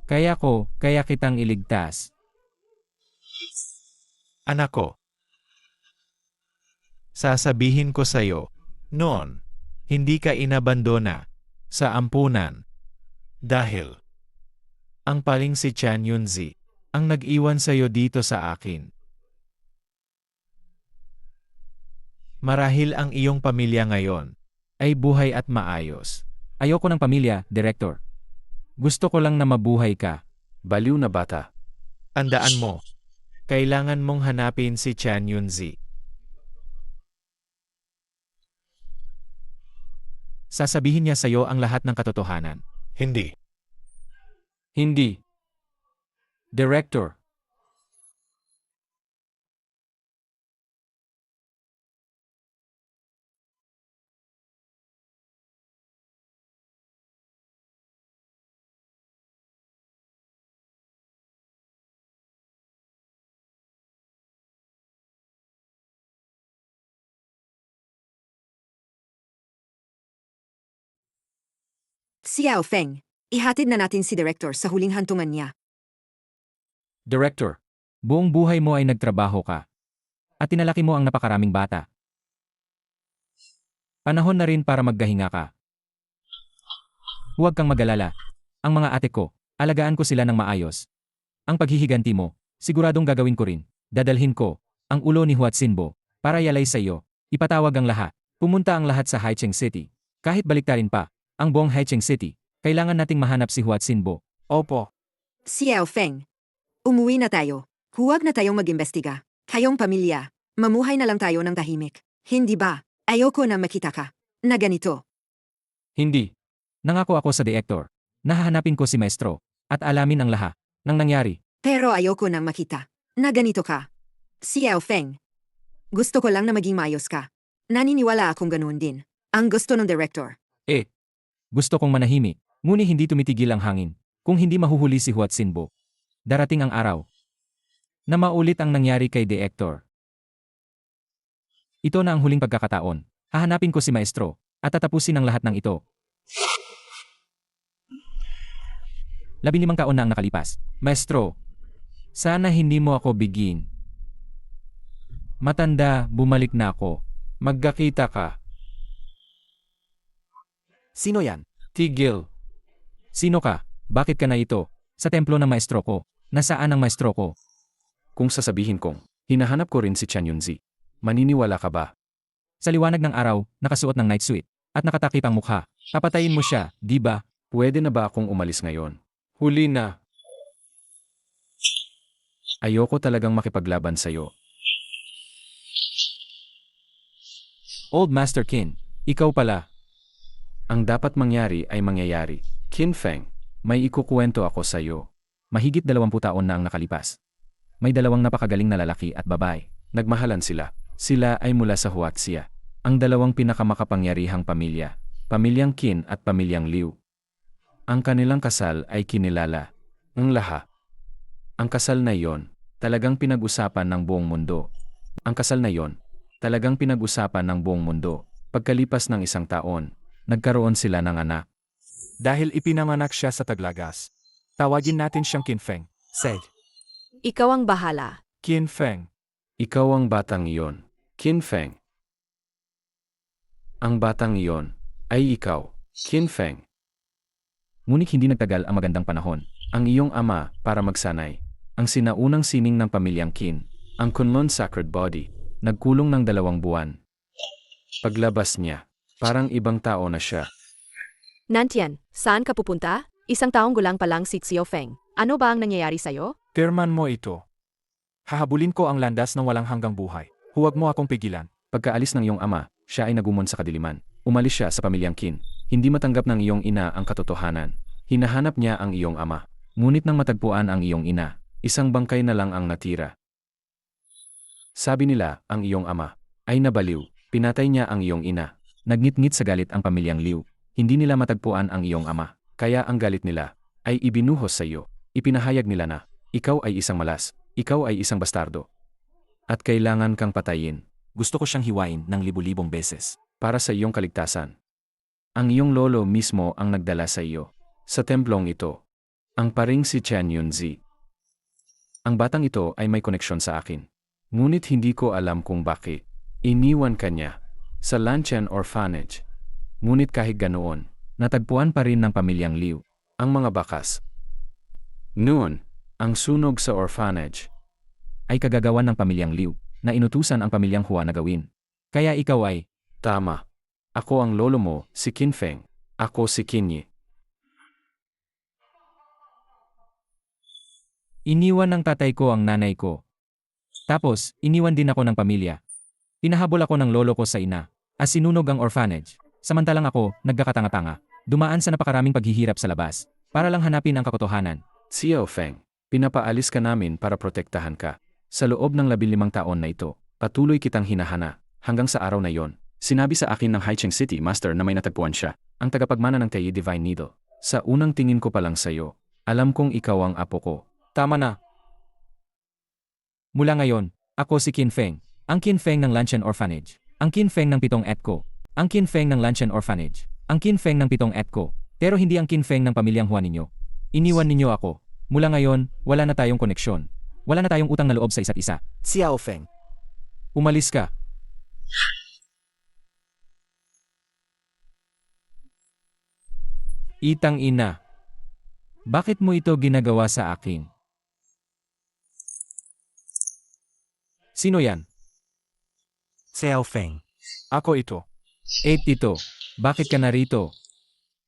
Kaya kitang iligtas. Anak ko. Sasabihin ko sa'yo, noon, hindi ka inabandona sa ampunan. Dahil, ang paling si Chan Yunzi ang nag-iwan sa'yo dito sa akin. Marahil ang iyong pamilya ngayon ay buhay at maayos. Ayoko ng pamilya, Director. Gusto ko lang na mabuhay ka. Baliw na bata. Tandaan mo, kailangan mong hanapin si Chan Yunzi. Sasabihin niya sa'yo ang lahat ng katotohanan. Hindi. Hindi. Director. Xiao Feng, ihatid na natin si Director sa huling hantungan niya. Director. Buong buhay mo ay nagtrabaho ka. At tinalaki mo ang napakaraming bata. Panahon na rin para maggahinga ka. Huwag kang mag-alala. Ang mga ate ko, alagaan ko sila ng maayos. Ang paghihiganti mo, siguradong gagawin ko rin. Dadalhin ko ang ulo ni Huatsinbo para yalay sa iyo. Ipatawag ang lahat. Pumunta ang lahat sa Haicheng City. Kahit baliktarin pa ang buong Haicheng City, kailangan nating mahanap si Huatsinbo. Opo. Xiao Feng, umuwi na tayo. Huwag na tayong mag-imbestiga. Kayong pamilya, mamuhay na lang tayo ng tahimik. Hindi ba? Ayoko na makita ka na ganito. Hindi. Nangako ako sa direktor. Nahahanapin ko si Maestro at alamin ang lahat ng nangyari. Pero ayoko nang makita na ganito ka. Xiao Feng, gusto ko lang na maging maayos ka. Naniniwala akong ganoon din. Ang gusto ng director. Gusto kong manahimik, ngunit hindi tumitigil ang hangin. Kung hindi mahuhuli si Huatsinbo, darating ang araw na maulit ang nangyari kay Director. Ito na ang huling pagkakataon. Hahanapin ko si Maestro at tatapusin ang lahat ng ito. 15 taon na ang nakalipas. Maestro, sana hindi mo ako bigin. Matanda, bumalik na ako. Magkakita ka. Sino yan? Tigil. Sino ka? Bakit ka na ito? Sa templo ng maestro ko. Nasaan ang maestro ko? Kung sasabihin kong, hinahanap ko rin si Chan Yunzi. Maniniwala ka ba? Sa liwanag ng araw, nakasuot ng night suit, at nakatakip ang mukha. Papatayin mo siya, di ba? Pwede na ba akong umalis ngayon? Huli na. Ayoko talagang makipaglaban sa'yo. Old Master Qin, ikaw pala. Ang dapat mangyari ay mangyayari. Qin Feng, may ikukuwento ako sa iyo. Mahigit 20 taon na ang nakalipas. May dalawang napakagaling na lalaki at babae. Nagmahalan sila. Sila ay mula sa Huaxia. Ang dalawang pinakamakapangyarihang pamilya. Pamilyang Qin at pamilyang Liu. Ang kanilang kasal ay kinilala ng lahat. Ang kasal na iyon, talagang pinag-usapan ng buong mundo. Ang kasal na iyon, talagang pinag-usapan ng buong mundo. Pagkalipas ng 1 taon, nagkaroon sila ng anak. Dahil ipinanganak siya sa Taglagas, tawagin natin siyang Qin Feng. Said. Ikaw ang bahala. Qin Feng. Ikaw ang batang iyon, Qin Feng. Ang batang iyon ay ikaw, Qin Feng. Ngunit hindi nagtagal ang magandang panahon. Ang iyong ama, para magsanay, ang sinaunang sining ng pamilyang Qin, ang Kunlun Sacred Body, nagkulong ng 2 buwan. Paglabas niya, parang ibang tao na siya. Nantian, saan ka pupunta? Isang taong gulang pa lang si Xiao Feng. Ano ba ang nangyayari sa'yo? Tirman mo ito. Hahabulin ko ang landas ng walang hanggang buhay. Huwag mo akong pigilan. Pagkaalis ng iyong ama, siya ay nagumon sa kadiliman. Umalis siya sa pamilyang Qin. Hindi matanggap ng iyong ina ang katotohanan. Hinahanap niya ang iyong ama. Ngunit nang matagpuan ang iyong ina, isang bangkay na lang ang natira. Sabi nila, ang iyong ama ay nabaliw. Pinatay niya ang iyong ina. Nagngit-ngit sa galit ang pamilyang Liu. Hindi nila matagpuan ang iyong ama. Kaya ang galit nila ay ibinuhos sa iyo. Ipinahayag nila na, ikaw ay isang malas. Ikaw ay isang bastardo. At kailangan kang patayin. Gusto ko siyang hiwain ng libu-libong beses. Para sa iyong kaligtasan. Ang iyong lolo mismo ang nagdala sa iyo. Sa templong ito. Ang paring si Chen Yunzi. Ang batang ito ay may koneksyon sa akin. Ngunit hindi ko alam kung bakit. Iniwan ka niya sa Lanchen Orphanage. Ngunit kahit ganoon, natagpuan pa rin ng pamilyang Liu ang mga bakas. Noon, ang sunog sa orphanage Ay kagagawan ng pamilyang Liu na inutusan ang pamilyang Hua na gawin. Kaya ikaw ay, tama. Ako ang lolo mo, si Qin Feng. Ako si Qin Yi. iniwan ng tatay ko ang nanay ko. Tapos, iniwan din ako ng pamilya. Pinahabol ako ng lolo ko sa ina. As sinunog ang orphanage. Samantalang ako, nagkakatanga-tanga. Dumaan sa napakaraming paghihirap sa labas. Para lang hanapin ang katotohanan. Xiao Feng, pinapaalis ka namin para protektahan ka. Sa loob ng 15 taon na ito, patuloy kitang hinahana. Hanggang sa araw na yon, sinabi sa akin ng Haicheng City Master na may natagpuan siya, ang tagapagmana ng Tei Divine Needle. Sa unang tingin ko pa lang sa'yo, alam kong ikaw ang apo ko. Tama na. Mula ngayon, ako si Qin Feng. Ang Qin Feng ng Lanchen Orphanage. Ang Qin Feng ng 7 etko. Ang Qin Feng ng Lanchen Orphanage. Ang Qin Feng ng 7 etko. Pero hindi ang Qin Feng ng pamilyang Hua ninyo. Iniwan ninyo ako. Mula ngayon, wala na tayong koneksyon. Wala na tayong utang na loob sa isa't isa. Xiao Feng. Umalis ka. Itang ina. Bakit mo ito ginagawa sa akin? Sino yan? Xiao Feng. Ako ito. Ito. Bakit ka narito?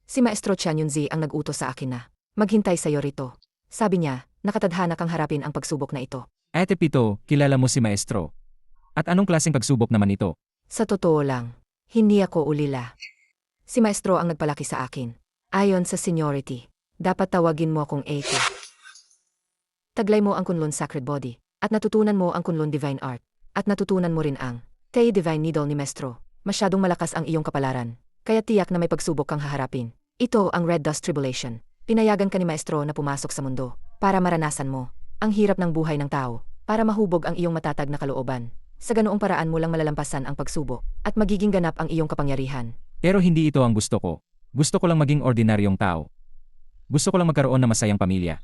Si Maestro Chen Yunzi ang nag-utos sa akin na maghintay sa'yo rito. Sabi niya, nakatadhana kang harapin ang pagsubok na ito. Ate Pito, kilala mo si Maestro. At anong klaseng pagsubok naman ito? Sa totoo lang, hindi ako ulila. Si Maestro ang nagpalaki sa akin. Ayon sa seniority, dapat tawagin mo akong Ate. Taglay mo ang Kunlun Sacred Body, at natutunan mo ang Kunlun Divine Art, at natutunan mo rin ang Tei Divine Needle ni Maestro. Masyadong malakas ang iyong kapalaran, kaya tiyak na may pagsubok kang haharapin. Ito ang Red Dust Tribulation. Pinayagan ka ni Maestro na pumasok sa mundo, para maranasan mo ang hirap ng buhay ng tao, para mahubog ang iyong matatag na kalooban. Sa ganoong paraan mo lang malalampasan ang pagsubok, at magiging ganap ang iyong kapangyarihan. Pero hindi ito ang gusto ko. Gusto ko lang maging ordinaryong tao. Gusto ko lang magkaroon ng masayang pamilya.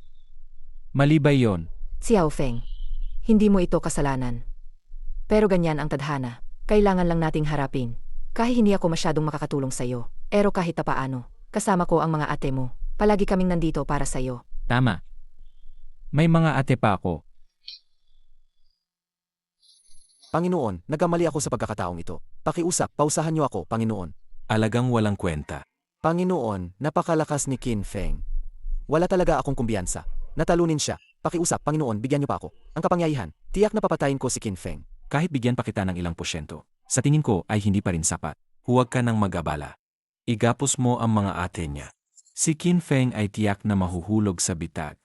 Mali ba yon? Xiao Feng, hindi mo ito kasalanan. Pero ganyan ang tadhana. Kailangan lang nating harapin. Kahit hindi ako masyadong makakatulong sa iyo, pero kahit paano, kasama ko ang mga ate mo. Palagi kaming nandito para sa iyo. Tama. May mga ate pa ako. Panginoon, nagkamali ako sa pagkakataong ito. Pakiusap, pausahan niyo ako, Panginoon. Alagang walang kwenta. Panginoon, napakalakas ni Qin Feng. Wala talaga akong kumbiyansa. Natalunin siya. Pakiusap, Panginoon, bigyan niyo pa ako. Ang kapangyarihan, tiyak na papatayin ko si Qin Feng. Kahit bigyan pa kita ng ilang porsyento, sa tingin ko ay hindi pa rin sapat. Huwag ka nang mag-abala. Igapos mo ang mga ate niya. Si Qin Feng ay tiyak na mahuhulog sa bitag.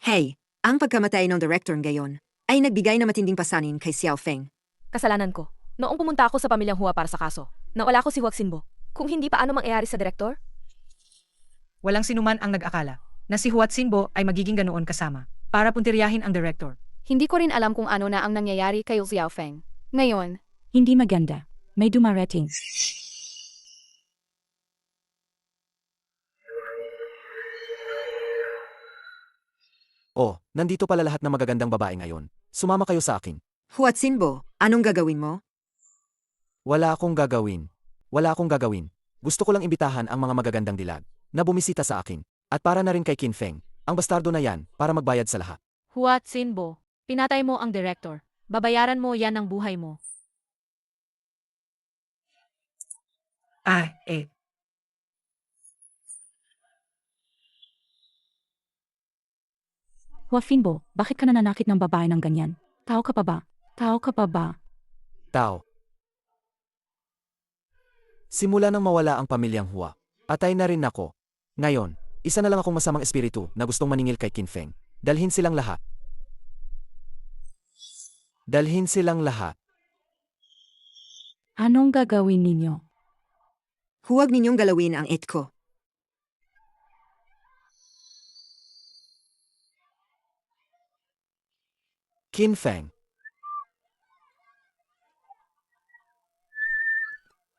Hey, ang pagkamatay ng director ngayon ay nagbigay na matinding pasanin kay Xiao Feng. Kasalanan ko. Noong pumunta ako sa pamilyang Hua para sa kaso, nawala ko si Huwag Sinbo. Kung hindi paano mangyayari sa direktor? Walang sinuman ang nag-akala na si Huat Sinbo ay magiging ganoon kasama para puntiryahin ang director. Hindi ko rin alam kung ano na ang nangyayari kay Xiao Feng. Ngayon, Hindi maganda. May dumarating. Oh, nandito pala lahat ng magagandang babae ngayon. Sumama kayo sa akin. Huat Sinbo, anong gagawin mo? Wala akong gagawin. Wala akong gagawin. Gusto ko lang imbitahan ang mga magagandang dilag na bumisita sa akin. At para na rin kay Qin Feng, ang bastardo na yan para magbayad sa lahat. Hua Xinbo, pinatay mo ang director. Babayaran mo yan ng buhay mo. Ah, eh. Hua Finbo, bakit ka nananakit ng babae ng ganyan? Tao ka pa ba? Tao ka pa ba? Tao. Simula nang mawala ang pamilyang Hua, atay na rin ako. Ngayon, isa na lang akong masamang espiritu na gustong maningil kay Qin Feng. Dalhin silang lahat. Dalhin silang lahat. Anong gagawin ninyo? Huwag ninyong galawin ang it ko. Qin Feng.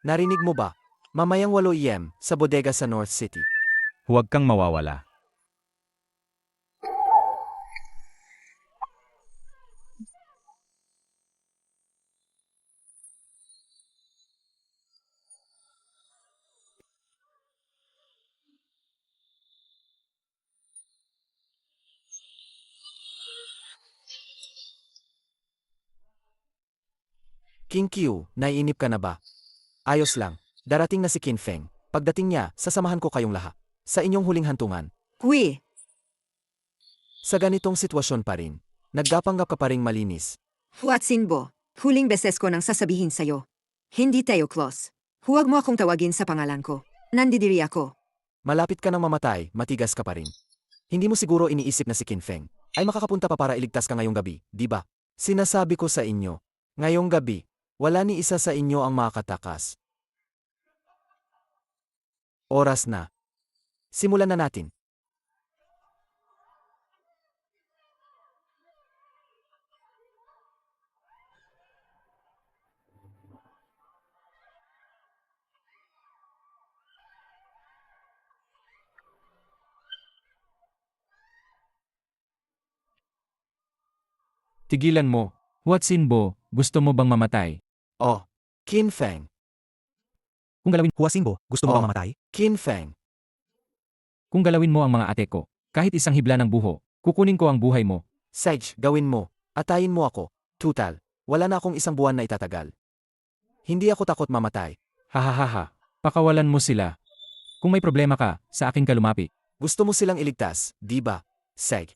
Narinig mo ba? Mamayang 8 AM sa bodega sa North City. Huwag kang mawawala. King Q, naiinip ka na ba? Ayos lang. Darating na si Qin Feng. Pagdating niya, sasamahan ko kayong lahat. Sa inyong huling hantungan. Hui! Sa ganitong sitwasyon pa rin, naggapanggap ka pa ring malinis. Hua Xinbo, huling beses ko nang sasabihin sa'yo. Hindi tayo close. Huwag mo akong tawagin sa pangalan ko. Nandidiri ako. Malapit ka nang mamatay, matigas ka pa rin. Hindi mo siguro iniisip na si Qin Feng ay makakapunta pa para iligtas ka ngayong gabi, di ba? Sinasabi ko sa inyo, ngayong gabi, wala ni isa sa inyo ang makakatakas. Oras na. Simulan na natin. Tigilan mo. Hua Xinbo, gusto mo bang mamatay? Oh, Qin Feng. Kung galawin Hua Xinbo, gusto mo Oh. bang mamatay? Qin Feng. Kung galawin mo ang mga ate ko, kahit isang hibla ng buho, kukunin ko ang buhay mo. Sage, gawin mo. Atayin mo ako. Tutal, wala na akong isang buwan na itatagal. Hindi ako takot mamatay. Hahaha. Pakawalan mo sila. Kung may problema ka, sa akin ka lumapit. Gusto mo silang iligtas, di ba? Sage.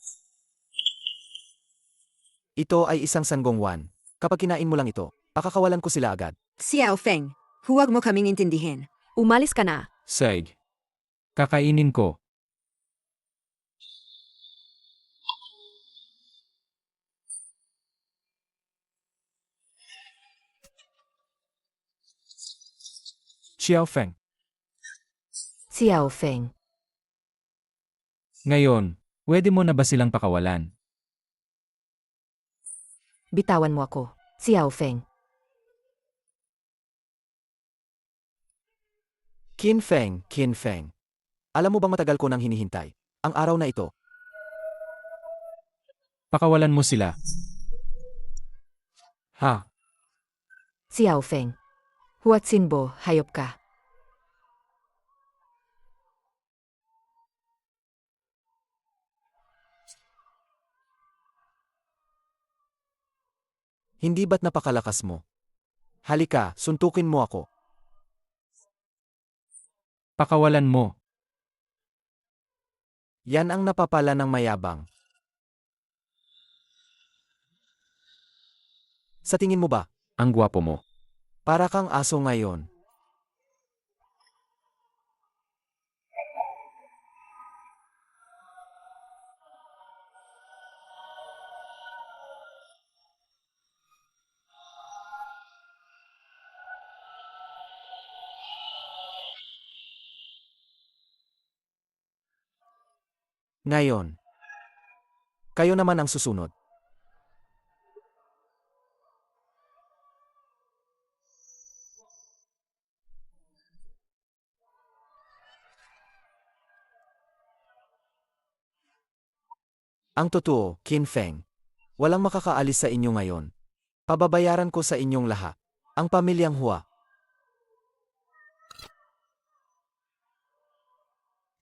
Ito ay isang sanggongwan. Kapag kinain mo lang ito, pakakawalan ko sila agad. Xiao Feng, huwag mo kaming intindihin. Umalis ka na. Sag. Kakainin ko. Xiao Feng. Xiao Feng. Ngayon, pwede mo na ba silang pakawalan? Bitawan mo ako. Xiao Feng. Qin Feng, Qin Feng. Alam mo bang matagal ko nang hinihintay? Ang araw na ito. Pakawalan mo sila. Ha? Xiao Feng. Hua Xinbo, hayop ka. Hindi ba't napakalakas mo? Halika, suntukin mo ako. Pakawalan mo. Yan ang napapala ng mayabang. Sa tingin mo ba? Ang gwapo mo. Para kang aso ngayon. Ngayon, kayo naman ang susunod. Ang totoo, Qin Feng, walang makakaalis sa inyo ngayon. Pababayaran ko sa inyong lahat. Ang pamilyang Hua,